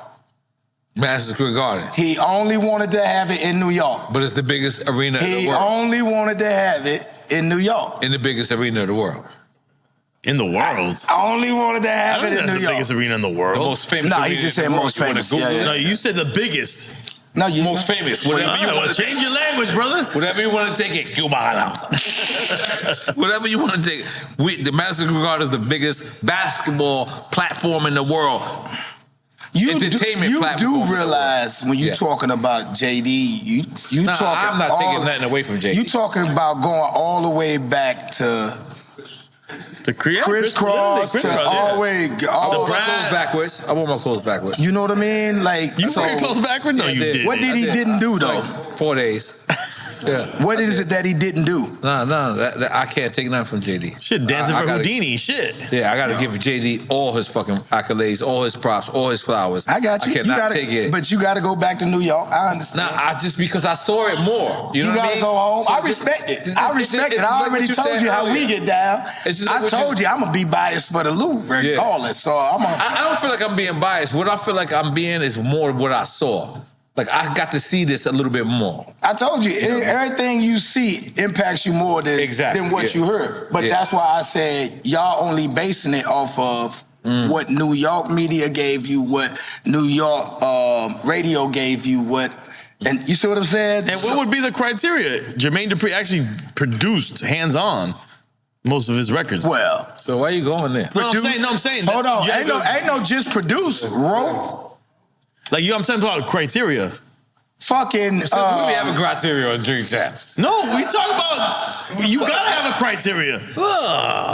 [SPEAKER 2] Madison Square Garden.
[SPEAKER 3] He only wanted to have it in New York.
[SPEAKER 2] But it's the biggest arena in
[SPEAKER 3] He
[SPEAKER 2] the world.
[SPEAKER 3] only wanted to have it in New York.
[SPEAKER 2] In the biggest arena of the world.
[SPEAKER 1] In the world.
[SPEAKER 3] I only wanted to
[SPEAKER 1] I
[SPEAKER 3] have
[SPEAKER 1] don't
[SPEAKER 3] it
[SPEAKER 1] think
[SPEAKER 3] in
[SPEAKER 1] that's
[SPEAKER 3] New
[SPEAKER 1] the
[SPEAKER 3] York.
[SPEAKER 1] biggest arena in the world.
[SPEAKER 2] The most famous
[SPEAKER 3] Nah,
[SPEAKER 2] arena
[SPEAKER 3] he just
[SPEAKER 2] in
[SPEAKER 3] said
[SPEAKER 2] the world.
[SPEAKER 3] most
[SPEAKER 2] You wanna
[SPEAKER 3] famous.
[SPEAKER 2] Google
[SPEAKER 3] Yeah,
[SPEAKER 2] it?
[SPEAKER 3] yeah.
[SPEAKER 1] No, you said the biggest.
[SPEAKER 3] No, you
[SPEAKER 2] Most famous. Whatever you want to
[SPEAKER 1] change your language, brother.
[SPEAKER 2] Whatever you want to take it, Cubano. Whatever you want to take. The Madison Square Garden is the biggest basketball platform in the world. Entertainment
[SPEAKER 3] you
[SPEAKER 2] platform.
[SPEAKER 3] do realize when you're
[SPEAKER 2] Yeah.
[SPEAKER 3] talking about JD, you
[SPEAKER 2] Nah,
[SPEAKER 3] talking.
[SPEAKER 2] I'm not
[SPEAKER 3] all-
[SPEAKER 2] taking nothing away from JD.
[SPEAKER 3] You talking about going all the way back to
[SPEAKER 1] To create
[SPEAKER 3] crisscross to all the way.
[SPEAKER 2] I
[SPEAKER 3] All,
[SPEAKER 2] wore my clothes backwards. I wore my clothes backwards.
[SPEAKER 3] you know what I mean? Like,
[SPEAKER 1] You
[SPEAKER 3] so
[SPEAKER 1] wear your clothes backward? No,
[SPEAKER 2] Yeah, I
[SPEAKER 1] you
[SPEAKER 2] did.
[SPEAKER 1] didn't.
[SPEAKER 3] what did he didn't do though?
[SPEAKER 2] Like 4 days. Yeah.
[SPEAKER 3] What is it that he didn't do?
[SPEAKER 2] No, I can't take nothing from JD.
[SPEAKER 1] Shit, dancing
[SPEAKER 2] I
[SPEAKER 1] for
[SPEAKER 2] gotta-
[SPEAKER 1] Houdini. Shit.
[SPEAKER 2] Yeah, I got to give JD all his fucking accolades, all his props, all his flowers.
[SPEAKER 3] I got you.
[SPEAKER 2] I cannot
[SPEAKER 3] gotta,
[SPEAKER 2] take it.
[SPEAKER 3] But you got to go back to New York. I understand.
[SPEAKER 2] Nah, because I saw it more. You know what I
[SPEAKER 3] gotta
[SPEAKER 2] mean?
[SPEAKER 3] go home.
[SPEAKER 2] So
[SPEAKER 3] I
[SPEAKER 2] just-
[SPEAKER 3] respect it.
[SPEAKER 2] just-
[SPEAKER 3] I
[SPEAKER 2] it's
[SPEAKER 3] respect it.
[SPEAKER 2] just
[SPEAKER 3] I
[SPEAKER 2] like
[SPEAKER 3] already
[SPEAKER 2] what
[SPEAKER 3] told
[SPEAKER 2] said
[SPEAKER 3] you how we
[SPEAKER 2] earlier.
[SPEAKER 3] get down.
[SPEAKER 2] It's just like
[SPEAKER 3] I
[SPEAKER 2] what
[SPEAKER 3] told you I'm gonna be biased for the Louvre regardless. So I'm gonna.
[SPEAKER 2] I don't feel like I'm being biased. What I feel like I'm being is more what I saw. Like I got to see this a little bit more.
[SPEAKER 3] I told you, everything you see impacts you more than what you heard. But that's why I said y'all only basing it off of what New York media gave you, what New York radio gave you, and you see what I'm saying?
[SPEAKER 1] And what would be the criteria? Jermaine Dupri actually produced hands-on most of his records.
[SPEAKER 3] Well,
[SPEAKER 2] so why you going there?
[SPEAKER 1] No, I'm saying.
[SPEAKER 3] Hold on,
[SPEAKER 1] you
[SPEAKER 3] ain't no just produce, wrote.
[SPEAKER 1] Like I'm saying about criteria.
[SPEAKER 3] Fucking.
[SPEAKER 2] We be having criteria on Drink Champs.
[SPEAKER 1] No, we talk about you gotta have a criteria.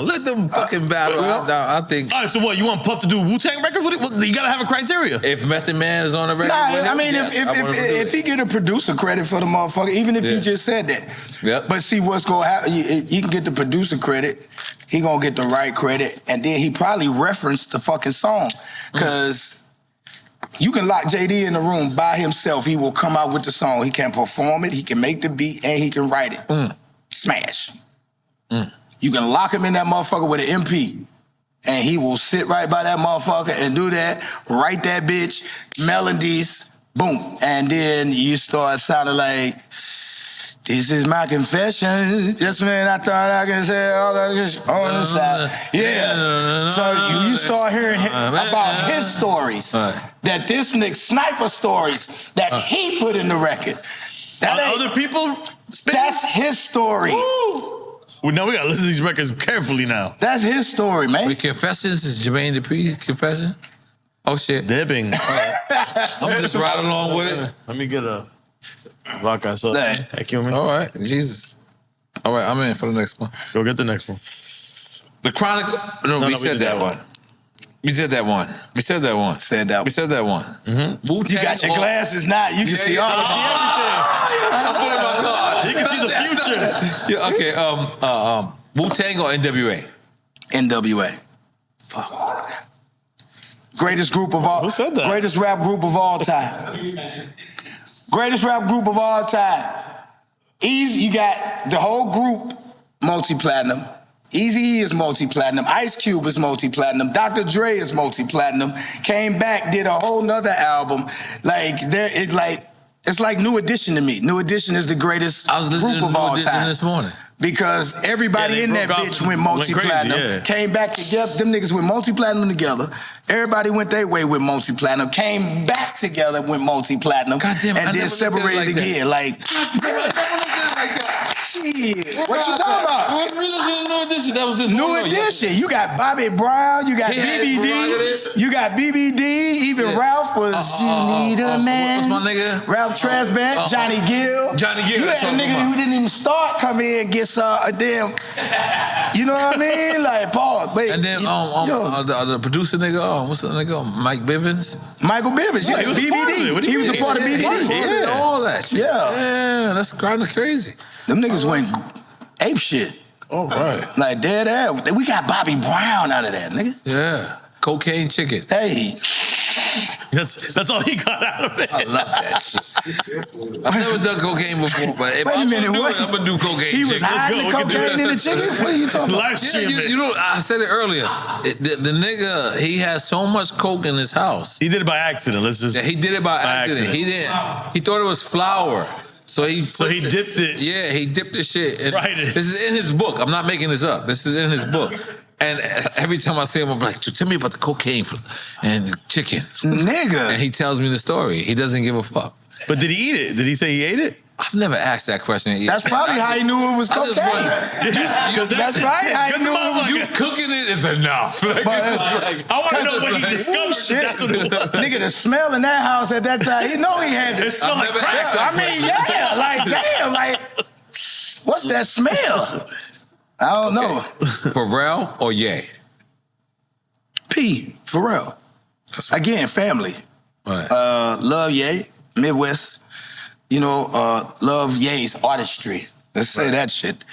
[SPEAKER 2] Let them fucking battle. I think.
[SPEAKER 1] All right, so what? You want Puff to do Wu-Tang records? You gotta have a criteria.
[SPEAKER 2] If Method Man is on the record,
[SPEAKER 3] Nah,
[SPEAKER 2] with
[SPEAKER 3] I
[SPEAKER 2] him,
[SPEAKER 3] mean,
[SPEAKER 2] yes, I want him to do
[SPEAKER 3] if
[SPEAKER 2] it.
[SPEAKER 3] he get a producer credit for the motherfucker, even if you just said that.
[SPEAKER 2] Yep.
[SPEAKER 3] But see what's gonna happen, he can get the producer credit, he gonna get the right credit, and then he probably referenced the fucking song. Cause you can lock JD in the room by himself, he will come out with the song. He can perform it, he can make the beat, and he can write it. Smash. You can lock him in that motherfucker with an MP. And he will sit right by that motherfucker and do that, write that bitch, melodies, boom. And then you start sounding like, this is my confession. Just when I thought I could say all that shit on the side. Yeah. So you start hearing about his stories. That this nigga, sniper stories that he put in the record. That ain't
[SPEAKER 1] Other people spit?
[SPEAKER 3] That's his story.
[SPEAKER 1] Well, now we gotta listen to these records carefully now.
[SPEAKER 3] That's his story, man.
[SPEAKER 2] The Confessions is Jermaine Dupri confession. Oh shit.
[SPEAKER 1] Dipping.
[SPEAKER 2] I'm just riding along with it.
[SPEAKER 1] Let me get a vodka sauce. Heck you, man.
[SPEAKER 2] All right, Jesus. All right, I'm in for the next one.
[SPEAKER 1] Go get the next one.
[SPEAKER 2] The Chronicle. No, we said
[SPEAKER 1] did
[SPEAKER 2] that one. We said that one. We said that one.
[SPEAKER 3] Said that.
[SPEAKER 2] We said that one.
[SPEAKER 3] You got your glasses now. You can see all of them.
[SPEAKER 1] You can see the future.
[SPEAKER 2] Yeah, okay. Wu-Tang or NWA?
[SPEAKER 3] NWA. Fuck. Greatest group of all.
[SPEAKER 1] Who said that?
[SPEAKER 3] Greatest rap group of all time. Greatest rap group of all time. Easy. You got the whole group multi-platinum. Eazy-E is multi-platinum. Ice Cube is multi-platinum. Dr. Dre is multi-platinum. Came back, did a whole nother album. It's like New Edition to me. New Edition is the greatest
[SPEAKER 2] I was listening
[SPEAKER 3] group
[SPEAKER 2] to
[SPEAKER 3] of
[SPEAKER 2] New
[SPEAKER 3] all
[SPEAKER 2] Edition
[SPEAKER 3] time.
[SPEAKER 2] this morning.
[SPEAKER 3] Because everybody
[SPEAKER 1] Yeah,
[SPEAKER 3] in
[SPEAKER 1] they
[SPEAKER 3] that
[SPEAKER 1] broke off
[SPEAKER 3] bitch
[SPEAKER 1] and
[SPEAKER 3] went
[SPEAKER 1] went crazy,
[SPEAKER 3] multi-platinum.
[SPEAKER 1] yeah.
[SPEAKER 3] Came back together. Them niggas went multi-platinum together. Everybody went their way with multi-platinum. Came back together with multi-platinum.
[SPEAKER 2] Goddamn, I
[SPEAKER 3] and then
[SPEAKER 2] never looked at it
[SPEAKER 3] separated
[SPEAKER 2] like that.
[SPEAKER 3] again. Like, shit. What you talking about?
[SPEAKER 2] That was this
[SPEAKER 3] New
[SPEAKER 2] morning or
[SPEAKER 3] Edition. You got Bobby Brown. You got
[SPEAKER 2] He had his prerogatives.
[SPEAKER 3] BBD. You got BBD. Even Ralph was. You need a man.
[SPEAKER 2] What's my nigga?
[SPEAKER 3] Ralph Tresvant. Johnny Gill.
[SPEAKER 2] Johnny Gill.
[SPEAKER 3] You
[SPEAKER 2] that's
[SPEAKER 3] had a
[SPEAKER 2] what I'm
[SPEAKER 3] nigga
[SPEAKER 2] talking
[SPEAKER 3] who didn't even start come in and get a damn. You know what I mean? Like Paul. Wait.
[SPEAKER 2] And then the producer nigga, what's the nigga? Mike Bivens.
[SPEAKER 3] Michael Bivens.
[SPEAKER 1] Yeah, he was a part of it. What do you
[SPEAKER 3] He was
[SPEAKER 1] mean?
[SPEAKER 3] a part of
[SPEAKER 2] He
[SPEAKER 3] BBD.
[SPEAKER 2] recorded all that shit.
[SPEAKER 3] Yeah.
[SPEAKER 2] That's kind of crazy.
[SPEAKER 3] Them niggas went ape shit.
[SPEAKER 1] Oh, right.
[SPEAKER 3] Like dead ass. We got Bobby Brown out of that, nigga.
[SPEAKER 2] Yeah. Cocaine chicken.
[SPEAKER 3] Hey.
[SPEAKER 1] That's all he got out of it.
[SPEAKER 2] I love that shit. I've never done cocaine before, but if
[SPEAKER 3] Wait a
[SPEAKER 2] I'm
[SPEAKER 3] minute,
[SPEAKER 2] gonna do
[SPEAKER 3] what?
[SPEAKER 2] it, I'm gonna do cocaine
[SPEAKER 3] He was
[SPEAKER 2] chicken.
[SPEAKER 3] hiding the
[SPEAKER 1] go. We can do
[SPEAKER 3] cocaine in the chicken? What are you talking about?
[SPEAKER 1] Live stream it.
[SPEAKER 2] You know, I said it earlier. The nigga, he has so much coke in his house.
[SPEAKER 1] He did it by accident. Let's just.
[SPEAKER 2] Yeah, he did it by accident. He didn't. He thought it was flour. So he
[SPEAKER 1] dipped it.
[SPEAKER 2] Yeah, he dipped the shit. And
[SPEAKER 1] Right.
[SPEAKER 2] This is in his book. I'm not making this up. This is in his book. And every time I see him, I'm like, tell me about the cocaine and the chicken.
[SPEAKER 3] Nigga.
[SPEAKER 2] And he tells me the story. He doesn't give a fuck.
[SPEAKER 1] But did he eat it? Did he say he ate it?
[SPEAKER 2] I've never asked that question either.
[SPEAKER 3] That's probably how he knew it was
[SPEAKER 2] I just
[SPEAKER 3] cocaine.
[SPEAKER 2] wonder-
[SPEAKER 3] That's right. How he knew it was.
[SPEAKER 2] You cooking it is enough. Like,
[SPEAKER 1] I want to know when he
[SPEAKER 2] like,
[SPEAKER 1] discovered
[SPEAKER 3] Shit.
[SPEAKER 1] that's what it was.
[SPEAKER 3] Nigga, the smell in that house at that time, he know he had
[SPEAKER 1] It
[SPEAKER 3] it.
[SPEAKER 1] smelled like
[SPEAKER 2] never
[SPEAKER 1] crack.
[SPEAKER 2] asked that
[SPEAKER 3] I mean, yeah, like, damn, like, what's that smell? I don't know.
[SPEAKER 2] Pharrell or Ye?
[SPEAKER 3] P, Pharrell. Again, family.
[SPEAKER 2] Right.
[SPEAKER 3] Love Ye, Midwest. You know, love Ye's artistry. Let's say that shit.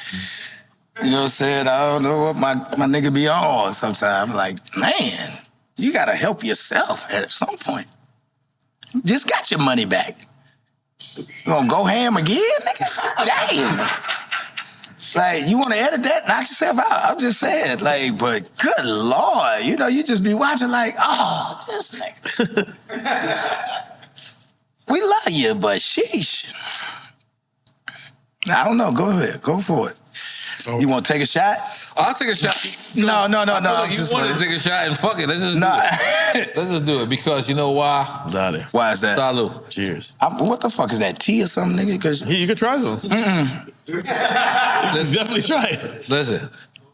[SPEAKER 3] You know what I'm saying? I don't know what my nigga be on sometimes. Like, man, you gotta help yourself at some point. You just got your money back. You gonna go ham again, nigga? Damn. Like, you wanna edit that? Knock yourself out. I'm just saying, like, but good Lord, you know, you just be watching like, oh, this nigga. We love you, but sheesh. I don't know. Go ahead. Go for it.
[SPEAKER 1] Oh.
[SPEAKER 3] You want to take a shot?
[SPEAKER 2] I'll take a shot.
[SPEAKER 3] No.
[SPEAKER 2] I feel like
[SPEAKER 3] I'm
[SPEAKER 2] you
[SPEAKER 3] just
[SPEAKER 2] wanted
[SPEAKER 3] like-
[SPEAKER 2] to take a shot and fuck it. Let's just
[SPEAKER 3] Nah.
[SPEAKER 2] do it. Let's just do it because you know why?
[SPEAKER 1] Got it.
[SPEAKER 3] Why is that?
[SPEAKER 2] Salud.
[SPEAKER 1] Cheers.
[SPEAKER 3] What the fuck is that? Tea or something, nigga? Because
[SPEAKER 1] Here, you could try some. Let's definitely try it.
[SPEAKER 2] Listen,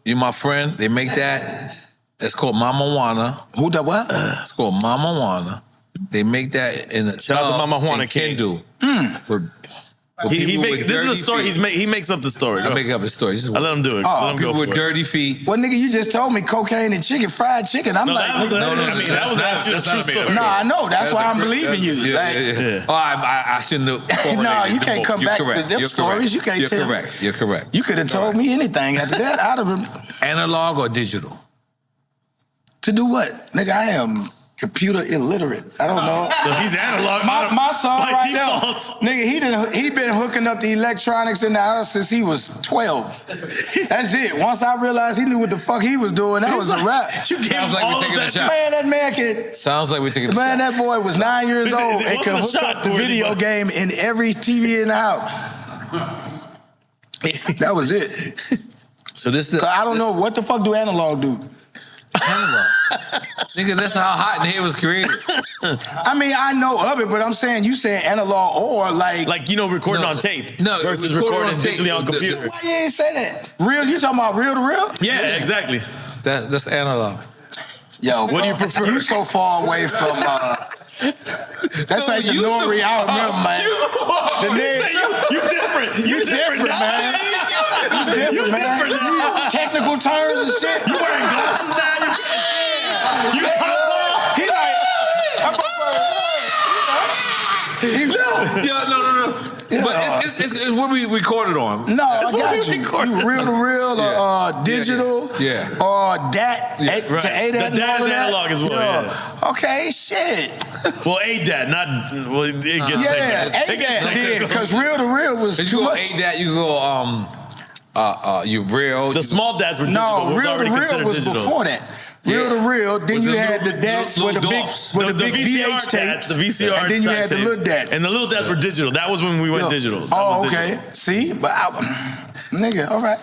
[SPEAKER 2] you my friend. They make that. It's called Mama Juana.
[SPEAKER 3] who the what?
[SPEAKER 2] It's called Mama Juana. They make that in a
[SPEAKER 1] Shout out to
[SPEAKER 2] tub
[SPEAKER 1] Mama Juana
[SPEAKER 2] in
[SPEAKER 1] King.
[SPEAKER 2] Kindle. For
[SPEAKER 1] He
[SPEAKER 2] people
[SPEAKER 1] make,
[SPEAKER 2] with
[SPEAKER 1] this is a
[SPEAKER 2] dirty
[SPEAKER 1] story.
[SPEAKER 2] feet.
[SPEAKER 1] He makes up the story.
[SPEAKER 2] I
[SPEAKER 1] Go.
[SPEAKER 2] make up a story. This is
[SPEAKER 1] I let him do it.
[SPEAKER 3] Oh,
[SPEAKER 1] let him go
[SPEAKER 2] people with
[SPEAKER 1] for it.
[SPEAKER 2] dirty feet.
[SPEAKER 3] Well, nigga, you just told me cocaine and chicken, fried chicken. I'm
[SPEAKER 1] No,
[SPEAKER 3] like,
[SPEAKER 1] that was,
[SPEAKER 3] nigga,
[SPEAKER 1] that was
[SPEAKER 2] that's
[SPEAKER 1] just
[SPEAKER 2] not
[SPEAKER 1] a
[SPEAKER 2] a
[SPEAKER 1] true
[SPEAKER 2] made-up
[SPEAKER 1] story.
[SPEAKER 3] no, I know. That's why I'm believing you.
[SPEAKER 2] Yeah,
[SPEAKER 3] Like,
[SPEAKER 1] Yeah.
[SPEAKER 2] Oh, I shouldn't have.
[SPEAKER 3] No,
[SPEAKER 2] formulated
[SPEAKER 3] you
[SPEAKER 2] the
[SPEAKER 3] can't
[SPEAKER 2] book.
[SPEAKER 3] come
[SPEAKER 2] You're
[SPEAKER 3] back to
[SPEAKER 2] correct.
[SPEAKER 3] them
[SPEAKER 2] You're
[SPEAKER 3] stories.
[SPEAKER 2] correct.
[SPEAKER 3] You can't
[SPEAKER 2] You're
[SPEAKER 3] tell.
[SPEAKER 2] correct. You're correct.
[SPEAKER 3] You could have told me anything after that. I'd have.
[SPEAKER 2] Analog or digital?
[SPEAKER 3] To do what? Nigga, I am computer illiterate. I don't know.
[SPEAKER 1] So he's analog.
[SPEAKER 3] My son
[SPEAKER 1] by
[SPEAKER 3] right now,
[SPEAKER 1] default.
[SPEAKER 3] nigga, he been hooking up the electronics in the house since he was 12. That's it. Once I realized he knew what the fuck he was doing, that was a wrap.
[SPEAKER 1] You gave
[SPEAKER 2] Sounds
[SPEAKER 1] him
[SPEAKER 2] like we're
[SPEAKER 1] all
[SPEAKER 2] taking
[SPEAKER 1] of
[SPEAKER 2] a
[SPEAKER 1] that.
[SPEAKER 2] shot.
[SPEAKER 3] Man, that man could.
[SPEAKER 2] Sounds like we're taking a
[SPEAKER 3] Man, that boy was 9 years
[SPEAKER 1] Listen,
[SPEAKER 3] old
[SPEAKER 1] it
[SPEAKER 3] and could
[SPEAKER 1] wasn't
[SPEAKER 3] hook
[SPEAKER 1] a
[SPEAKER 3] up
[SPEAKER 1] shot
[SPEAKER 3] the
[SPEAKER 1] for
[SPEAKER 3] video
[SPEAKER 1] anybody.
[SPEAKER 3] game in every TV in the house. That was it.
[SPEAKER 2] So this is the
[SPEAKER 3] I don't know what the fuck do analog do.
[SPEAKER 2] analog. Nigga, that's how Hot in Here was created.
[SPEAKER 3] I mean, I know of it, but I'm saying you said analog or like
[SPEAKER 1] Like, recording
[SPEAKER 2] No,
[SPEAKER 1] on tape
[SPEAKER 2] no,
[SPEAKER 1] versus
[SPEAKER 2] recording
[SPEAKER 1] recording
[SPEAKER 2] on tape.
[SPEAKER 1] digitally on computer.
[SPEAKER 3] why you ain't say that? Real? You talking about real to real?
[SPEAKER 1] Yeah, exactly.
[SPEAKER 2] That's analog.
[SPEAKER 3] Yo,
[SPEAKER 1] What do you prefer?
[SPEAKER 3] You so far away from. That's like the N.O.R.E. I remember, man.
[SPEAKER 1] You different.
[SPEAKER 3] You different, man. You different, man. Technical terms and shit.
[SPEAKER 1] You wearing glasses now? You can't see. You
[SPEAKER 3] He like.
[SPEAKER 2] Yeah, no. But it's what we recorded on.
[SPEAKER 3] No, I
[SPEAKER 1] what
[SPEAKER 3] got
[SPEAKER 1] we
[SPEAKER 3] you.
[SPEAKER 1] recorded.
[SPEAKER 3] You real to real or digital
[SPEAKER 2] Yeah.
[SPEAKER 3] or DAT
[SPEAKER 1] right.
[SPEAKER 3] to ADAT.
[SPEAKER 1] The
[SPEAKER 3] and
[SPEAKER 1] DAT
[SPEAKER 3] all
[SPEAKER 1] is
[SPEAKER 3] that.
[SPEAKER 1] analog as well, yeah.
[SPEAKER 3] Okay, shit.
[SPEAKER 1] Well, ADAT, not. Well, it gets.
[SPEAKER 3] Yeah,
[SPEAKER 1] it gets
[SPEAKER 3] ADAT did because real to real was
[SPEAKER 2] If
[SPEAKER 3] too
[SPEAKER 2] you go
[SPEAKER 3] much.
[SPEAKER 2] ADAT, you go you real.
[SPEAKER 1] The small DATs were digital.
[SPEAKER 3] No,
[SPEAKER 1] It was
[SPEAKER 3] real
[SPEAKER 1] already
[SPEAKER 3] to real
[SPEAKER 1] considered
[SPEAKER 3] was
[SPEAKER 1] digital.
[SPEAKER 3] before that. Real to real. Then
[SPEAKER 2] Was
[SPEAKER 3] you
[SPEAKER 2] the
[SPEAKER 3] had the
[SPEAKER 2] little-
[SPEAKER 3] DATs
[SPEAKER 2] little
[SPEAKER 3] with the big,
[SPEAKER 2] DOFs.
[SPEAKER 3] with the big
[SPEAKER 1] VCR
[SPEAKER 3] VH tapes.
[SPEAKER 1] The VCR
[SPEAKER 3] and then you had the
[SPEAKER 1] tapes.
[SPEAKER 3] little DAT.
[SPEAKER 1] And the little DATs were digital. That was when we went digital. That
[SPEAKER 3] Oh,
[SPEAKER 1] was
[SPEAKER 3] okay.
[SPEAKER 1] digital.
[SPEAKER 3] See, but nigga, all right.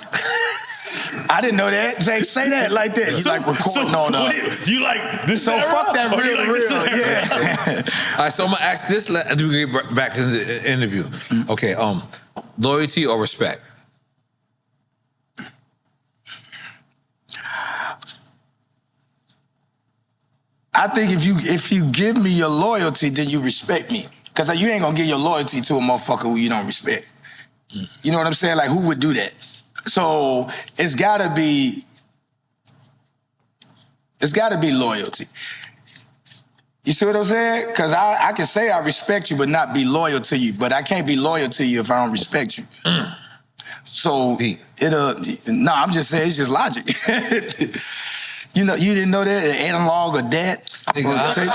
[SPEAKER 3] I didn't know that. Say that like that. You like recording on
[SPEAKER 1] what do you like this
[SPEAKER 3] So
[SPEAKER 1] era?
[SPEAKER 3] fuck that
[SPEAKER 1] Or you
[SPEAKER 3] real to
[SPEAKER 1] like this
[SPEAKER 3] real.
[SPEAKER 1] era?
[SPEAKER 3] Yeah.
[SPEAKER 2] All right, so I'm gonna ask this. As we get back into the interview. Okay, loyalty or respect?
[SPEAKER 3] I think if you give me your loyalty, then you respect me. Because you ain't gonna give your loyalty to a motherfucker who you don't respect. You know what I'm saying? Like, who would do that? So it's gotta be loyalty. You see what I'm saying? Because I can say I respect you, but not be loyal to you. But I can't be loyal to you if I don't respect you. So no, I'm just saying it's just logic. You know, you didn't know that analog or that.
[SPEAKER 2] Nigga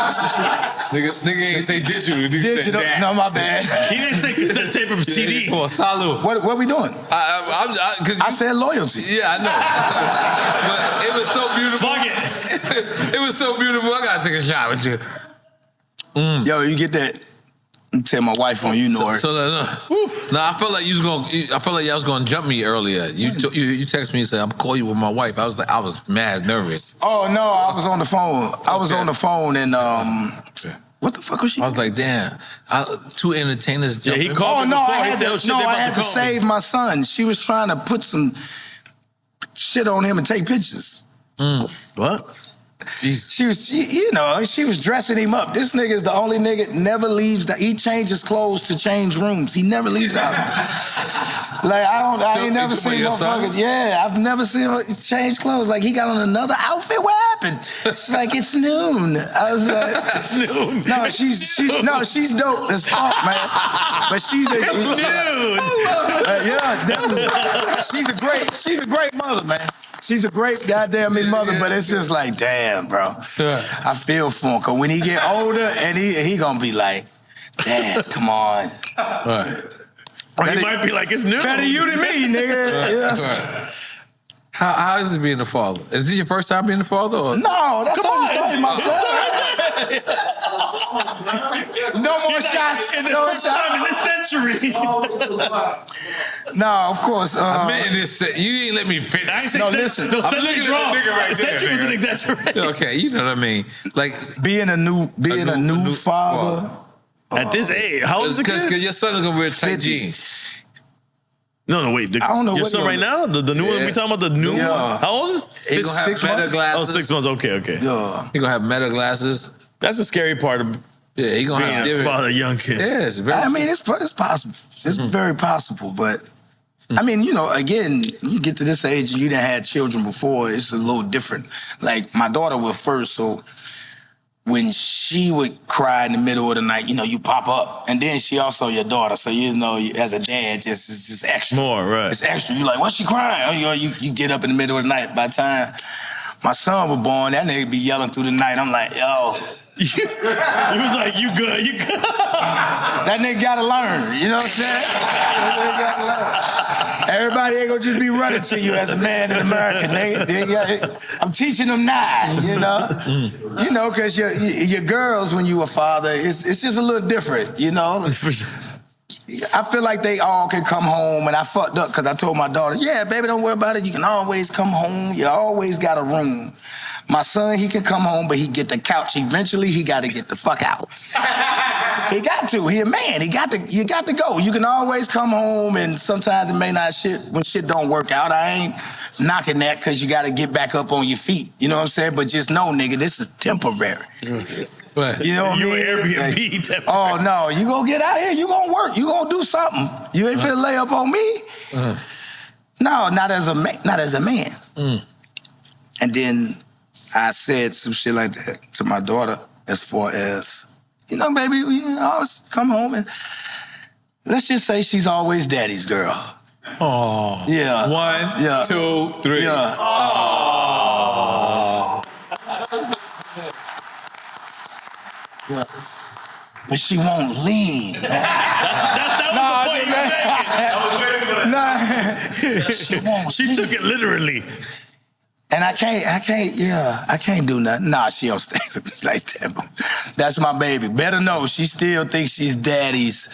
[SPEAKER 2] ain't say digital.
[SPEAKER 3] Digital? No, my bad.
[SPEAKER 1] He didn't say cassette tape or CD.
[SPEAKER 2] Come on, salute.
[SPEAKER 3] What we doing? I said loyalty.
[SPEAKER 2] Yeah, I know. But it was so beautiful.
[SPEAKER 1] Fuck it.
[SPEAKER 2] It was so beautiful. I gotta take a shot with you.
[SPEAKER 3] Yo, you get that? Tell my wife on you, N.O.R.E.
[SPEAKER 2] No, I felt like y'all was gonna jump me earlier. You texted me and said I'm gonna call you with my wife. I was mad nervous.
[SPEAKER 3] Oh no, I was on the phone. I was on the phone and what the fuck was she?
[SPEAKER 2] I was like, damn, two entertainers.
[SPEAKER 1] Yeah, he called me before. He said, oh shit, they about
[SPEAKER 3] I had to save my son. She was trying to put some shit on him and take pictures.
[SPEAKER 1] What?
[SPEAKER 3] She was, you know, she was dressing him up. This nigga is the only nigga never leaves. He changes clothes to change rooms. He never leaves the house. Like I ain't never seen motherfuckers. Yeah, I've never seen him change clothes. Like he got on another outfit. What happened? She's like, it's noon. I was like,
[SPEAKER 1] it's noon.
[SPEAKER 3] No, she's dope as fuck, man. But she's
[SPEAKER 1] it's noon.
[SPEAKER 3] Yeah, definitely. She's a great mother, man. She's a great goddamn mother, but it's just like, damn, bro. I feel for him, because when he get older, and he gonna be like, Dad, come on.
[SPEAKER 1] Right. Or he might be like, it's new.
[SPEAKER 3] Better you than me, nigga. Yeah.
[SPEAKER 2] How is it being a father? Is this your first time being a father? Or?
[SPEAKER 3] No, that's all I'm talking about. No more shots. No shots.
[SPEAKER 1] Time in this century.
[SPEAKER 3] No, of course.
[SPEAKER 2] I meant in this. You didn't let me finish.
[SPEAKER 3] No, listen.
[SPEAKER 1] No,
[SPEAKER 2] I'm
[SPEAKER 1] century's
[SPEAKER 2] looking
[SPEAKER 1] wrong.
[SPEAKER 2] at the nigga right
[SPEAKER 1] Century
[SPEAKER 2] there,
[SPEAKER 1] was an
[SPEAKER 2] nigga.
[SPEAKER 1] exaggeration.
[SPEAKER 2] Okay, you know what I mean. Like
[SPEAKER 3] being a new father.
[SPEAKER 1] At this age, how old is the kid?
[SPEAKER 2] Because your son is gonna wear tight jeans.
[SPEAKER 1] No, wait.
[SPEAKER 3] I don't know
[SPEAKER 1] your
[SPEAKER 3] what
[SPEAKER 1] son right now? The new one? We talking about the new one? How old is
[SPEAKER 2] he? Gonna have meta glasses.
[SPEAKER 1] Oh, 6 months. Okay.
[SPEAKER 3] Yeah.
[SPEAKER 2] He gonna have meta glasses.
[SPEAKER 1] That's the scary part of
[SPEAKER 2] he gonna have
[SPEAKER 1] being a father, young kid.
[SPEAKER 2] Yeah, it's very.
[SPEAKER 3] I mean, it's possible. It's very possible, but I mean, you know, again, you get to this age and you done had children before, it's a little different. Like my daughter was first, so when she would cry in the middle of the night, you know, you pop up. And then she also your daughter, so you know, as a dad, it's just extra.
[SPEAKER 1] More, right.
[SPEAKER 3] It's extra. You like, what's she crying? You get up in the middle of the night. By the time my son was born, that nigga be yelling through the night. I'm like, yo.
[SPEAKER 1] He was like, you good.
[SPEAKER 3] That nigga gotta learn, you know what I'm saying? That nigga gotta learn. Everybody ain't gonna just be running to you as a man in America, nigga. I'm teaching them now, you know? You know, because your girls, when you a father, it's just a little different, you know? I feel like they all can come home, and I fucked up because I told my daughter, yeah, baby, don't worry about it. You can always come home. You always got a room. My son, he can come home, but he get the couch. Eventually, he got to get the fuck out. He got to. He a man. You got to go. You can always come home, and sometimes it may not when shit don't work out. I ain't knocking that because you got to get back up on your feet. You know what I'm saying? But just know, nigga, this is temporary.
[SPEAKER 2] Right.
[SPEAKER 3] You know what I mean?
[SPEAKER 1] Airbnb temporary.
[SPEAKER 3] Oh, no. You gonna get out here. You gonna work. You gonna do something. You ain't finna lay up on me. No, not as a man. And then I said some shit like that to my daughter as far as, you know, baby, we always come home and let's just say she's always daddy's girl.
[SPEAKER 2] Oh.
[SPEAKER 3] Yeah.
[SPEAKER 2] 1, 2, 3.
[SPEAKER 3] Yeah.
[SPEAKER 2] Oh.
[SPEAKER 3] But she won't leave.
[SPEAKER 1] She took it literally.
[SPEAKER 3] And I can't do nothing. Nah, she don't stay with me like that. That's my baby. Better know, she still thinks she's daddy's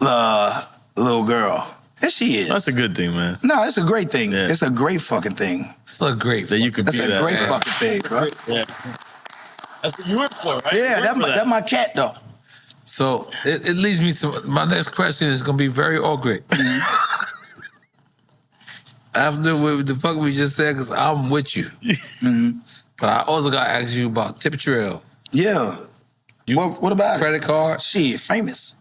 [SPEAKER 3] little girl. And she is.
[SPEAKER 1] That's a good thing, man.
[SPEAKER 3] No, it's a great thing.
[SPEAKER 1] Yeah.
[SPEAKER 3] It's a great fucking thing.
[SPEAKER 2] It's a great
[SPEAKER 1] that you could be
[SPEAKER 3] That's a great fucking thing, bro.
[SPEAKER 1] Yeah. That's what you work for, right?
[SPEAKER 3] Yeah, that's my cat, though.
[SPEAKER 2] So it leads me to my next question is going to be very awkward. After what the fuck we just said, because I'm with you. But I also got to ask you about tip drill.
[SPEAKER 3] Yeah. What about
[SPEAKER 2] credit card?
[SPEAKER 3] Shit, famous.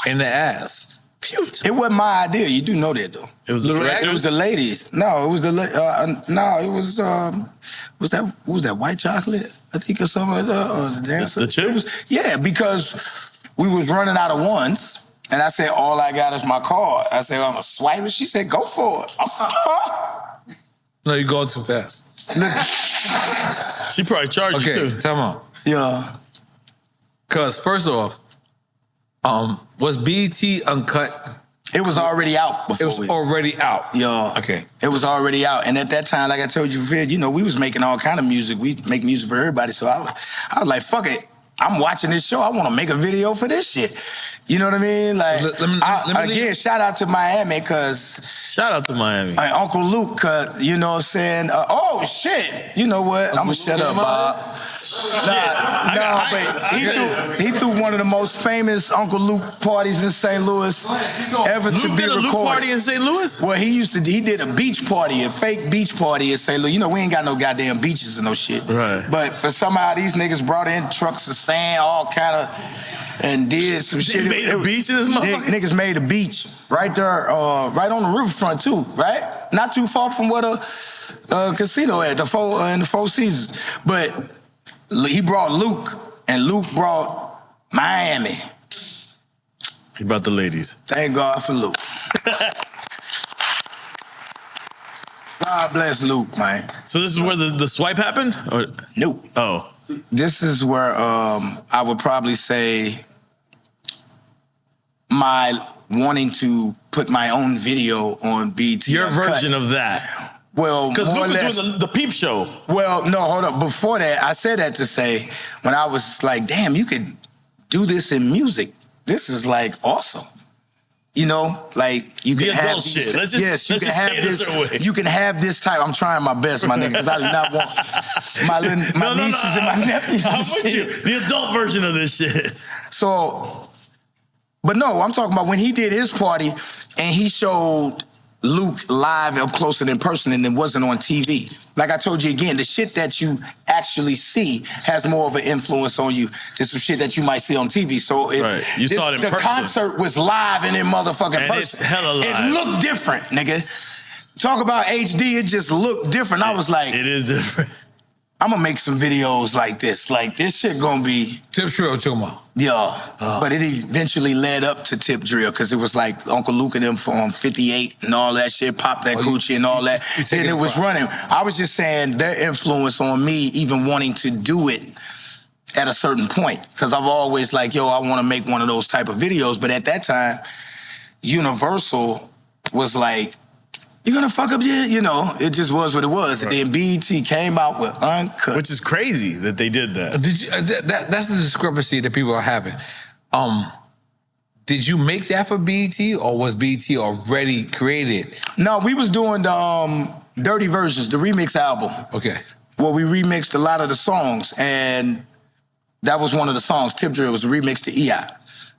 [SPEAKER 2] In the ass.
[SPEAKER 3] It wasn't my idea. You do know that though.
[SPEAKER 1] It was the directors?
[SPEAKER 3] It was the ladies. No, it was the was that white chocolate? I think or something like that. Or the dancer.
[SPEAKER 1] The chips?
[SPEAKER 3] Yeah, because we was running out of ones, and I said, all I got is my card. I said, I'm gonna swipe it. She said, go for it.
[SPEAKER 2] No, you're going too fast.
[SPEAKER 1] She probably charged you too.
[SPEAKER 2] Okay, time out.
[SPEAKER 3] Yeah.
[SPEAKER 2] Because first off, was BET Uncut?
[SPEAKER 3] It was already out before.
[SPEAKER 2] It was already out.
[SPEAKER 3] Yeah.
[SPEAKER 2] Okay.
[SPEAKER 3] It was already out. And at that time, like I told you, Fred, we was making all kind of music. We make music for everybody. So I was like, fuck it. I'm watching this show. I want to make a video for this shit. You know what I mean? Like, again, shout out to Miami, because...
[SPEAKER 1] Shout out to Miami.
[SPEAKER 3] Uncle Luke, because, you know what I'm saying? Oh, shit. You know what? I'm going to shut up, Bob. But he threw one of the most famous Uncle Luke parties in St. Louis ever to be recorded.
[SPEAKER 1] Luke party in St. Louis?
[SPEAKER 3] Well, he did a beach party, a fake beach party in St. Louis. We ain't got no goddamn beaches and no shit.
[SPEAKER 1] Right.
[SPEAKER 3] But for somehow these niggas brought in trucks of sand, all kind of, and did some shit.
[SPEAKER 1] They made a beach in this motherfucker?
[SPEAKER 3] Niggas made a beach right there, right on the riverfront too, right? Not too far from where the casino at, in the Four Seasons. But he brought Luke, and Luke brought Miami.
[SPEAKER 1] He brought the ladies.
[SPEAKER 3] Thank God for Luke. God bless Luke, man.
[SPEAKER 1] So this is where the swipe happened? Or?
[SPEAKER 3] Nope.
[SPEAKER 1] Oh.
[SPEAKER 3] This is where I would probably say my wanting to put my own video on BET.
[SPEAKER 1] Your version of that.
[SPEAKER 3] Well,
[SPEAKER 1] because
[SPEAKER 3] more or
[SPEAKER 1] Luke
[SPEAKER 3] less,
[SPEAKER 1] was doing the peep show.
[SPEAKER 3] Well, no, hold up. Before that, I said that to say, when I was like, damn, you could do this in music. This is like awesome. You know, like you can have these
[SPEAKER 1] shit. Let's just say it a certain way.
[SPEAKER 3] You can have this type. I'm trying my best, my nigga, because I do not want my nieces and my nephews to see it.
[SPEAKER 1] The adult version of this shit.
[SPEAKER 3] So, but no, I'm talking about when he did his party and he showed Luke live up close and in person, and it wasn't on TV. Like I told you again, the shit that you actually see has more of an influence on you than some shit that you might see on TV. So if
[SPEAKER 1] you saw it in
[SPEAKER 3] the
[SPEAKER 1] person.
[SPEAKER 3] concert was live and in motherfucking
[SPEAKER 1] and
[SPEAKER 3] person.
[SPEAKER 1] It's hella live.
[SPEAKER 3] It looked different, nigga. Talk about HD, it just looked different. I was like,
[SPEAKER 1] it is different.
[SPEAKER 3] I'm gonna make some videos like this. Like, this shit gonna be...
[SPEAKER 2] Tip drill tomorrow.
[SPEAKER 3] Yeah, but it eventually led up to tip drill, because it was like Uncle Luke and them from 58 and all that shit, Pop That Coochie and all that. And it was running. I was just saying their influence on me even wanting to do it at a certain point, because I've always like, yo, I want to make one of those type of videos. But at that time, Universal was like, you're gonna fuck up your, it just was what it was. Right. And then BET came out with Uncut.
[SPEAKER 1] Which is crazy that they did that.
[SPEAKER 2] That's the discrepancy that people are having. Did you make that for BET, or was BET already created?
[SPEAKER 3] No, we was doing the dirty versions, the remix album.
[SPEAKER 2] Okay.
[SPEAKER 3] Well, we remixed a lot of the songs, and that was one of the songs. Tip Drill was the remix to EI.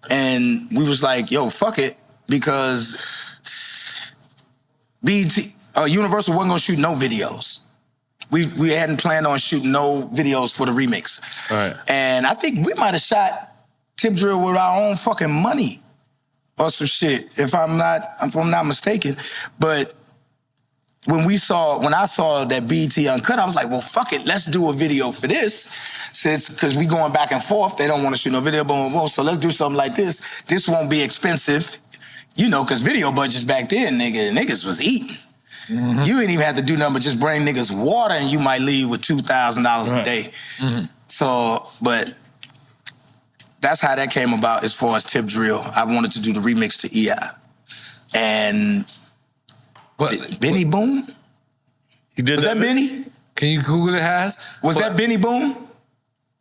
[SPEAKER 3] And we was like, yo, fuck it, because BET, Universal wasn't gonna shoot no videos. We hadn't planned on shooting no videos for the remix.
[SPEAKER 1] All right.
[SPEAKER 3] And I think we might have shot Tip Drill with our own fucking money or some shit, if I'm not mistaken. But when I saw that BET Uncut, I was like, well, fuck it, let's do a video for this. Because we going back and forth, they don't want to shoot no video, boom, boom, so let's do something like this. This won't be expensive. Because video budgets back then, niggas was eating. Mm-hmm. You ain't even have to do nothing but just bring niggas water, and you might leave with $2,000 a day. Mm-hmm. So, but that's how that came about as far as Tip Drill. I wanted to do the remix to EI. And Benny Boom? Was that Benny?
[SPEAKER 2] Can you Google it, Has?
[SPEAKER 3] Was that Benny Boom?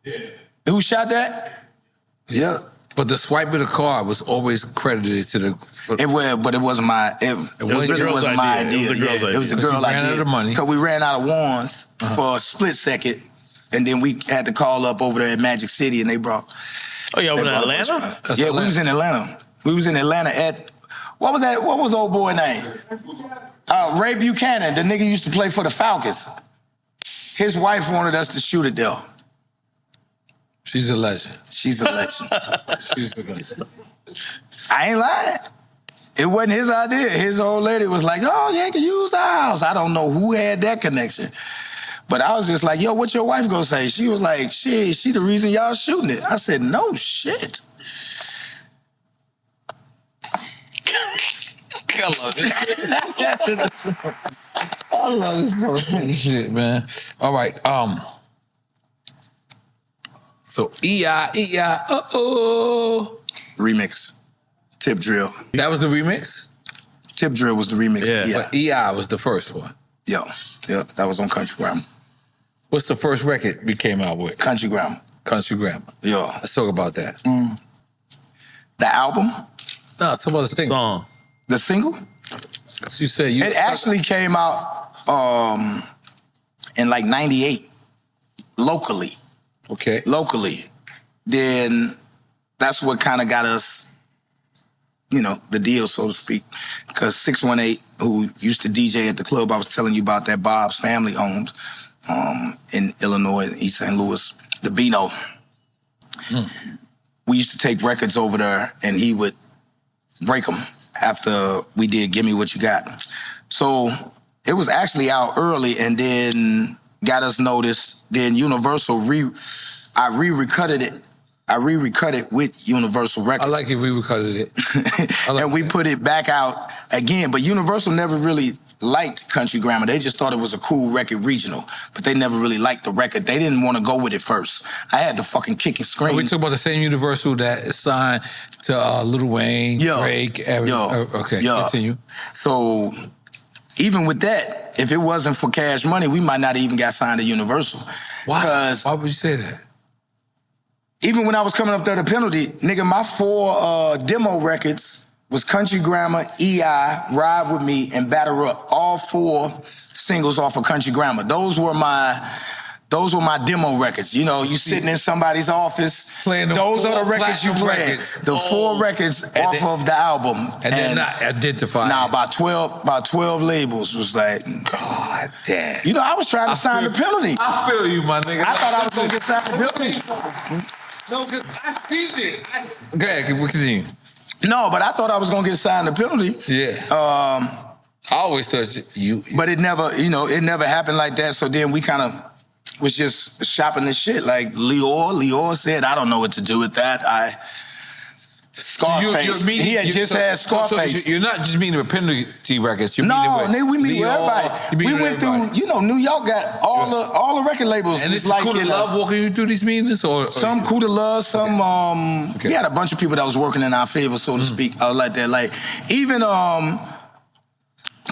[SPEAKER 3] Yeah. Who shot that? Yeah.
[SPEAKER 2] But the swipe of the card was always credited to the...
[SPEAKER 3] But it wasn't my... It really wasn't my idea. It was the girl idea.
[SPEAKER 2] We ran out of money.
[SPEAKER 3] Because we ran out of wands for a split second, and then we had to call up over there at Magic City, and they brought...
[SPEAKER 1] Oh, y'all were in Atlanta?
[SPEAKER 3] Yeah, we was in Atlanta. We was in Atlanta at... What was old boy name? Ray Buchanan, the nigga used to play for the Falcons. His wife wanted us to shoot it there.
[SPEAKER 2] She's a legend.
[SPEAKER 3] She's a legend.
[SPEAKER 2] She's a legend.
[SPEAKER 3] I ain't lying. It wasn't his idea. His old lady was like, oh, yeah, you can use the house. I don't know who had that connection. But I was just like, yo, what your wife gonna say? She was like, she the reason y'all shooting it. I said, no shit.
[SPEAKER 2] I love this shit. I love this motherfucking shit, man. All right, so E.I., uh-oh.
[SPEAKER 3] Remix. Tip Drill.
[SPEAKER 2] That was the remix?
[SPEAKER 3] Tip Drill was the remix.
[SPEAKER 2] Yeah. But E.I. was the first one.
[SPEAKER 3] Yeah, that was on Country Grammar.
[SPEAKER 2] What's the first record we came out with?
[SPEAKER 3] Country Grammar.
[SPEAKER 2] Country Grammar.
[SPEAKER 3] Yeah.
[SPEAKER 2] Let's talk about that.
[SPEAKER 3] The album?
[SPEAKER 2] No, talk about the single.
[SPEAKER 1] Song.
[SPEAKER 3] The single?
[SPEAKER 2] You said you...
[SPEAKER 3] It actually came out in like 98, locally.
[SPEAKER 2] Okay.
[SPEAKER 3] Locally. Then that's what kind of got us, you know, the deal, so to speak. Because 618, who used to DJ at the club I was telling you about that Bob's family owned in Illinois, East St. Louis, the Beano. We used to take records over there and he would break them after we did Gimme What You Got. So it was actually out early and then got us noticed. Then Universal, I re-recorded it. I re-recut it with Universal Records.
[SPEAKER 2] I like you re-recorded it.
[SPEAKER 3] And we put it back out again. But Universal never really liked Country Grammar. They just thought it was a cool record regional. But they never really liked the record. They didn't want to go with it first. I had to fucking kick and scream.
[SPEAKER 2] Are we talking about the same Universal that is signed to Lil Wayne, Drake, okay, continue.
[SPEAKER 3] So even with that, if it wasn't for Cash Money, we might not even got signed to Universal.
[SPEAKER 2] Why? Why would you say that?
[SPEAKER 3] Even when I was coming up there to penalty, nigga, my 4 demo records was Country Grammar, E.I., Ride With Me, and Batter Up. All 4 singles off of Country Grammar. Those were my demo records. You know, you sitting in somebody's office.
[SPEAKER 2] Playing
[SPEAKER 3] those are the records you play. The 4 records off of the album.
[SPEAKER 2] And they're not identified.
[SPEAKER 3] Nah, about 12 labels was like,
[SPEAKER 2] God damn.
[SPEAKER 3] You know, I was trying to sign the penalty.
[SPEAKER 2] I feel you, my nigga.
[SPEAKER 3] I thought I was going to get signed the penalty.
[SPEAKER 2] No, because I seen it. Go ahead, continue.
[SPEAKER 3] No, but I thought I was going to get signed the penalty.
[SPEAKER 2] Yeah. I always thought you...
[SPEAKER 3] But it never, you know, it never happened like that. So then we kind of was just shopping the shit. Like Leor said, I don't know what to do with that. Scarface. He had just had Scarface.
[SPEAKER 2] So you're not just meeting with penalty records. You're
[SPEAKER 3] we meet with everybody. We went through, you know, New York got all the record labels.
[SPEAKER 2] And it's like Cool to Love walking you through these meetings?
[SPEAKER 3] Some Cool to Love, some, we had a bunch of people that was working in our favor, so to speak. I was like that. Like, even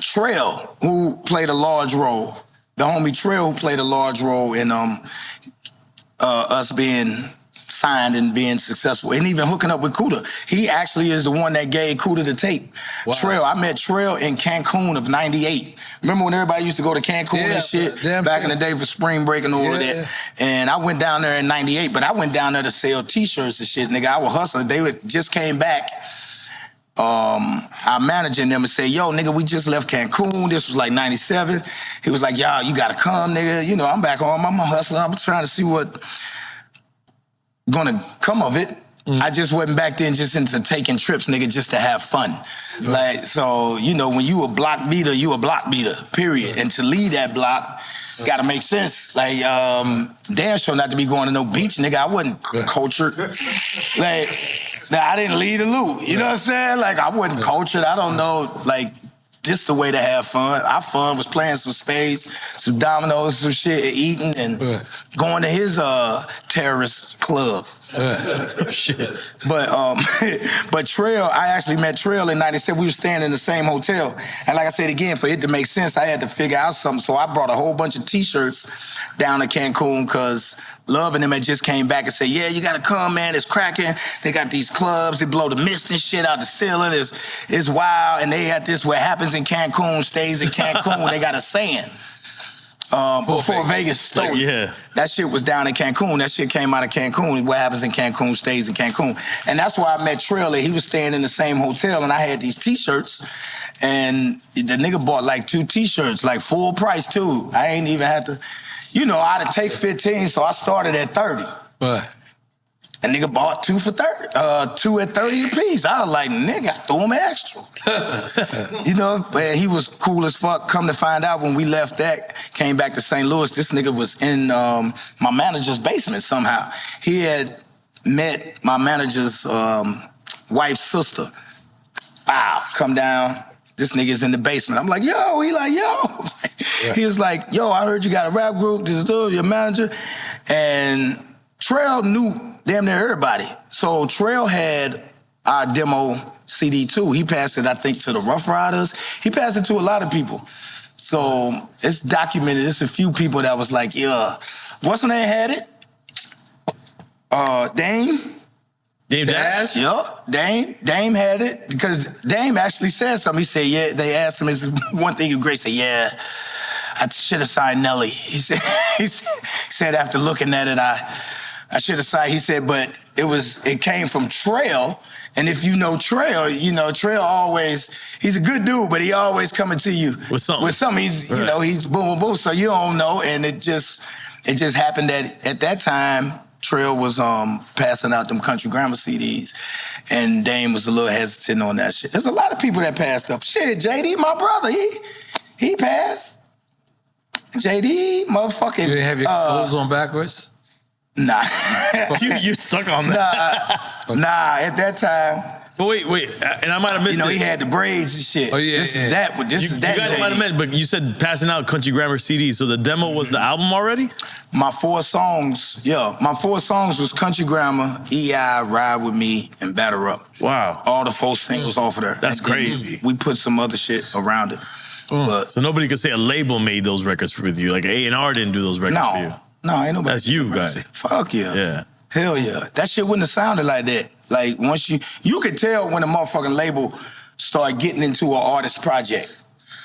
[SPEAKER 3] Trail, who played a large role. The homie Trail, who played a large role in us being signed and being successful, and even hooking up with Kuda. He actually is the one that gave Kuda the tape. Wow. Trail, I met Trail in Cancun of '98. Remember when everybody used to go to Cancun and shit back in the day for spring break and all of that? And I went down there in '98, but I went down there to sell T-shirts and shit, nigga. I was hustling. They just came back. I'm managing them and say, yo, nigga, we just left Cancun. This was like 97. He was like, y'all, you gotta come, nigga. You know, I'm back home. I'm a hustler. I'm trying to see what gonna come of it. I just wasn't back then just into taking trips, nigga, just to have fun. Like, so, you know, when you a block beater, you a block beater, period. And to lead that block, gotta make sense. Like, damn sure not to be going to no beach, nigga. I wasn't cultured. Like, I didn't lead the loop. You know what I'm saying? Like, I wasn't cultured. I don't know, like, this the way to have fun. Our fun was playing some spades, some dominoes, some shit, and eating, and going to his terrorist club. Shit. But Trail, I actually met Trail in '97. We were staying in the same hotel. And like I said again, for it to make sense, I had to figure out something. So I brought a whole bunch of T-shirts down to Cancun because Love and them had just came back and said, yeah, you gotta come, man, it's cracking. They got these clubs, they blow the mist and shit out the ceiling. It's wild. And they had this, what happens in Cancun stays in Cancun. They got a saying. Before Vegas stole it. That shit was down in Cancun. That shit came out of Cancun. What happens in Cancun stays in Cancun. And that's why I met Trill. He was staying in the same hotel, and I had these T-shirts. And the nigga bought like 2 T-shirts, like full price too. I ain't even had to, you know, I had to take 15, so I started at 30.
[SPEAKER 2] Right.
[SPEAKER 3] A nigga bought 2 for 30, 2 at 30 apiece. I was like, nigga, I threw him extra. You know, man, he was cool as fuck. Come to find out, when we left that, came back to St. Louis, this nigga was in my manager's basement somehow. He had met my manager's wife's sister. Wow, come down. This nigga's in the basement. I'm like, yo. He like, yo. Yeah. He was like, yo, I heard you got a rap group. This is your manager. And Trail knew damn near everybody. So Trail had our demo CD too. He passed it, I think, to the Rough Riders. He passed it to a lot of people. So it's documented. There's a few people that was like, yeah. What's her name had it? Dame.
[SPEAKER 1] Dame Dash?
[SPEAKER 3] Yup, Dame had it, because Dame actually said something. He said, yeah, they asked him, is one thing you great? He said, yeah, I should have signed Nelly. He said after looking at it, I should have signed. He said, but it came from Trail, and if you know Trail, Trail always, he's a good dude, but he always coming to you
[SPEAKER 1] with something.
[SPEAKER 3] He's, right. He's boom, boom, boom, so you don't know, and it just happened that at that time, Trail was passing out them country grammar CDs, and Dame was a little hesitant on that shit. There's a lot of people that passed up. Shit, JD, my brother, he passed. JD, motherfucking.
[SPEAKER 2] You didn't have your clothes on backwards?
[SPEAKER 3] Nah.
[SPEAKER 1] you stuck on that?
[SPEAKER 3] Nah, at that time.
[SPEAKER 1] But wait, and I might have missed it.
[SPEAKER 3] He had the braids and shit.
[SPEAKER 1] Oh, yeah.
[SPEAKER 3] This is that.
[SPEAKER 1] You guys might have met, but you said passing out country grammar CDs, so the demo was the album already?
[SPEAKER 3] My 4 songs was Country Grammar, EI, Ride With Me, and Batter Up.
[SPEAKER 1] Wow.
[SPEAKER 3] All the 4 singles off of there.
[SPEAKER 1] That's crazy.
[SPEAKER 3] We put some other shit around it. But,
[SPEAKER 1] so nobody could say a label made those records with you, like A&R didn't do those records for you?
[SPEAKER 3] No, ain't nobody.
[SPEAKER 1] That's you, guys.
[SPEAKER 3] Fuck yeah.
[SPEAKER 1] Yeah.
[SPEAKER 3] Hell yeah. That shit wouldn't have sounded like that. Like, once you could tell when a motherfucking label started getting into an artist project.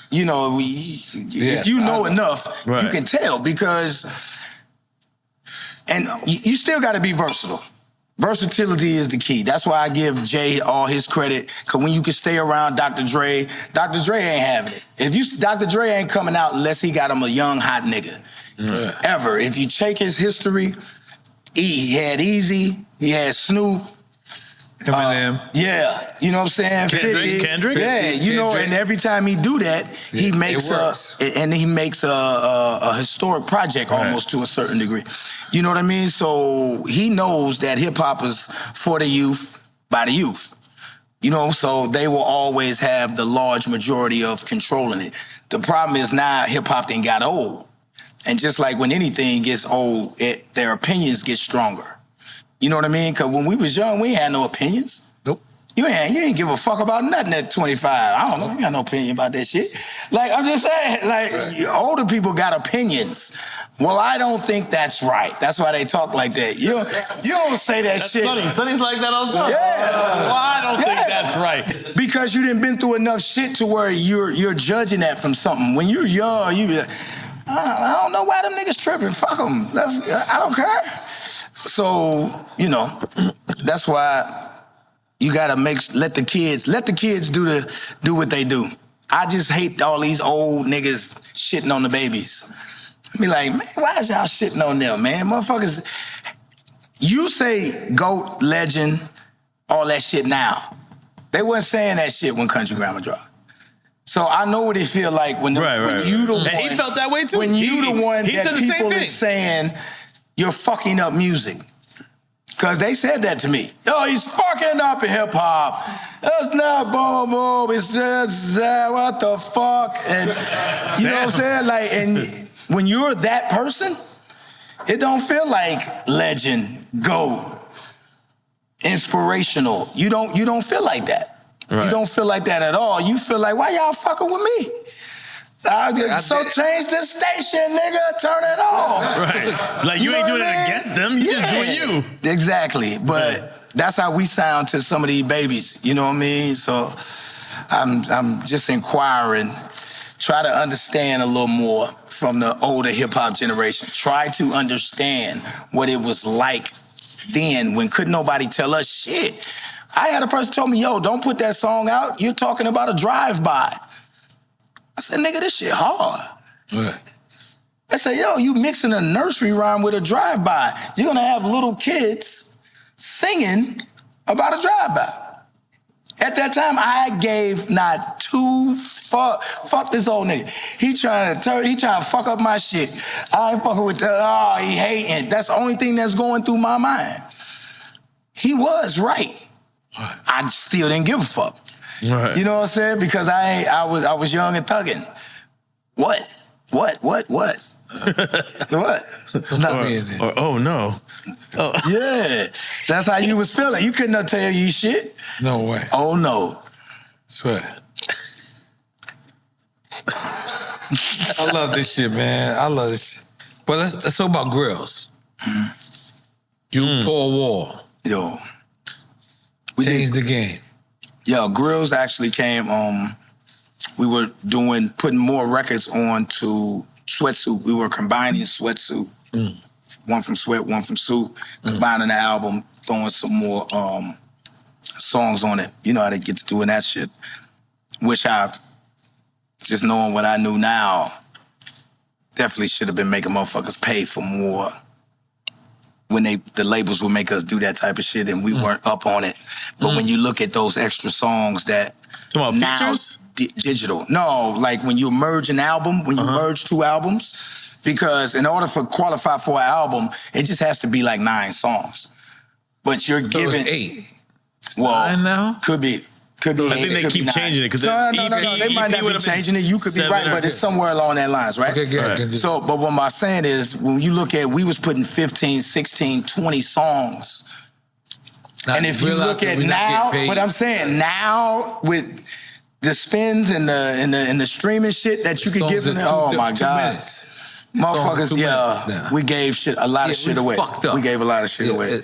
[SPEAKER 3] You know, if you know enough, right. You can tell, because, and you still got to be versatile. Versatility is the key. That's why I give Jay all his credit, because when you can stay around Dr. Dre ain't having it. Dr. Dre ain't coming out unless he got him a young, hot nigga. Yeah. Ever. If you check his history, he had Easy, he had Snoop.
[SPEAKER 2] Eminem.
[SPEAKER 3] Yeah, you know what I'm saying?
[SPEAKER 1] Kendrick?
[SPEAKER 3] Yeah, you know, and every time he do that, he makes a historic project almost to a certain degree. You know what I mean? So he knows that hip-hop is for the youth, by the youth. You know, so they will always have the large majority of controlling it. The problem is now hip-hop then got old. And just like when anything gets old, their opinions get stronger. You know what I mean? Because when we was young, we ain't had no opinions.
[SPEAKER 2] Nope.
[SPEAKER 3] You ain't give a fuck about nothing at 25. I don't know. You got no opinion about that shit. Like, I'm just saying, like, older people got opinions. Well, I don't think that's right. That's why they talk like that. You don't say that shit.
[SPEAKER 1] Sonny's like that all the time.
[SPEAKER 3] Yeah.
[SPEAKER 1] Well, I don't think that's right.
[SPEAKER 3] Because you done been through enough shit to where you're judging that from something. When you're young, you be like, I don't know why them niggas tripping. Fuck them. I don't care. So, you know, that's why you gotta let the kids do what they do. I just hate all these old niggas shitting on the babies. Be like, man, why is y'all shitting on them, man? Motherfuckers, you say GOAT, legend, all that shit now. They wasn't saying that shit when Country Grammar dropped. So I know what it feel like when you the one.
[SPEAKER 1] And he felt that way too.
[SPEAKER 3] When you the one that people is saying you're fucking up music. Because they said that to me. Yo, he's fucking up in hip-hop. That's not boom, boom. It's just, what the fuck? And you know what I'm saying? Like, and when you're that person, it don't feel like legend, GOAT, inspirational. You don't feel like that. Right. You don't feel like that at all. You feel like, why y'all fucking with me? Change the station, nigga. Turn it off.
[SPEAKER 1] Right. Like, you ain't doing it against them. You just doing you.
[SPEAKER 3] Exactly. But that's how we sound to some of these babies. You know what I mean? So I'm just inquiring. Try to understand a little more from the older hip-hop generation. Try to understand what it was like then when couldn't nobody tell us shit. I had a person tell me, yo, don't put that song out. You're talking about a drive-by. I said, nigga, this shit hard.
[SPEAKER 2] Right.
[SPEAKER 3] I said, yo, you mixing a nursery rhyme with a drive-by. You're gonna have little kids singing about a drive-by. At that time, I gave not two fuck this old nigga. He trying to fuck up my shit. I ain't fucking with he hating. That's the only thing that's going through my mind. He was right. I still didn't give a fuck.
[SPEAKER 1] Right.
[SPEAKER 3] You know what I'm saying? Because I was young and thugging. What? What?
[SPEAKER 1] Oh no. Oh.
[SPEAKER 3] Yeah. That's how you was feeling. You couldn't tell you shit.
[SPEAKER 2] No way.
[SPEAKER 3] Oh no.
[SPEAKER 2] Swear. I love this shit, man. I love this shit. But let's talk about grills. You, Paul Wall.
[SPEAKER 3] Yo.
[SPEAKER 2] Changed the game.
[SPEAKER 3] Yo, grills actually came, we were putting more records on to Sweatsuit. We were combining Sweatsuit. One from Sweat, one from Suit. Combining the album, throwing some more songs on it. You know how they get to doing that shit. Wish I, just knowing what I knew now, definitely should have been making motherfuckers pay for more when the labels would make us do that type of shit and we weren't up on it. But when you look at those extra songs that now digital. No, like when you merge an album, when you merge two albums, because in order for qualify for an album, it just has to be like 9 songs. But you're giving
[SPEAKER 2] 8.
[SPEAKER 3] Well,
[SPEAKER 2] 9 now?
[SPEAKER 3] Could be.
[SPEAKER 1] I think they keep changing it because
[SPEAKER 3] no, they might not be changing it. You could be right, but it's somewhere along that lines, right?
[SPEAKER 2] Okay, good.
[SPEAKER 1] Right.
[SPEAKER 3] So, but what I'm saying is, when you look at, we was putting 15, 16, 20 songs.
[SPEAKER 2] Now,
[SPEAKER 3] and if you look at now, what I'm saying, now with the spins and the streaming shit that you could give them, oh my God. Motherfuckers, we gave a lot of shit away. We gave a lot of shit away.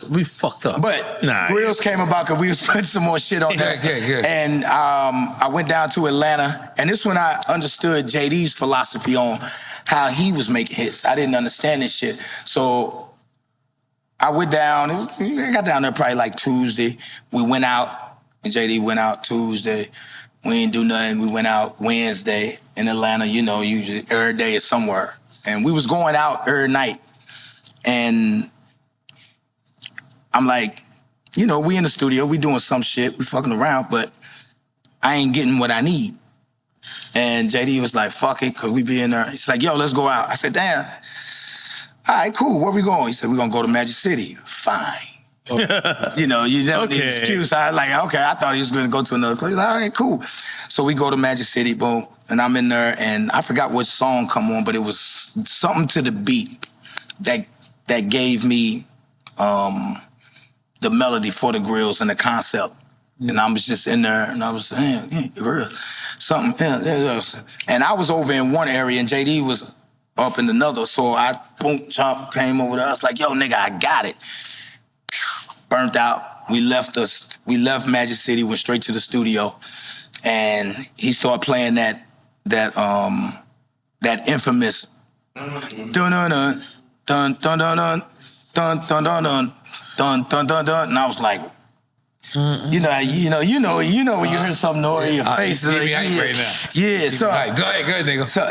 [SPEAKER 2] We fucked up.
[SPEAKER 3] But Grills came about because we was putting some more shit on there. And I went down to Atlanta, and this when I understood JD's philosophy on how he was making hits. I didn't understand this shit. So I went down, I got down there probably like Tuesday. We went out, and JD went out Tuesday. We ain't do nothing. We went out Wednesday in Atlanta, you know, usually every day is somewhere. And we was going out every night. And I'm like, you know, we in the studio, we doing some shit, we fucking around, but I ain't getting what I need. And JD was like, fuck it, cause we be in there. He's like, yo, let's go out. I said, damn. All right, cool, where we going? He said, we're gonna go to Magic City. Fine. You know, you never need an excuse. I thought he was going to go to another place. All right, cool. So we go to Magic City, boom, and I'm in there, and I forgot what song come on, but it was something to the beat that gave me the melody for the grills and the concept. And I was just in there, and I was saying, something. And I was over in one area, and JD was up in another. So I, boom, chomp, came over there. I was like, yo, nigga, I got it. Burnt out. We left Magic City, went straight to the studio, and he started playing that infamous dun dun dun dun dun dun dun dun dun dun dun dun dun, and I was like, you know when you hear something in your face,
[SPEAKER 2] like, right now.
[SPEAKER 3] Yeah. So
[SPEAKER 2] go ahead, nigga. So,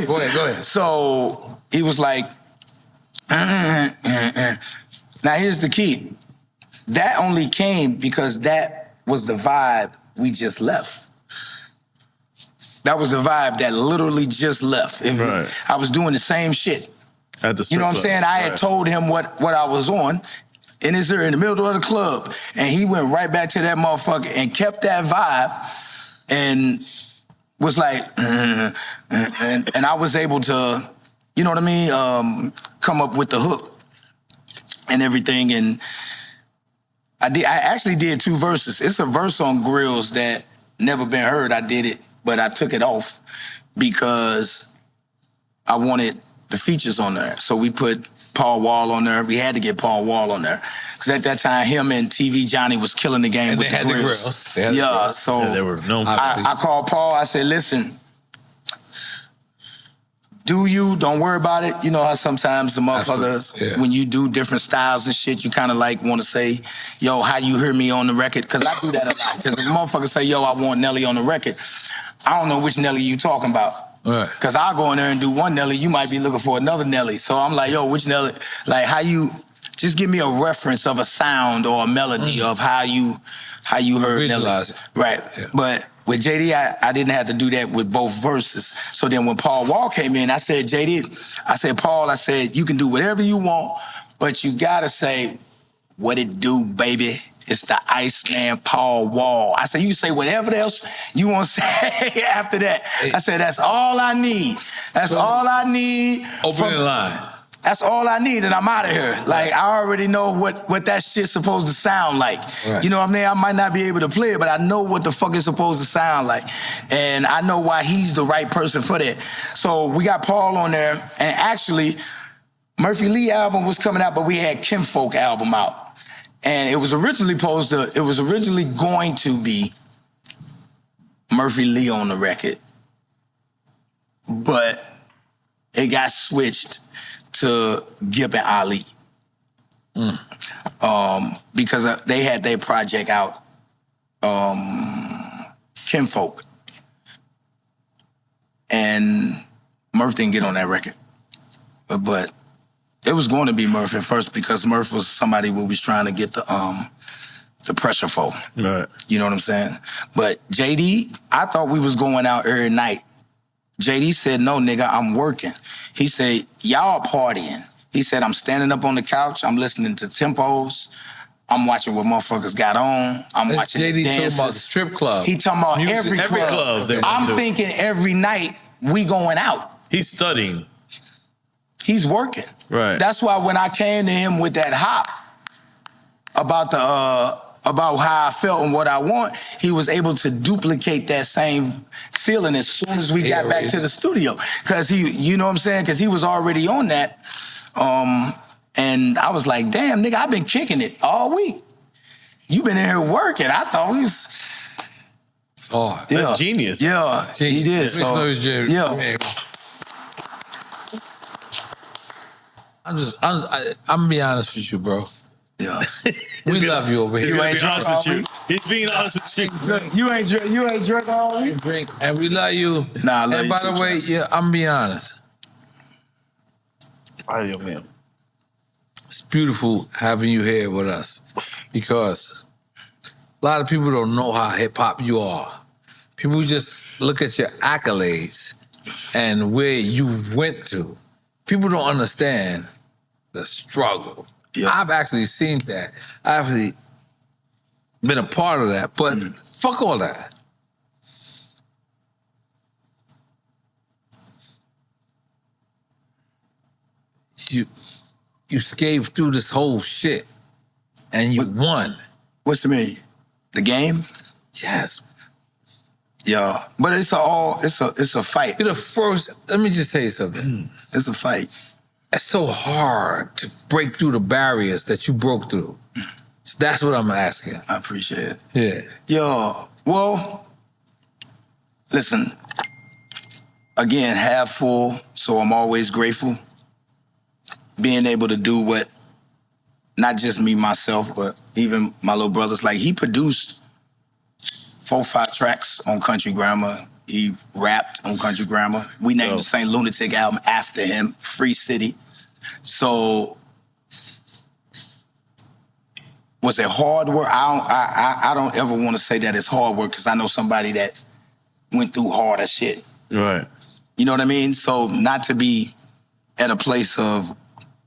[SPEAKER 2] go ahead.
[SPEAKER 3] So he was like, now here's the key. That only came because that was the vibe we just left. That was the vibe that literally just left. I was doing the same shit.
[SPEAKER 1] At the strip
[SPEAKER 3] you know what I'm saying? I had told him what I was on, and it's there in the middle of the club, and he went right back to that motherfucker and kept that vibe, and was like, and I was able to, you know what I mean, come up with the hook and everything, and I actually did 2 verses. It's a verse on Grills that never been heard. I did it, but I took it off because I wanted the features on there. So we put Paul Wall on there. We had to get Paul Wall on there. Because at that time, him and TV Johnny was killing the game with the Grills. So
[SPEAKER 1] there were no
[SPEAKER 3] I called Paul. I said, listen, don't worry about it. You know how sometimes the motherfuckers, when you do different styles and shit, you kind of like want to say, yo, how you hear me on the record? Because I do that a lot. Because if the motherfuckers say, yo, I want Nelly on the record, I don't know which Nelly you talking about.
[SPEAKER 2] Right.
[SPEAKER 3] Because I'll go in there and do one Nelly, you might be looking for another Nelly. So I'm like, yo, which Nelly? Like, how you, just give me a reference of a sound or a melody of how you heard
[SPEAKER 2] Visualize
[SPEAKER 3] Nelly.
[SPEAKER 2] it.
[SPEAKER 3] Right.
[SPEAKER 2] Yeah.
[SPEAKER 3] But with JD, I didn't have to do that with both verses. So then when Paul Wall came in, I said, JD, I said, Paul, I said, you can do whatever you want, but you gotta say, what it do, baby? It's the Iceman Paul Wall. I said, you say whatever else you want to say after that. I said, that's all I need. That's all I need.
[SPEAKER 2] Open the line.
[SPEAKER 3] That's all I need, and I'm out of here. Like, I already know what that shit's supposed to sound like.
[SPEAKER 2] Right.
[SPEAKER 3] You know what I mean? I might not be able to play it, but I know what the fuck it's supposed to sound like. And I know why he's the right person for that. So we got Paul on there, and actually, Murphy Lee album was coming out, but we had Kinfolk album out. And it was originally going to be Murphy Lee on the record, but it got switched to Gibb and Ali. Because they had their project out, Kinfolk. And Murph didn't get on that record. But it was going to be Murph at first because Murph was somebody we was trying to get the pressure for.
[SPEAKER 1] Right.
[SPEAKER 3] You know what I'm saying? But JD, I thought we was going out every night. JD said, no, nigga, I'm working. He said, y'all partying. He said, I'm standing up on the couch. I'm listening to tempos. I'm watching what motherfuckers got on. I'm watching
[SPEAKER 2] JD
[SPEAKER 3] the
[SPEAKER 2] talking
[SPEAKER 3] dances.
[SPEAKER 2] about the strip club.
[SPEAKER 3] He talking about every club. I'm thinking every night we going out.
[SPEAKER 1] He's studying.
[SPEAKER 3] He's working.
[SPEAKER 1] Right.
[SPEAKER 3] That's why when I came to him with that hop about how I felt and what I want, he was able to duplicate that same feeling as soon as we got back to the studio. Cause you know what I'm saying? Cause he was already on that. And I was like, damn, nigga, I've been kicking it all week. You been in here working. I thought he was...
[SPEAKER 2] It's hard.
[SPEAKER 3] Yeah.
[SPEAKER 1] That's genius.
[SPEAKER 3] Yeah, he did. So, yeah.
[SPEAKER 2] I'm gonna be honest with you, bro.
[SPEAKER 3] Yeah.
[SPEAKER 2] We love you over here.
[SPEAKER 1] You ain't honest with you. He's being honest with you.
[SPEAKER 3] You ain't drink all week?
[SPEAKER 2] And we love you.
[SPEAKER 3] Nah, I love
[SPEAKER 2] and
[SPEAKER 3] you
[SPEAKER 2] by
[SPEAKER 3] too,
[SPEAKER 2] the way, yeah, I'm being honest. It's beautiful having you here with us because a lot of people don't know how hip-hop you are. People just look at your accolades and where you went to. People don't understand the struggle. Yeah. I've actually seen that. I've actually been a part of that, but fuck all that. You scaved through this whole shit and you won.
[SPEAKER 3] What's the mean? The game?
[SPEAKER 2] Yes.
[SPEAKER 3] Yeah. But it's a fight.
[SPEAKER 2] You're the first, let me just tell you something.
[SPEAKER 3] It's a fight.
[SPEAKER 2] It's so hard to break through the barriers that you broke through. So that's what I'm asking.
[SPEAKER 3] I appreciate it.
[SPEAKER 2] Yeah.
[SPEAKER 3] Yo, well, listen, again, half full, so I'm always grateful. Being able to do what, not just me, myself, but even my little brothers, like he produced 4 or 5 tracks on Country Grammar. He rapped on Country Grammar. We named the St. Lunatic album after him, Free City. So, was it hard work? I don't ever want to say that it's hard work because I know somebody that went through harder shit.
[SPEAKER 1] Right.
[SPEAKER 3] You know what I mean? So not to be at a place of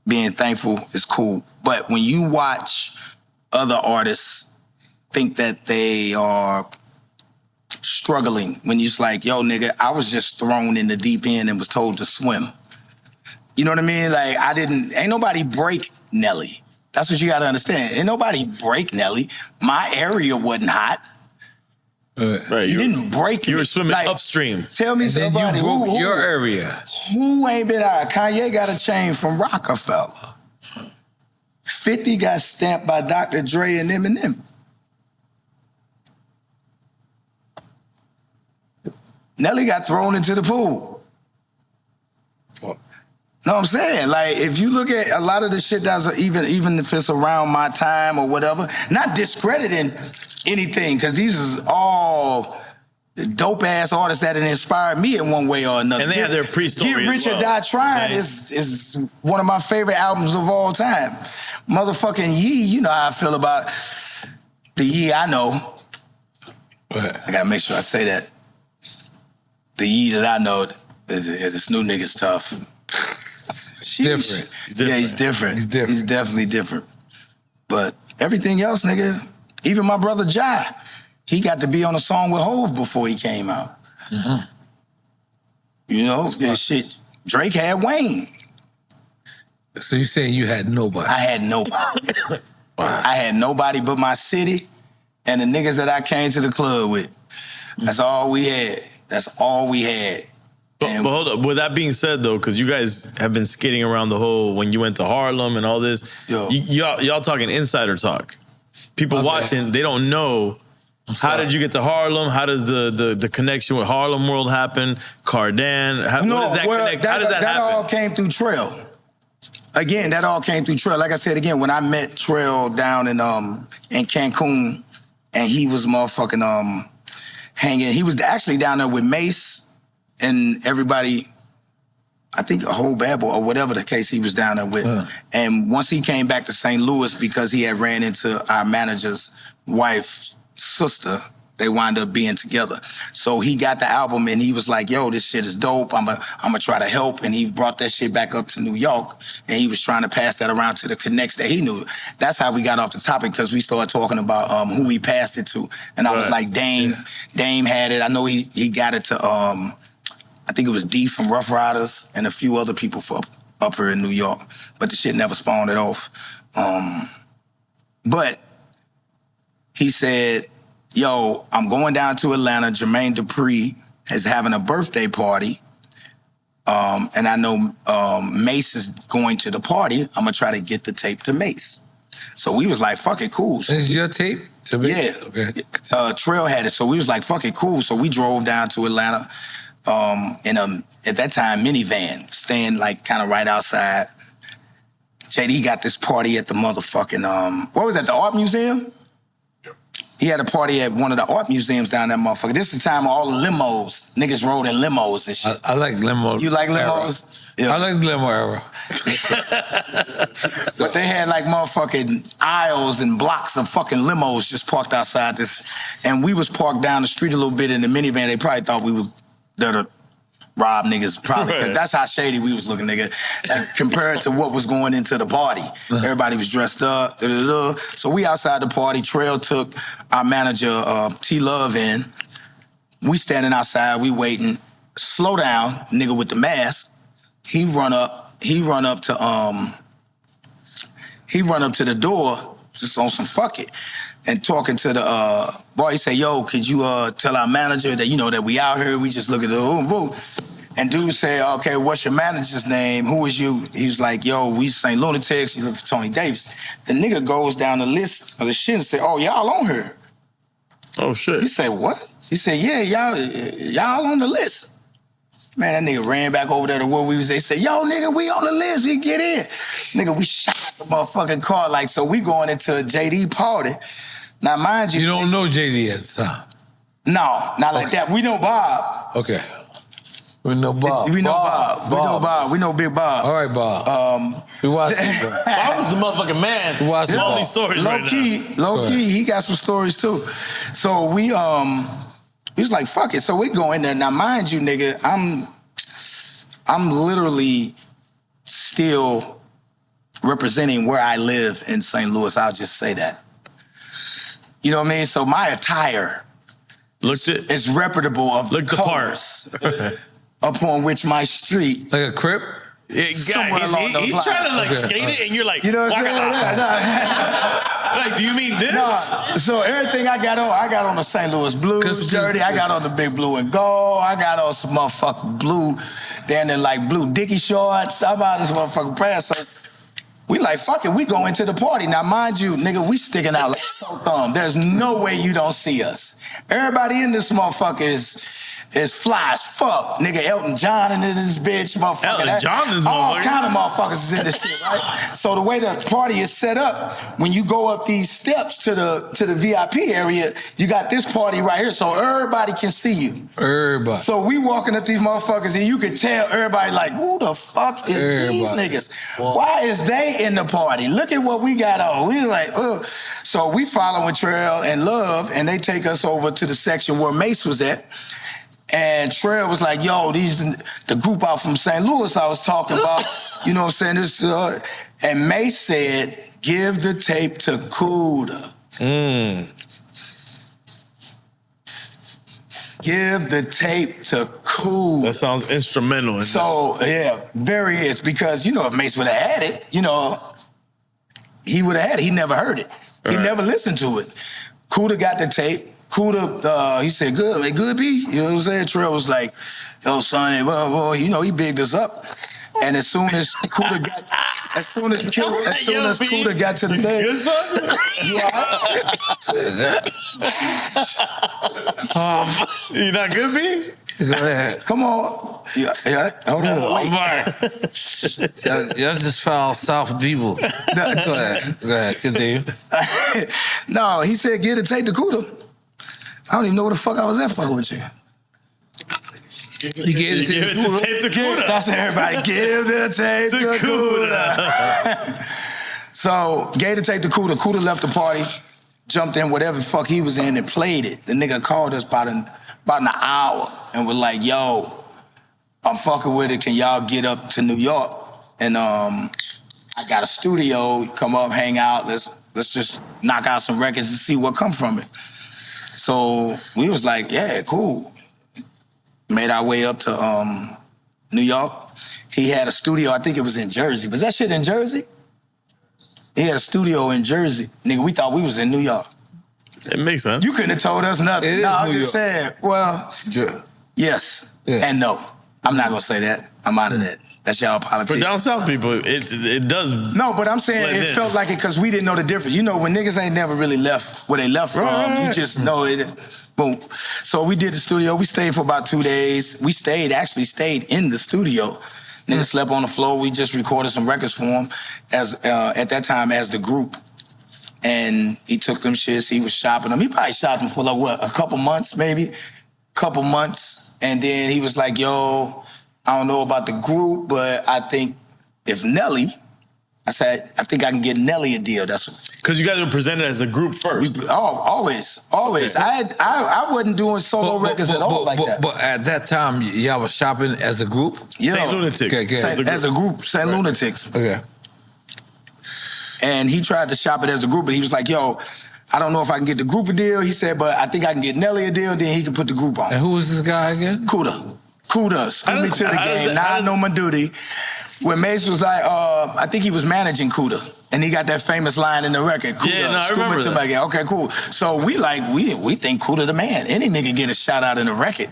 [SPEAKER 3] being thankful is cool. But when you watch other artists think that they are struggling, when you're just like, yo, nigga, I was just thrown in the deep end and was told to swim. You know what I mean? Like, ain't nobody break Nelly. That's what you gotta understand. Ain't nobody break Nelly. My area wasn't hot.
[SPEAKER 1] Right.
[SPEAKER 3] You didn't break me.
[SPEAKER 1] You were swimming
[SPEAKER 3] like,
[SPEAKER 1] upstream.
[SPEAKER 3] Tell me somebody
[SPEAKER 2] you broke
[SPEAKER 3] who
[SPEAKER 2] your area.
[SPEAKER 3] Who ain't been out? Kanye got a chain from Rockefeller. 50 got stamped by Dr. Dre and Eminem. Nelly got thrown into the pool. Know what I'm saying? Like, if you look at a lot of the shit that's even if it's around my time or whatever, not discrediting anything, because these is all dope ass artists that had inspired me in one way or another.
[SPEAKER 1] And they had their pre-story
[SPEAKER 3] Get Rich
[SPEAKER 1] as
[SPEAKER 3] or
[SPEAKER 1] well.
[SPEAKER 3] Die Trying
[SPEAKER 1] Right.
[SPEAKER 3] is one of my favorite albums of all time. Motherfucking Yee, you know how I feel about the Yee I know. I gotta make sure I say that. The Yee that I know is this new nigga's tough.
[SPEAKER 2] Different.
[SPEAKER 3] Yeah, he's different.
[SPEAKER 2] He's different.
[SPEAKER 3] He's definitely different. But everything else, nigga, even my brother Jai, he got to be on a song with Hov before he came out.
[SPEAKER 2] Mm-hmm.
[SPEAKER 3] You know, that shit. Drake had Wayne.
[SPEAKER 2] So you saying you had nobody?
[SPEAKER 3] I had nobody. I had nobody but my city and the niggas that I came to the club with. That's all we had. That's all we had.
[SPEAKER 1] But hold up. With that being said, though, because you guys have been skating around the whole when you went to Harlem and all this, y'all talking insider talk. People watching, they don't know. How did you get to Harlem? How does the connection with Harlem World happen? Cardan? What does that connect? How does that happen?
[SPEAKER 3] That all came through Trail. Again, that all came through Trail. Like I said again, when I met Trail down in Cancun, and he was motherfucking hanging. He was actually down there with Mace and everybody. I think a whole bad boy or whatever the case he was down there with. And once he came back to St. Louis because he had ran into our manager's wife's sister, they wound up being together. So he got the album and he was like, yo, this shit is dope. I'm gonna try to help. And he brought that shit back up to New York and he was trying to pass that around to the connects that he knew. That's how we got off the topic because we started talking about who he passed it to. And I was like, Dame had it. I know he got it to, I think it was D from Rough Riders and a few other people up here in New York. But the shit never spawned it off. But he said, yo, I'm going down to Atlanta. Jermaine Dupri is having a birthday party. And I know Mace is going to the party. I'm going to try to get the tape to Mace. So we was like, fuck it, cool.
[SPEAKER 2] This is your tape?
[SPEAKER 3] Yeah. Okay. Trail had it. So we was like, fuck it, cool. So we drove down to Atlanta in a, at that time, minivan, staying like kind of right outside. JD got this party at the motherfucking, what was that, the Art Museum? He had a party at one of the art museums down that motherfucker. This is the time of all the limos. Niggas rode in limos and shit.
[SPEAKER 2] I like limo.
[SPEAKER 3] You like limos?
[SPEAKER 2] Yeah. I like the limo era.
[SPEAKER 3] But they had like motherfucking aisles and blocks of fucking limos just parked outside this. And we was parked down the street a little bit in the minivan. They probably thought we were there to rob niggas, probably. Because that's how shady we was looking, nigga. And compared to what was going into the party. Everybody was dressed up. So we outside the party. Trail took our manager, T-Love, in. We standing outside. We waiting. Slow down, nigga with the mask. He run up to the door just on some fuck it and talking to the boy. He say, yo, could you tell our manager that, you know, that we out here, we just look at the boom. And dude say, okay, what's your manager's name? Who is you? He was like, yo, we St. Lunatics. You look for Tony Davis. The nigga goes down the list of the shit and say, oh, y'all on here.
[SPEAKER 1] Oh, shit.
[SPEAKER 3] He say, what? He said, yeah, y'all on the list. Man, that nigga ran back over there to where we was. They said, yo, nigga, we on the list. We get in. Nigga, we shot the motherfucking car. Like, so we going into a JD party. Now, mind you.
[SPEAKER 2] You don't know JD at the time?
[SPEAKER 3] No, not like that. We know Bob.
[SPEAKER 2] Okay. We know Bob.
[SPEAKER 3] We know Bob. We know Bob. We know Big Bob.
[SPEAKER 2] All right, Bob. We watched it, bro.
[SPEAKER 1] Bob was the motherfucking man.
[SPEAKER 2] We watched
[SPEAKER 1] all these stories
[SPEAKER 3] low key, he got some stories too. So we was like, fuck it. So we go in there. Now, mind you, nigga, I'm literally still representing where I live in St. Louis. I'll just say that. You know what I mean? So my attire is reputable of the colors upon which my street.
[SPEAKER 2] Like a Crip?
[SPEAKER 1] Yeah, he's trying to like skate it, and you're like,
[SPEAKER 3] you know what I'm saying?
[SPEAKER 1] Like, do you mean this?
[SPEAKER 3] No. So everything I got on the St. Louis Blues jersey. I got on the big blue and gold. I got on some motherfucking blue, then like blue Dickie shorts. I'm out of this motherfucking press. So we like, fuck it, we go into the party. Now, mind you, nigga, we sticking out like so thumb. There's no way you don't see us. Everybody in this motherfucker is fly as fuck. Nigga, Elton John in this bitch, motherfucker.
[SPEAKER 1] Elton John is
[SPEAKER 3] all
[SPEAKER 1] motherfucker.
[SPEAKER 3] kind of motherfuckers is in this shit, right? So the way the party is set up, when you go up these steps to the VIP area, you got this party right here, so everybody can see you.
[SPEAKER 4] Everybody.
[SPEAKER 3] So we walking up these motherfuckers, and you could tell everybody like, who the fuck is these niggas? Why is they in the party? Look at what we got on. We like, ugh. So we following Trail and Love, and they take us over to the section where Mace was at. And Trail was like, yo, these the group out from St. Louis I was talking about. You know what I'm saying? This, and Mace said, give the tape to Kuda. Give the tape to Kuda.
[SPEAKER 1] That sounds instrumental. In
[SPEAKER 3] so, yeah, very is. Because, you know, if Mace would have had it, you know, he would have had it. He never heard it. He never listened to it. Kuda got the tape. Kuda, he said, good, man, good B. You know what I'm saying? Trail was like, yo, son, you know, he bigged us up. And as soon as Kuda got, Kuda got to the thing,
[SPEAKER 1] you not good, B?
[SPEAKER 4] Go ahead.
[SPEAKER 3] Come on. Yeah, hold on. Wait.
[SPEAKER 4] Y'all just foul South people. Go ahead, continue.
[SPEAKER 3] No, he said, give the tape to Kuda. I don't even know where the fuck I was at fucking with you.
[SPEAKER 4] He gave the tape to Kuda.
[SPEAKER 3] That's everybody. Give the tape to Kuda. So, gave the tape to Kuda. Kuda left the party, jumped in whatever the fuck he was in and played it. The nigga called us about an hour and was like, yo, I'm fucking with it. Can y'all get up to New York? And I got a studio. Come up, hang out. Let's just knock out some records and see what come from it. So we was like, yeah, cool. Made our way up to New York. He had a studio, I think it was in Jersey. Was that shit in Jersey? He had a studio in Jersey. Nigga, we thought we was in New York.
[SPEAKER 1] It makes sense.
[SPEAKER 3] You couldn't have told us nothing. No, I was just saying, well, yes and no. I'm not gonna say that. I'm out of that. That's y'all politics.
[SPEAKER 1] For down south people, it does.
[SPEAKER 3] No, but I'm saying it felt like it because we didn't know the difference. You know, when niggas ain't never really left where they left from, you just know it. Boom. So we did the studio. We stayed for about 2 days. We actually stayed in the studio. Niggas slept on the floor. We just recorded some records for him at that time as the group. And he took them shits. He was shopping them. He probably shopped them for like what, a couple months maybe? Couple months. And then he was like, yo, I don't know about the group, but I think if Nelly, I said, I think I can get Nelly a deal. That's
[SPEAKER 1] because you guys were presented as a group first.
[SPEAKER 3] Always. Okay. I wasn't doing solo records at all like that.
[SPEAKER 4] But at that time, y'all was shopping as a group?
[SPEAKER 3] Yeah.
[SPEAKER 1] St. Lunatics.
[SPEAKER 4] Okay,
[SPEAKER 3] as a group, St. Lunatics.
[SPEAKER 4] Okay.
[SPEAKER 3] And he tried to shop it as a group, but he was like, yo, I don't know if I can get the group a deal. He said, but I think I can get Nelly a deal, then he can put the group on.
[SPEAKER 4] And who was this guy again?
[SPEAKER 3] Kuda. Screw me to the game. Now I know my duty. When Mace was like, I think he was managing Kuda. And he got that famous line in the record. Kuda,
[SPEAKER 1] I remember that.
[SPEAKER 3] Game. Okay, cool. So we think Kuda the man. Any nigga get a shout out in a record,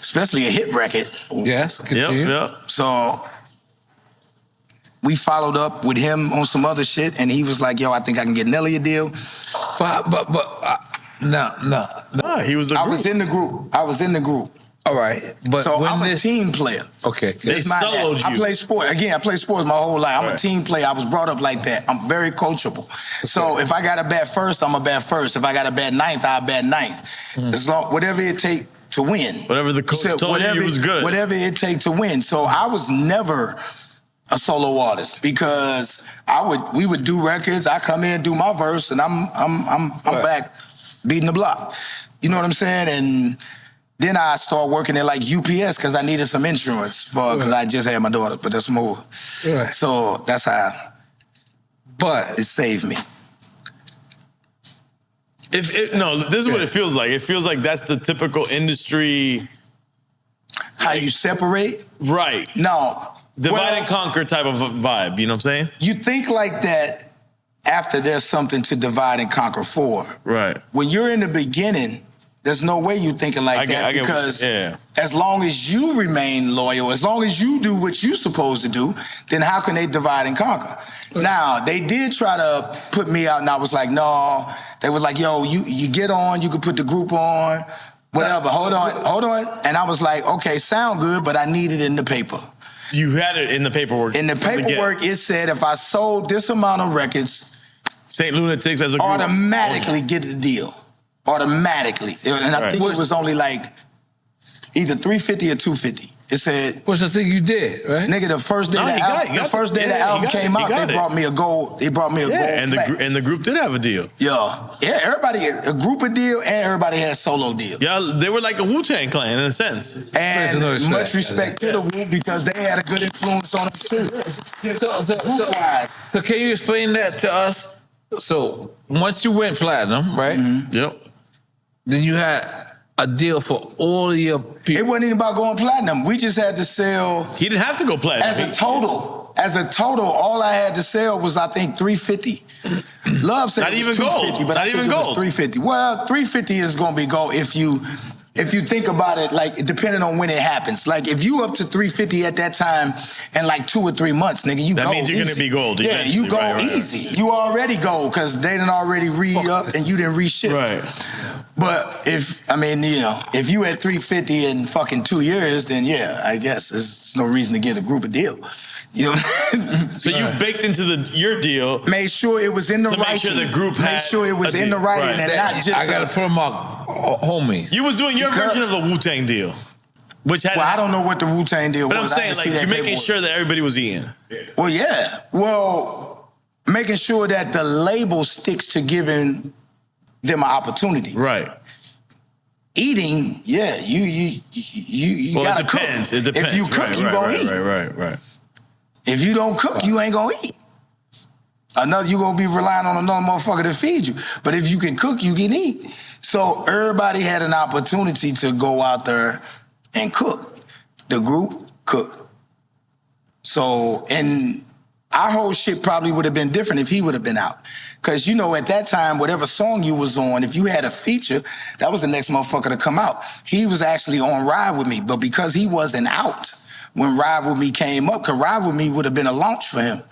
[SPEAKER 3] especially a hit record.
[SPEAKER 4] Yes.
[SPEAKER 1] Yep.
[SPEAKER 3] So we followed up with him on some other shit, and he was like, yo, I think I can get Nelly a deal.
[SPEAKER 4] No.
[SPEAKER 1] He was the group.
[SPEAKER 3] I was in the group.
[SPEAKER 4] All right. But
[SPEAKER 3] so I'm a team player.
[SPEAKER 4] Okay.
[SPEAKER 1] They soloed you.
[SPEAKER 3] I play sport. Again, I play sports my whole life. I'm a team player. I was brought up like that. I'm very coachable. Okay. So if I got to bat first, I'm a bat first. If I got to bat ninth, I'll bat ninth. As long, whatever it take to win.
[SPEAKER 1] Whatever the coach told you was good.
[SPEAKER 3] Whatever it take to win. So I was never a solo artist because we would do records. I come in, do my verse, and I'm back beating the block. You know what I'm saying? And then I started working at like UPS because I needed some insurance because I just had my daughter, but that's more.
[SPEAKER 4] Right.
[SPEAKER 3] So that's how it saved me.
[SPEAKER 1] This is what it feels like. It feels like that's the typical industry.
[SPEAKER 3] How you separate?
[SPEAKER 1] Right.
[SPEAKER 3] No.
[SPEAKER 1] Divide and conquer type of vibe, you know what I'm saying?
[SPEAKER 3] You think like that after there's something to divide and conquer for.
[SPEAKER 1] Right.
[SPEAKER 3] When you're in the beginning, there's no way you're thinking like that because as long as you remain loyal, as long as you do what you're supposed to do, then how can they divide and conquer? Now, they did try to put me out and I was like, no. They were like, yo, you get on, you can put the group on, whatever, hold on. And I was like, okay, sound good, but I need it in the paper.
[SPEAKER 1] You had it in the paperwork.
[SPEAKER 3] In the paperwork, it said if I sold this amount of records,
[SPEAKER 1] St. Lunatics as a group
[SPEAKER 3] automatically get the deal. Automatically. And I think it was only like either 350 or 250. It said,
[SPEAKER 4] what's the thing you did, right?
[SPEAKER 3] Nigga, the first day the album came out, they brought me a gold. They brought me a gold.
[SPEAKER 1] And the group did have a deal.
[SPEAKER 3] Yeah, everybody, a group of deal, and everybody had solo deal.
[SPEAKER 1] Yeah, they were like a Wu-Tang clan in a sense.
[SPEAKER 3] And much respect to the Wu because they had a good influence on us too.
[SPEAKER 4] So can you explain that to us? So once you went platinum, right?
[SPEAKER 3] Mm-hmm.
[SPEAKER 1] Yep.
[SPEAKER 4] Then you had a deal for all of your people.
[SPEAKER 3] It wasn't even about going platinum. We just had to sell.
[SPEAKER 1] He didn't have to go platinum.
[SPEAKER 3] As a total, all I had to sell was I think 350. Love said
[SPEAKER 1] not
[SPEAKER 3] it was
[SPEAKER 1] even
[SPEAKER 3] 250,
[SPEAKER 1] gold.
[SPEAKER 3] but
[SPEAKER 1] Not
[SPEAKER 3] I think
[SPEAKER 1] even
[SPEAKER 3] it was
[SPEAKER 1] gold.
[SPEAKER 3] 350. Well, 350 is gonna be gold if you think about it, like depending on when it happens. Like if you up to 350 at that time in like 2 or 3 months, nigga, you
[SPEAKER 1] that
[SPEAKER 3] go
[SPEAKER 1] means you're
[SPEAKER 3] easy.
[SPEAKER 1] gonna be gold.
[SPEAKER 3] Yeah, you go
[SPEAKER 1] right.
[SPEAKER 3] easy. You already gold because they done already re-up and you didn't re-ship.
[SPEAKER 1] Right.
[SPEAKER 3] But if you at 350 in fucking 2 years, then yeah, I guess there's no reason to get a group a deal. You know.
[SPEAKER 1] So you baked into your deal.
[SPEAKER 3] Made sure it was in the
[SPEAKER 1] to
[SPEAKER 3] writing.
[SPEAKER 1] Make sure the group
[SPEAKER 3] made sure it was in the writing and not just.
[SPEAKER 4] I gotta put them out, homies.
[SPEAKER 1] You was doing your version of the Wu-Tang deal, which had.
[SPEAKER 3] Well, I don't know what the Wu-Tang deal
[SPEAKER 1] but
[SPEAKER 3] was.
[SPEAKER 1] I'm saying like you're making sure that everybody was eating.
[SPEAKER 3] Well, yeah. Well, making sure that the label sticks to giving them an opportunity.
[SPEAKER 1] Right.
[SPEAKER 3] Eating, yeah, you
[SPEAKER 1] well,
[SPEAKER 3] gotta
[SPEAKER 1] it depends.
[SPEAKER 3] cook.
[SPEAKER 1] It depends.
[SPEAKER 3] If you cook, you gonna eat.
[SPEAKER 1] Right.
[SPEAKER 3] If you don't cook, you ain't gonna eat. You gonna be relying on another motherfucker to feed you. But if you can cook, you can eat. So everybody had an opportunity to go out there and cook. The group cooked. So, and our whole shit probably would have been different if he would have been out. Because, at that time, whatever song you was on, if you had a feature, that was the next motherfucker to come out. He was actually on Ride With Me, but because he wasn't out when Ride With Me came up, because Ride With Me would have been a launch for him.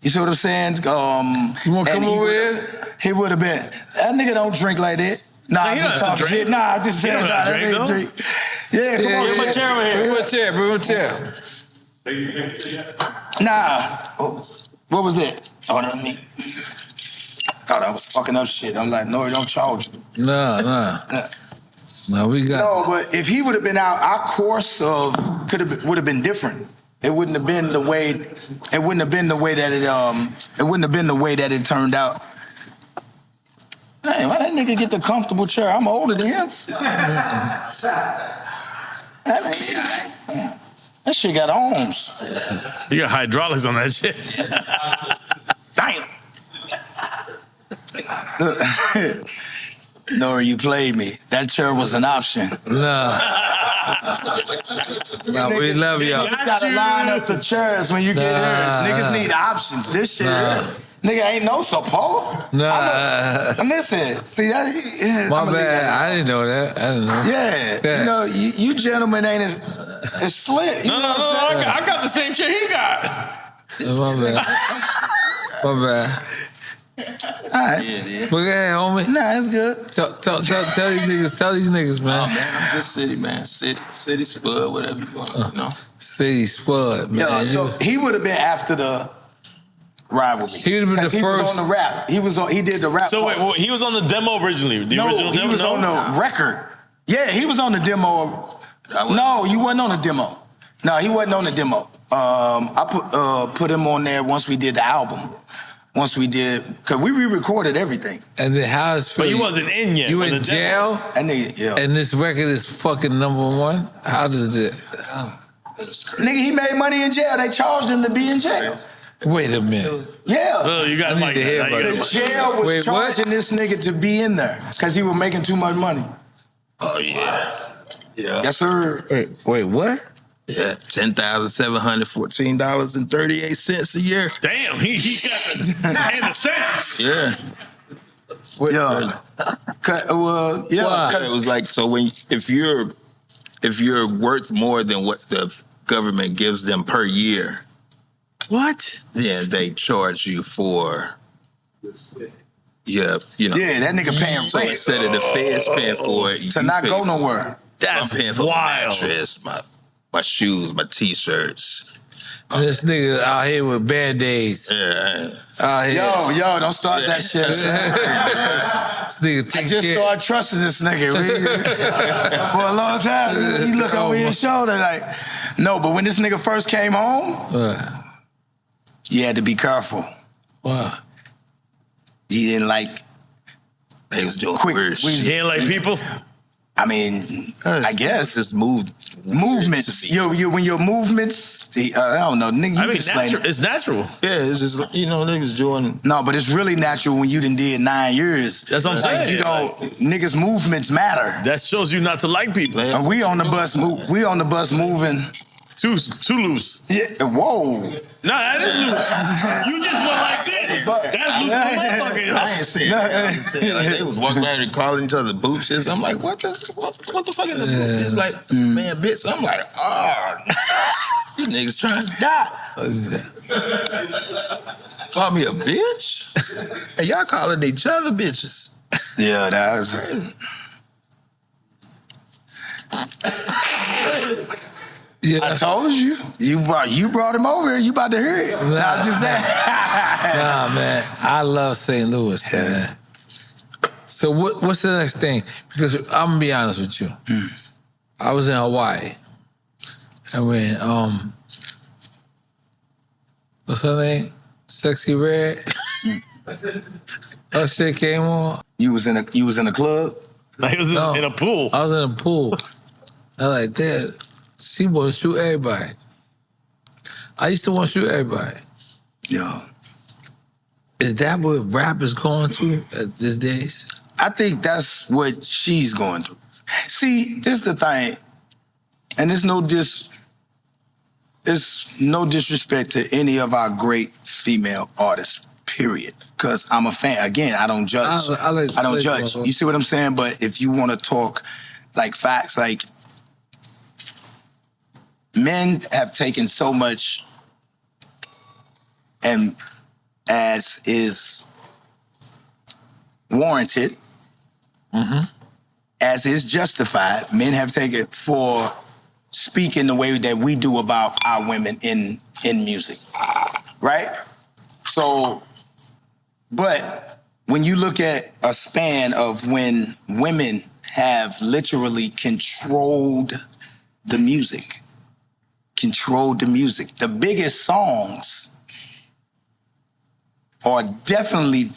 [SPEAKER 3] You see what I'm saying?
[SPEAKER 4] You want to come over here?
[SPEAKER 3] He would have been. That nigga don't drink like that. Nah, I just talking shit. Nah, I just said that ain't drink. Yeah, come on.
[SPEAKER 1] Bring my chair over here.
[SPEAKER 4] Bring my chair.
[SPEAKER 3] Nah. What was that? Oh, that me. Thought I was fucking up shit. I'm like, no, don't charge you.
[SPEAKER 4] Nah. No, we got.
[SPEAKER 3] No, but if he would have been out, our course would have been different. It wouldn't have been the way. It wouldn't have been the way that it. It wouldn't have been the way that it turned out. Hey, why that nigga get the comfortable chair? I'm older than him. That shit got arms.
[SPEAKER 1] You got hydraulics on that shit.
[SPEAKER 3] Damn. N.O.R.E, you played me. That chair was an option.
[SPEAKER 4] Nah, we love y'all.
[SPEAKER 3] You gotta line up the chairs when you get here. Niggas need options. This shit, nigga, ain't no support. Listen, see that?
[SPEAKER 4] My bad. I didn't know that. I didn't know.
[SPEAKER 3] Yeah, you gentlemen ain't as slick.
[SPEAKER 1] No, I got the same shit he got.
[SPEAKER 4] My bad.
[SPEAKER 3] All right.
[SPEAKER 4] But yeah, homie.
[SPEAKER 3] Nah, it's good.
[SPEAKER 4] Tell these niggas, man.
[SPEAKER 3] Oh, man, I'm just city, man. City spud, whatever you want to know.
[SPEAKER 4] City spud, man.
[SPEAKER 3] Yo, so he would have been after the Ride With Me.
[SPEAKER 4] He would have been the first.
[SPEAKER 3] He was on the rap. He did the rap.
[SPEAKER 1] So wait, he was on the demo originally. The original
[SPEAKER 3] he
[SPEAKER 1] demo?
[SPEAKER 3] was on the record. Yeah, he was on the demo. No, you wasn't on the demo. No, he wasn't on the demo. I put him on there once we did the album. Once we did, because we re-recorded everything.
[SPEAKER 4] And then how is
[SPEAKER 1] But you wasn't in yet.
[SPEAKER 4] You in jail?
[SPEAKER 3] And
[SPEAKER 4] this record is fucking #1? How does it?
[SPEAKER 3] Nigga, he made money in jail. They charged him to be in jail.
[SPEAKER 4] Wait a minute.
[SPEAKER 3] Yeah.
[SPEAKER 1] Oh, you got
[SPEAKER 4] to hear about
[SPEAKER 3] The jail was charging this nigga to be in there because he was making too much money.
[SPEAKER 1] Oh, yeah.
[SPEAKER 3] Yes, sir.
[SPEAKER 4] Wait, what?
[SPEAKER 5] Yeah, $10,714.38 a year.
[SPEAKER 1] Damn, he got the cents.
[SPEAKER 5] Yeah.
[SPEAKER 3] Yeah.
[SPEAKER 5] It was like, so if you're worth more than what the government gives them per year,
[SPEAKER 1] what?
[SPEAKER 5] Then they charge you for Yeah, you know.
[SPEAKER 3] Yeah, that nigga paying
[SPEAKER 5] So
[SPEAKER 3] rent.
[SPEAKER 5] instead of the feds paying for it,
[SPEAKER 3] To
[SPEAKER 5] you
[SPEAKER 3] not
[SPEAKER 5] pay
[SPEAKER 3] go
[SPEAKER 5] for it.
[SPEAKER 3] nowhere.
[SPEAKER 1] That's
[SPEAKER 5] I'm paying for
[SPEAKER 1] wild.
[SPEAKER 5] my mattress, my shoes, my t-shirts.
[SPEAKER 4] This nigga out here with Band-Aids.
[SPEAKER 5] Yeah.
[SPEAKER 4] Out here.
[SPEAKER 3] Yo, don't start that shit.
[SPEAKER 4] This nigga
[SPEAKER 3] I
[SPEAKER 4] take
[SPEAKER 3] just
[SPEAKER 4] care.
[SPEAKER 3] started trusting this nigga. For a long time. He look over his shoulder like, no, but when this nigga first came home, you had to be careful.
[SPEAKER 4] Wow.
[SPEAKER 3] He didn't like
[SPEAKER 5] They was doing
[SPEAKER 3] quick.
[SPEAKER 5] weird shit.
[SPEAKER 1] He ain't like people.
[SPEAKER 3] I mean, I guess
[SPEAKER 5] just movements.
[SPEAKER 3] When your movements, I don't know, nigga. You
[SPEAKER 1] I
[SPEAKER 3] can
[SPEAKER 1] mean,
[SPEAKER 3] explain it.
[SPEAKER 1] it's natural.
[SPEAKER 5] Yeah, it's just like, you know, they was doing.
[SPEAKER 3] No, but it's really natural when you done did 9 years.
[SPEAKER 1] That's what I'm
[SPEAKER 3] Like,
[SPEAKER 1] saying.
[SPEAKER 3] you know, niggas' movements matter.
[SPEAKER 1] That shows you not to like people.
[SPEAKER 3] And we on the bus moving.
[SPEAKER 1] Too loose.
[SPEAKER 3] Yeah, whoa.
[SPEAKER 1] No, that is loose. You just went like this. That's loose as a motherfucker.
[SPEAKER 5] I ain't saying that. I'm saying, like, they was walking around and calling each other booches. I'm like, what the fuck is the boot? He's like, man, bitch. I'm like, you niggas trying to die. Call me a bitch? And y'all calling each other bitches.
[SPEAKER 3] Yeah, that was.
[SPEAKER 4] Yeah.
[SPEAKER 3] I told you. You brought him over here. You about to hear it. Nah, I'm just saying.
[SPEAKER 4] Nah, man. I love St. Louis, man. So what's the next thing? Because I'm gonna be honest with you. I was in Hawaii. And when what's her name? Sexy Red. Her shit came on.
[SPEAKER 3] You was in a club?
[SPEAKER 1] Like he was in a pool.
[SPEAKER 4] I was in a pool. I was like, that. She want to shoot everybody. I used to want to shoot everybody.
[SPEAKER 3] Yeah.
[SPEAKER 4] Is that what rap is going through at these days?
[SPEAKER 3] I think that's what she's going through. See, this is the thing, and it's no disrespect to any of our great female artists, period. Because I'm a fan. Again, I don't judge. I don't judge. You see what I'm saying? But if you want to talk like facts, like men have taken so much, and as is warranted, as is justified, men have taken for speaking the way that we do about our women in music, right? So, but when you look at a span of when women have literally controlled the music, the biggest songs are definitely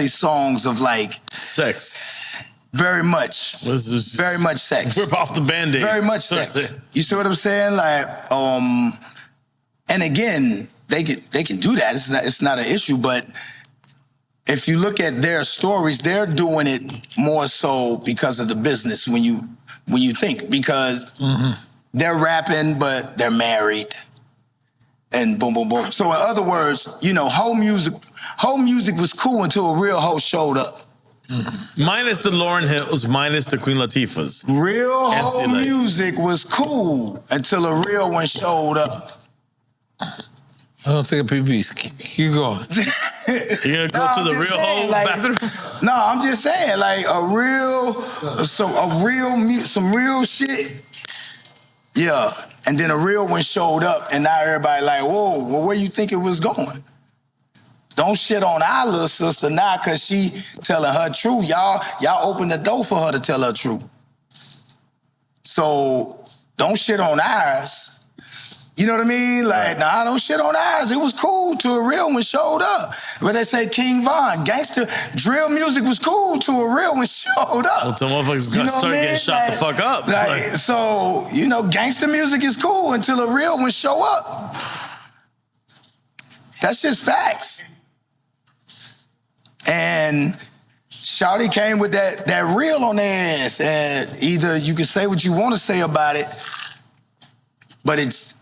[SPEAKER 3] songs of like
[SPEAKER 1] Sex.
[SPEAKER 3] very much sex.
[SPEAKER 1] Rip off the Band-Aid.
[SPEAKER 3] Very much sex. You see what I'm saying? Like, and again, they can do that. It's not an issue. But if you look at their stories, they're doing it more so because of the business. When you think, because they're rapping, but they're married, and boom, boom, boom. So in other words, you know, home music was cool until a real hoe showed up.
[SPEAKER 1] Minus the Lauryn Hills, minus the Queen Latifahs.
[SPEAKER 3] Real
[SPEAKER 1] MC
[SPEAKER 3] home
[SPEAKER 1] Lights.
[SPEAKER 3] music was cool until a real one showed up.
[SPEAKER 4] I don't take a PBs. Keep going.
[SPEAKER 1] You're gonna go to the real hoe bathroom?
[SPEAKER 3] No, I'm just saying, like some real shit. Yeah, and then a real one showed up, and now everybody like, whoa, well, where you think it was going? Don't shit on our little sister now, cause she telling her truth. Y'all open the door for her to tell her truth. So don't shit on ours. You know what I mean? Like, nah, don't shit on ours. It was cool till a real one showed up. But they say King Von, gangster drill music was cool till a real one showed up.
[SPEAKER 1] Well, some motherfuckers gonna start getting shot the fuck up.
[SPEAKER 3] Like, so, you know, gangster music is cool until a real one show up. That's just facts. And Shawty came with that reel on their ass. And either you can say what you want to say about it, but it's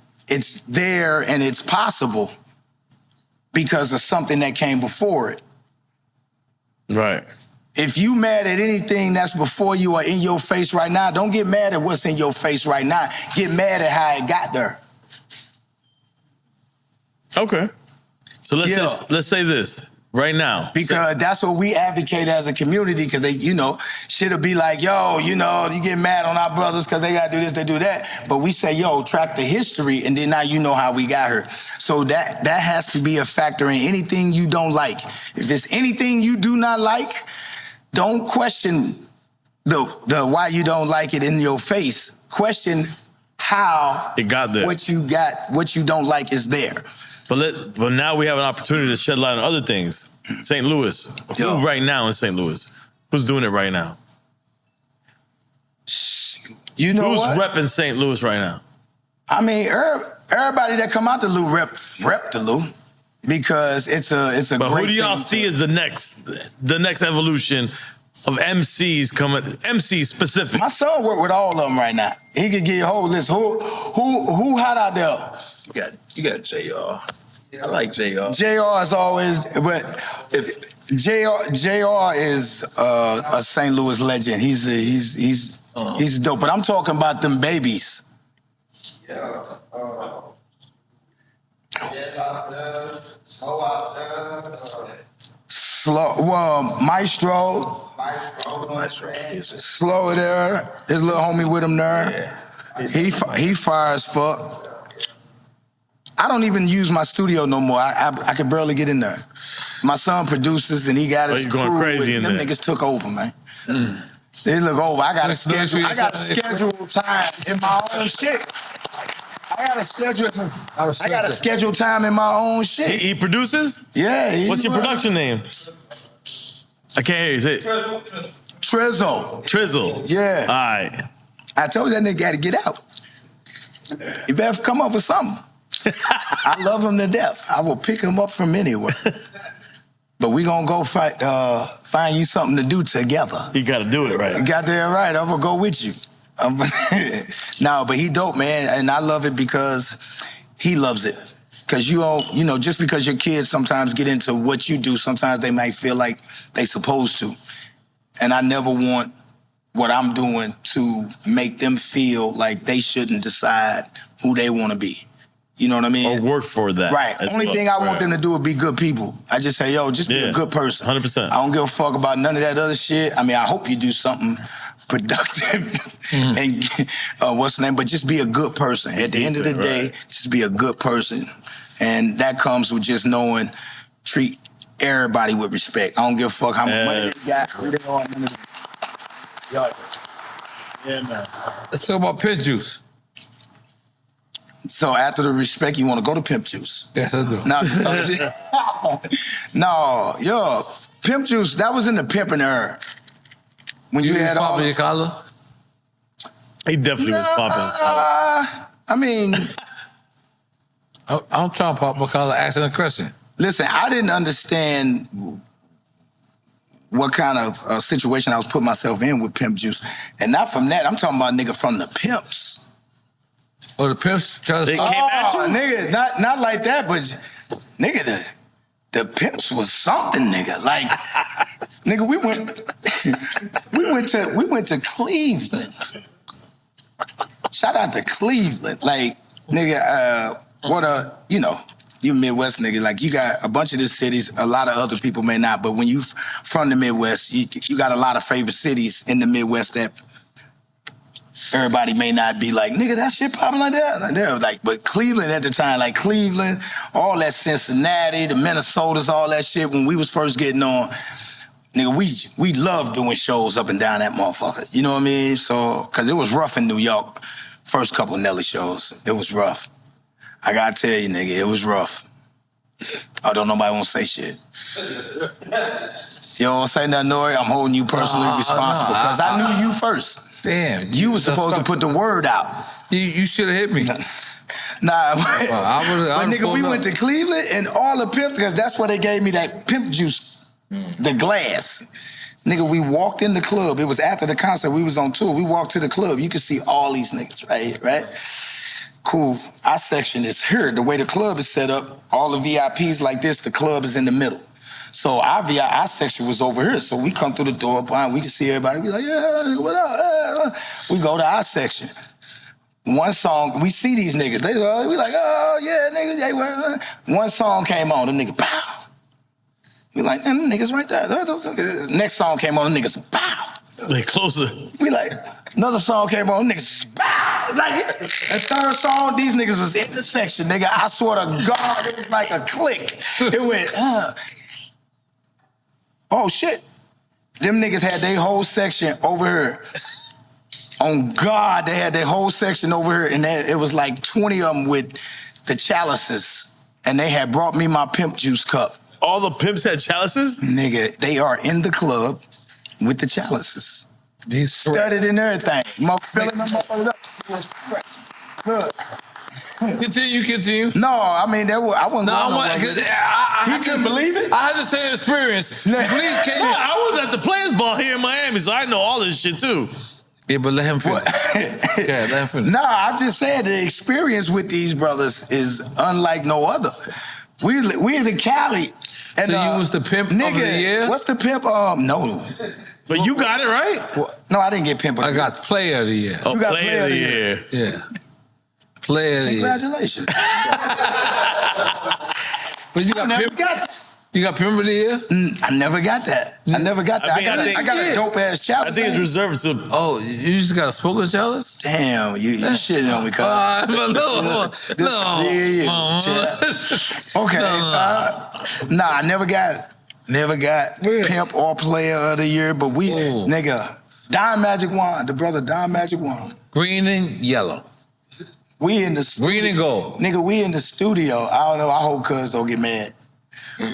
[SPEAKER 3] there and it's possible because of something that came before it.
[SPEAKER 1] Right.
[SPEAKER 3] If you mad at anything that's before you or in your face right now, don't get mad at what's in your face right now. Get mad at how it got there.
[SPEAKER 1] Okay. So let's say this. Right now.
[SPEAKER 3] Because that's what we advocate as a community, because they, shit'll be like, yo, you get mad on our brothers because they got to do this, they do that. But we say, yo, track the history, and then now you know how we got here. So that has to be a factor in anything you don't like. If it's anything you do not like, don't question the why you don't like it in your face. Question how
[SPEAKER 1] it got there.
[SPEAKER 3] What you don't like is there.
[SPEAKER 1] But now we have an opportunity to shed light on other things. St. Louis. Who right now in St. Louis? Who's doing it right now?
[SPEAKER 3] You know
[SPEAKER 1] Who's
[SPEAKER 3] what?
[SPEAKER 1] repping St. Louis right now?
[SPEAKER 3] I mean, everybody that come out to Lou rep the Lou, because it's a
[SPEAKER 1] but
[SPEAKER 3] great
[SPEAKER 1] who do y'all
[SPEAKER 3] thing
[SPEAKER 1] see as the next evolution of MCs coming? MCs specific.
[SPEAKER 3] My son work with all of them right now. He could give you a whole list. Who hot out there?
[SPEAKER 5] You got JR. I like JR.
[SPEAKER 3] JR is always, but if JR is a St. Louis legend. He's dope. But I'm talking about them babies. Maestro. Slow there. His little homie with him there. Yeah. He fire as fuck. I don't even use my studio no more. I could barely get in there. My son produces, and he got his crew.
[SPEAKER 1] Going crazy in
[SPEAKER 3] them
[SPEAKER 1] there.
[SPEAKER 3] Niggas took over, man. They look over. I got to schedule time in my own shit. I got to schedule time in my own shit.
[SPEAKER 1] He produces?
[SPEAKER 3] Yeah.
[SPEAKER 1] What's your production name? I can't hear you. Say it.
[SPEAKER 3] Trizzle. Yeah.
[SPEAKER 1] All right.
[SPEAKER 3] I told you that nigga got to get out. You better come up with something. I love him to death. I will pick him up from anywhere. But we gonna go find you something to do together.
[SPEAKER 1] You gotta do it right.
[SPEAKER 3] You got that right. I'm gonna go with you. No, but he dope, man, and I love it because he loves it. Because you don't, just because your kids sometimes get into what you do, sometimes they might feel like they supposed to. And I never want what I'm doing to make them feel like they shouldn't decide who they want to be. You know what I mean?
[SPEAKER 1] Or work for that.
[SPEAKER 3] Right. Only thing I want them to do is be good people. I just say, yo, just be a good person.
[SPEAKER 1] 100%.
[SPEAKER 3] I don't give a fuck about none of that other shit. I mean, I hope you do something productive and what's the name, but just be a good person. At the end of the day, just be a good person. And that comes with just knowing, treat everybody with respect. I don't give a fuck how much money they got, who they are.
[SPEAKER 4] Yeah, man. Let's talk about Pimp Juice.
[SPEAKER 3] So after the respect, you want to go to Pimp Juice?
[SPEAKER 4] Yes, I do.
[SPEAKER 3] No, Pimp Juice, that was in the pimping era. When you had all
[SPEAKER 4] your collar?
[SPEAKER 1] He definitely was popping.
[SPEAKER 3] I mean,
[SPEAKER 4] I'm trying to pop my collar, asking a question.
[SPEAKER 3] Listen, I didn't understand what kind of situation I was putting myself in with Pimp Juice. And not from that, I'm talking about nigga from the Pimps.
[SPEAKER 4] Oh, the Pimps trying to
[SPEAKER 1] came at you?
[SPEAKER 3] Nigga, not like that, but nigga, the Pimps was something, nigga. Like, nigga, we went to Cleveland. Shout out to Cleveland. Like, nigga, you Midwest nigga, like you got a bunch of these cities, a lot of other people may not, but when you from the Midwest, you got a lot of favorite cities in the Midwest that everybody may not be like, nigga, that shit popping like that. Like, they're like, but Cleveland at the time, like Cleveland, all that Cincinnati, the Minnesotas, all that shit, when we was first getting on, nigga, we loved doing shows up and down that motherfucker. You know what I mean? So, cause it was rough in New York. First couple Nelly shows, it was rough. I gotta tell you, nigga, it was rough. I don't nobody want to say shit. You don't want to say nothing, N.O.R.E? I'm holding you personally responsible because I knew you first.
[SPEAKER 4] Damn.
[SPEAKER 3] You was supposed to put the word out.
[SPEAKER 4] You should have hit me.
[SPEAKER 3] Nah, but nigga, we went to Cleveland and all the pimp, because that's where they gave me that Pimp Juice, the glass. Nigga, we walked in the club. It was after the concert. We was on tour. We walked to the club. You could see all these niggas right? Cool. Our section is here. The way the club is set up, all the VIPs like this, the club is in the middle. So our section was over here. So we come through the door, we can see everybody. We like, yeah, what up? We go to our section. One song, we see these niggas. We like, oh, yeah, niggas. One song came on, the nigga, pow. We like, them niggas right there. Next song came on, the niggas, bow.
[SPEAKER 1] They closer.
[SPEAKER 3] We like, another song came on, niggas, bow. Like, the third song, these niggas was in the section, nigga. I swear to God, it was like a click. It went, Oh, shit. Them niggas had their whole section over here. On God, they had their whole section over here, and it was like 20 of them with the chalices. And they had brought me my pimp juice cup.
[SPEAKER 1] All the pimps had chalices?
[SPEAKER 3] Nigga, they are in the club with the chalices.
[SPEAKER 4] These
[SPEAKER 3] studded and everything. Filling them motherfuckers up. Look.
[SPEAKER 4] Continue.
[SPEAKER 3] No, I mean, I wasn't
[SPEAKER 4] he
[SPEAKER 3] couldn't believe it?
[SPEAKER 4] I had the same experience. Please, can you?
[SPEAKER 1] I was at the Players Ball here in Miami, so I know all this shit too.
[SPEAKER 4] Yeah, but let him finish. Yeah, let him finish.
[SPEAKER 3] No, I'm just saying the experience with these brothers is unlike no other. We in Cali. And,
[SPEAKER 4] so you was the pimp of the year?
[SPEAKER 3] What's the pimp? No.
[SPEAKER 1] But you got it, right?
[SPEAKER 3] No, I didn't get pimp of the year.
[SPEAKER 4] I got player of the year.
[SPEAKER 1] Oh,
[SPEAKER 3] You got
[SPEAKER 1] player of the year.
[SPEAKER 4] Yeah. Player of the year.
[SPEAKER 3] Congratulations.
[SPEAKER 4] But you got pimp. You got pimp of the year?
[SPEAKER 3] I never got that. I never got that. I got a dope ass chalice.
[SPEAKER 1] I think it's reserved to.
[SPEAKER 4] Oh, you just got a smoker chalice?
[SPEAKER 3] Damn, you shitting on me, cuz.
[SPEAKER 4] No.
[SPEAKER 3] Okay. Nah, I never got pimp or player of the year, but nigga, Don Magic Wand, the brother Don Magic Wand.
[SPEAKER 4] Green and yellow.
[SPEAKER 3] We in the studio.
[SPEAKER 4] Green and gold.
[SPEAKER 3] Nigga, we in the studio. I don't know, I hope cuz don't get mad.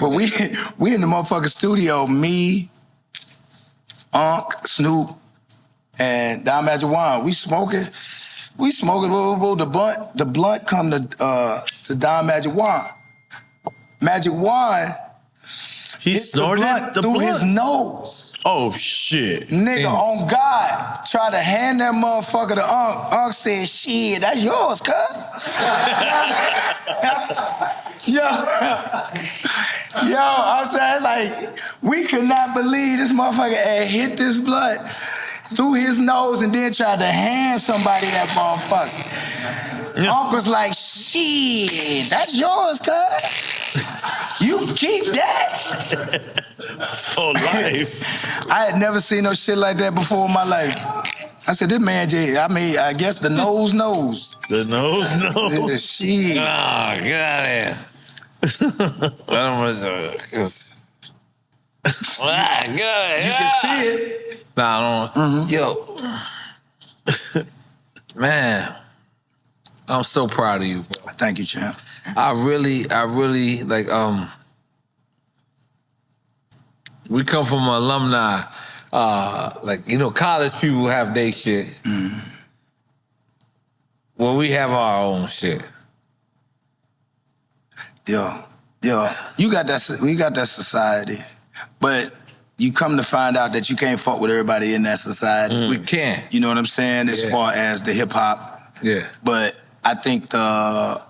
[SPEAKER 3] But we in the motherfucking studio, me, Unc, Snoop, and Don Magic Wand. We smoking, the blunt come to Don Magic Wand. Magic Wand,
[SPEAKER 1] he snorted the
[SPEAKER 3] through
[SPEAKER 1] blunt?
[SPEAKER 3] his nose.
[SPEAKER 1] Oh, shit.
[SPEAKER 3] Nigga, on God, tried to hand that motherfucker to Unc. Unc said, shit, that's yours, cuz. Yo, I'm saying, like, we could not believe this motherfucker had hit this blood through his nose and then tried to hand somebody that motherfucker. Yeah. Unc was like, shit, that's yours, cuz. You keep that.
[SPEAKER 1] For life.
[SPEAKER 3] I had never seen no shit like that before in my life. I said, this man, I guess the nose knows.
[SPEAKER 1] The nose knows.
[SPEAKER 3] The shit.
[SPEAKER 4] Oh, God, yeah. I don't want to.
[SPEAKER 3] You can see it.
[SPEAKER 4] Nah, I don't. Yo, man, I'm so proud of you, bro.
[SPEAKER 3] Thank you, champ.
[SPEAKER 4] I really like. We come from alumni. Like, you know, college people have their shit. Well, we have our own shit.
[SPEAKER 3] Yo, you got that. We got that society, but you come to find out that you can't fuck with everybody in that society.
[SPEAKER 4] We can't.
[SPEAKER 3] You know what I'm saying? As far as the hip hop.
[SPEAKER 4] Yeah.
[SPEAKER 3] But I think the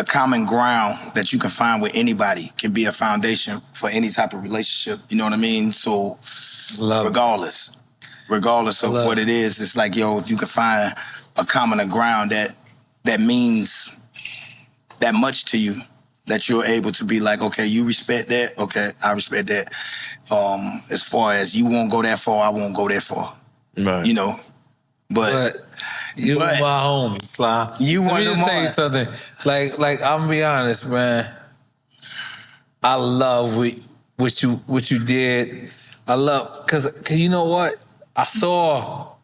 [SPEAKER 3] common ground that you can find with anybody can be a foundation for any type of relationship. You know what I mean? So, regardless of what it is, it's like, yo, if you can find a common ground that means that much to you, that you're able to be like, okay, you respect that, okay, I respect that. As far as you won't go that far, I won't go that far.
[SPEAKER 1] Right.
[SPEAKER 3] You know, but
[SPEAKER 4] you my homie, Fly.
[SPEAKER 3] You
[SPEAKER 4] Let
[SPEAKER 3] want
[SPEAKER 4] me
[SPEAKER 3] to
[SPEAKER 4] just tell you something. Like I'm gonna be honest, man. I love what you did. I love cause you know what? What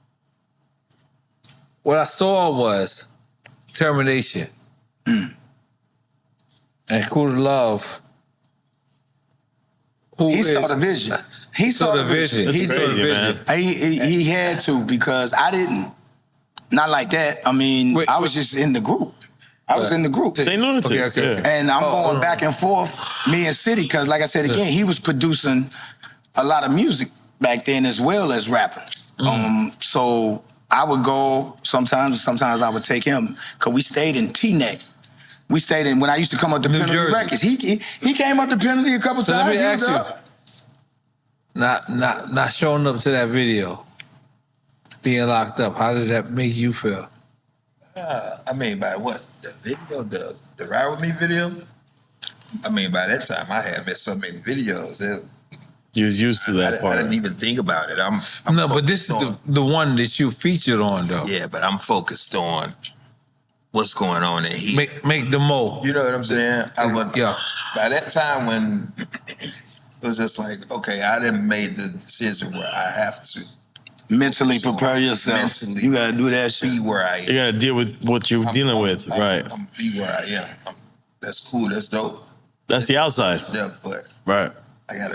[SPEAKER 4] I saw was determination. And Cool Love.
[SPEAKER 3] He saw the vision. He saw the vision. He had to, because I didn't. Not like that. I mean, I was just in the group. I was in the group.
[SPEAKER 1] Okay.
[SPEAKER 3] And I'm going back and forth, me and City, because like I said again, he was producing a lot of music back then as well as rapping. So I would go sometimes I would take him, because we stayed in T-Neck. We stayed in, when I used to come up to Penalty Records. He came up to Penalty a couple times.
[SPEAKER 4] Let me ask you, not showing up to that video, being locked up, how did that make you feel?
[SPEAKER 5] I mean, by what? The video? The Ride With Me video? I mean, by that time, I had made so many videos.
[SPEAKER 1] You was used to that part.
[SPEAKER 5] I didn't even think about it. I'm
[SPEAKER 4] no, but this is the one that you featured on, though.
[SPEAKER 5] Yeah, but I'm focused on what's going on in here.
[SPEAKER 4] Make the mo.
[SPEAKER 5] You know what I'm saying?
[SPEAKER 4] Yeah.
[SPEAKER 5] By that time, when it was just like, okay, I done made the decision where I have to
[SPEAKER 3] mentally prepare yourself. Mentally, you gotta do that shit.
[SPEAKER 5] Be where I am.
[SPEAKER 1] You gotta deal with what you're dealing with, right?
[SPEAKER 5] I'm be where I am. That's cool. That's dope.
[SPEAKER 1] That's the outside.
[SPEAKER 5] Yeah, but
[SPEAKER 1] right.
[SPEAKER 5] I have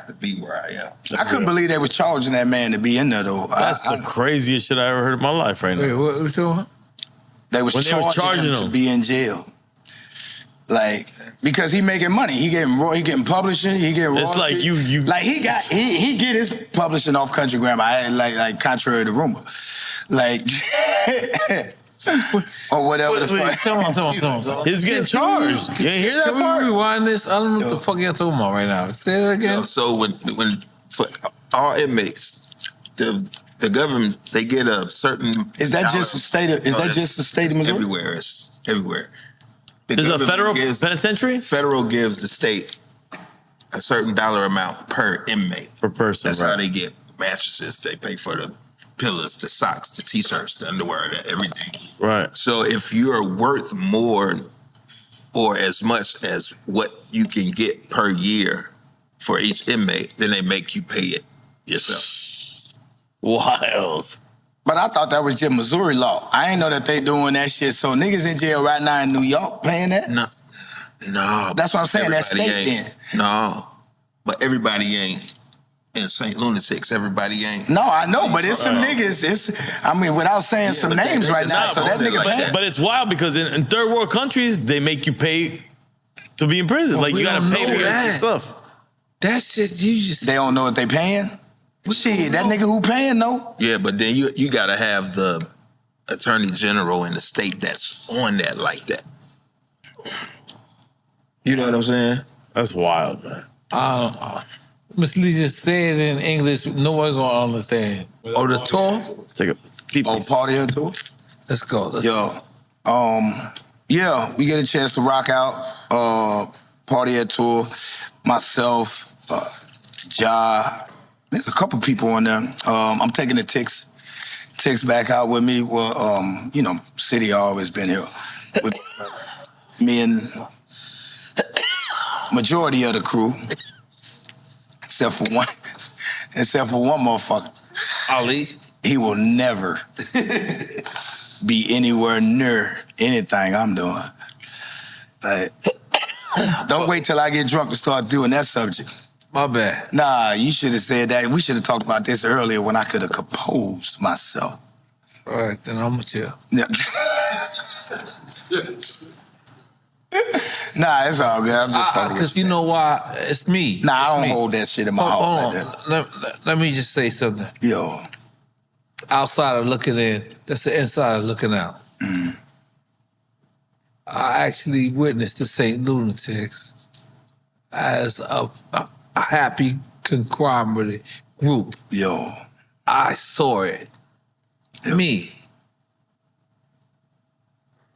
[SPEAKER 5] to be where I am.
[SPEAKER 3] I couldn't believe they was charging that man to be in there though.
[SPEAKER 1] That's the craziest shit I ever heard in my life right now.
[SPEAKER 4] Wait, what we talking about?
[SPEAKER 3] They was charging him to be in jail. Like, because he making money. He getting publishing, he getting royalties.
[SPEAKER 1] It's like you
[SPEAKER 3] like he get his publishing off Country Grammar. Like contrary to rumor. Like or whatever the fuck.
[SPEAKER 4] Come on.
[SPEAKER 1] He's getting charged. You ain't hear that part?
[SPEAKER 4] Can we rewind this? I don't know what the fuck you're talking about right now. Say that again.
[SPEAKER 5] So when for all inmates, the government, they get a certain.
[SPEAKER 3] Is that just the state of? Is that just the state of Missouri?
[SPEAKER 5] Everywhere, it's everywhere.
[SPEAKER 1] Is it a federal penitentiary?
[SPEAKER 5] Federal gives the state a certain dollar amount per inmate.
[SPEAKER 1] Per person.
[SPEAKER 5] That's how they get mattresses. They pay for the pillows, the socks, the t-shirts, the underwear, everything.
[SPEAKER 1] Right.
[SPEAKER 5] So if you're worth more or as much as what you can get per year for each inmate, then they make you pay it yourself.
[SPEAKER 1] Wild.
[SPEAKER 3] But I thought that was just Missouri law. I ain't know that they doing that shit. So niggas in jail right now in New York paying that?
[SPEAKER 5] No.
[SPEAKER 3] That's what I'm saying. That state then.
[SPEAKER 5] No. But everybody ain't in St. Lunatics. Everybody ain't.
[SPEAKER 3] No, I know, but it's some niggas. Without saying some names right now. So that nigga paying.
[SPEAKER 1] But it's wild because in third world countries, they make you pay to be in prison.
[SPEAKER 4] Well,
[SPEAKER 1] like you gotta pay for your stuff.
[SPEAKER 4] That shit you just.
[SPEAKER 3] They don't know what they paying? Shit, that nigga who paying though?
[SPEAKER 5] Yeah, but then you gotta have the attorney general in the state that's on that like that. You know what I'm saying?
[SPEAKER 1] That's wild, man.
[SPEAKER 4] Miss Lee just say it in English. Nobody gonna understand. Oh, the tour?
[SPEAKER 1] Take a
[SPEAKER 3] party or tour?
[SPEAKER 4] Let's go.
[SPEAKER 3] Yeah, we get a chance to rock out. Party at tour. Myself, Ja. There's a couple people on there. I'm taking the Ticks back out with me. Well, City always been here with me and majority of the crew, except for one motherfucker.
[SPEAKER 4] Ali.
[SPEAKER 3] He will never be anywhere near anything I'm doing. Like, don't wait till I get drunk to start doing that subject.
[SPEAKER 4] My bad.
[SPEAKER 3] Nah, you should have said that. We should have talked about this earlier when I could have composed myself.
[SPEAKER 4] All right, then I'm with you.
[SPEAKER 3] Yeah. Nah, it's all good. I'm just talking
[SPEAKER 4] because you know why? It's me.
[SPEAKER 3] Nah,
[SPEAKER 4] it's
[SPEAKER 3] I don't
[SPEAKER 4] me.
[SPEAKER 3] hold that shit in my heart like that.
[SPEAKER 4] Let me just say something.
[SPEAKER 3] Yo.
[SPEAKER 4] Outside of looking in, that's the inside of looking out.
[SPEAKER 3] Mm.
[SPEAKER 4] I actually witnessed the St. Lunatics as a happy conglomerate group.
[SPEAKER 3] Yo.
[SPEAKER 4] I saw it. Yo. Me.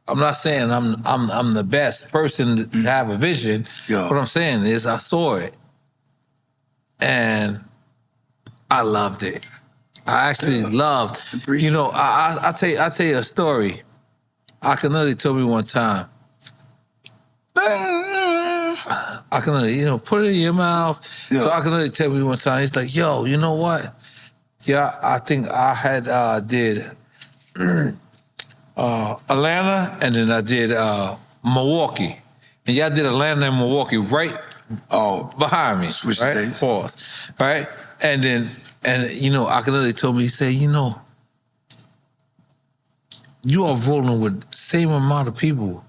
[SPEAKER 4] I'm not saying I'm the best person to have a vision.
[SPEAKER 3] Yo.
[SPEAKER 4] What I'm saying is I saw it. And I loved it. I actually loved, I'll tell you a story. Akinelli told me one time, Akinelli, put it in your mouth. Yeah. So Akinelli told me one time, he's like, yo, you know what? Yeah, I think I had did Atlanta and then I did Milwaukee. And y'all did Atlanta and Milwaukee right behind me.
[SPEAKER 3] Switch
[SPEAKER 4] right?
[SPEAKER 3] days.
[SPEAKER 4] Pause. Right? And Akinelli told me, he said, you are rolling with the same amount of people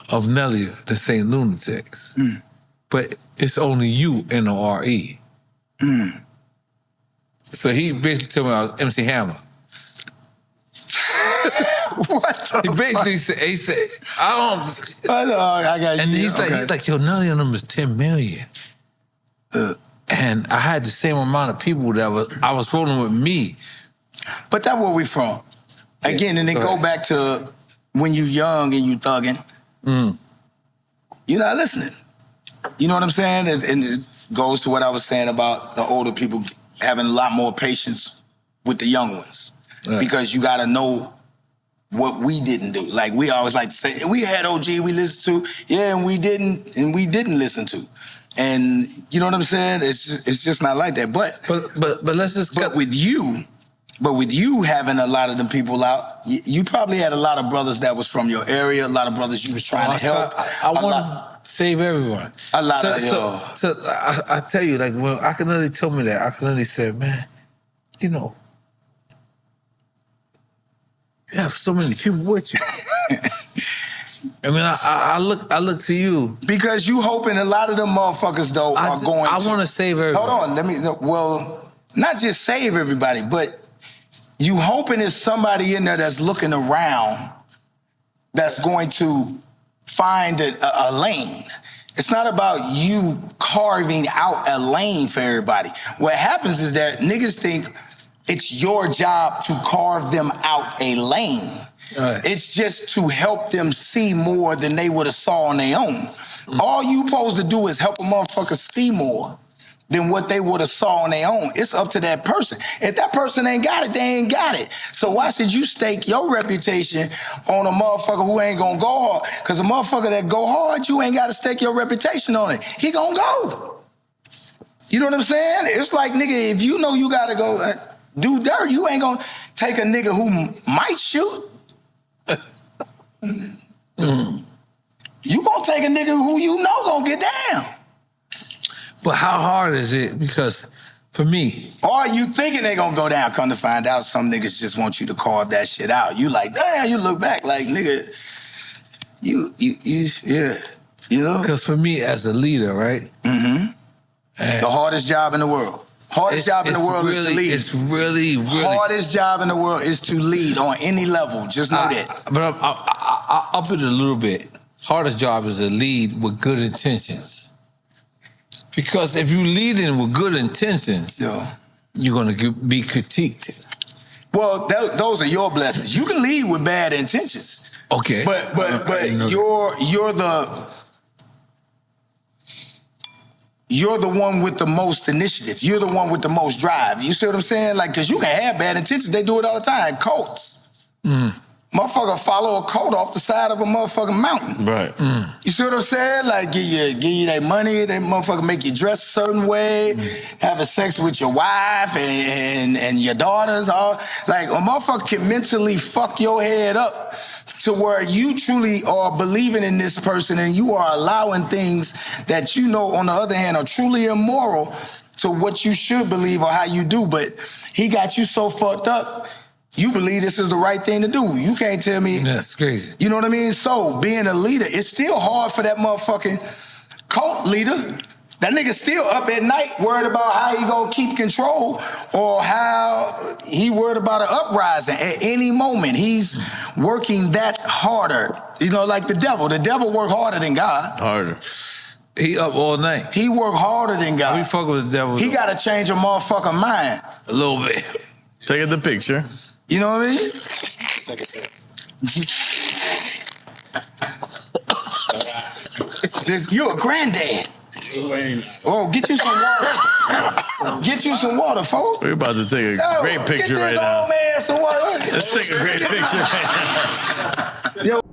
[SPEAKER 4] of Nelly, the St. Lunatics. Mm. But it's only you, N.O.R.E.
[SPEAKER 3] Mm.
[SPEAKER 4] So he basically told me I was MC Hammer.
[SPEAKER 3] What?
[SPEAKER 4] He basically said, I don't.
[SPEAKER 3] I got you.
[SPEAKER 4] And he's like, yo, Nelly on them is 10 million. And I had the same amount of people that I was rolling with me.
[SPEAKER 3] But that's where we from. Again, and then go back to when you young and you thugging. Mm. you're not listening. You know what I'm saying? And it goes to what I was saying about the older people having a lot more patience with the young ones. Right. Because you got to know what we didn't do. Like, we always like to say, we had OG we listened to, yeah, and we didn't listen to. And you know what I'm saying? It's just not like that. But
[SPEAKER 4] let's just
[SPEAKER 3] with you having a lot of them people out, you probably had a lot of brothers that was from your area, a lot of brothers you was trying to help.
[SPEAKER 4] I want to save everyone.
[SPEAKER 3] A lot
[SPEAKER 4] so I tell you, like, when Akinelli told me that, Akinelli said, man, you know, you have so many people with you. I mean, I look to you.
[SPEAKER 3] Because you hoping a lot of them motherfuckers, though, are going to...
[SPEAKER 4] I want to save everybody.
[SPEAKER 3] Hold on, well, not just save everybody, but you hoping there's somebody in there that's looking around that's going to find a lane. It's not about you carving out a lane for everybody. What happens is that niggas think it's your job to carve them out a lane. Right. It's just to help them see more than they would have saw on their own. All you supposed to do is help a motherfucker see more than what they would have saw on their own. It's up to that person. If that person ain't got it, they ain't got it. So why should you stake your reputation on a motherfucker who ain't gonna go hard? Because a motherfucker that go hard, you ain't got to stake your reputation on it. He gonna go. You know what I'm saying? It's like, nigga, if you know you gotta go do dirt, you ain't gonna take a nigga who might shoot. You gonna take a nigga who you know gonna get down.
[SPEAKER 4] But how hard is it? Because for me...
[SPEAKER 3] Or you thinking they gonna go down, come to find out some niggas just want you to carve that shit out. You like, damn, you look back like, nigga, yeah, you know?
[SPEAKER 4] Because for me as a leader, right?
[SPEAKER 3] Mm-hmm. The hardest job in the world. Hardest job in the world is to lead.
[SPEAKER 4] It's really...
[SPEAKER 3] Hardest job in the world is to lead on any level. Just know that.
[SPEAKER 4] But I'll up it a little bit. Hardest job is to lead with good intentions. Because if you leading with good intentions, you're going to be critiqued.
[SPEAKER 3] Well, those are your blessings. You can lead with bad intentions.
[SPEAKER 4] Okay.
[SPEAKER 3] But you're the one with the most initiative. You're the one with the most drive. You see what I'm saying? Like, because you can have bad intentions. They do it all the time. Cults. Motherfucker follow a cult off the side of a motherfucking mountain.
[SPEAKER 1] Right.
[SPEAKER 3] You see what I'm saying? Like, give you that money, they motherfucker make you dress a certain way, having sex with your wife and your daughters. All like, a motherfucker can mentally fuck your head up to where you truly are believing in this person and you are allowing things that you know, on the other hand, are truly immoral to what you should believe or how you do. But he got you so fucked up, you believe this is the right thing to do. You can't tell me.
[SPEAKER 4] That's crazy.
[SPEAKER 3] You know what I mean? So being a leader, it's still hard for that motherfucking cult leader. That nigga still up at night worried about how he gonna keep control or how he worried about an uprising at any moment. He's working that harder. You know, like the devil. The devil work harder than God.
[SPEAKER 1] Harder.
[SPEAKER 4] He up all night.
[SPEAKER 3] He work harder than God.
[SPEAKER 4] We fuck with the devil.
[SPEAKER 3] He gotta change a motherfucking mind.
[SPEAKER 4] A little bit.
[SPEAKER 1] Take the picture.
[SPEAKER 3] You know what I mean? You a granddad. Oh, get you some water. Get you some water, folks.
[SPEAKER 1] We're about to take a great picture right now.
[SPEAKER 3] Get this old man some water.
[SPEAKER 1] Let's take a great picture right now.
[SPEAKER 3] Yo.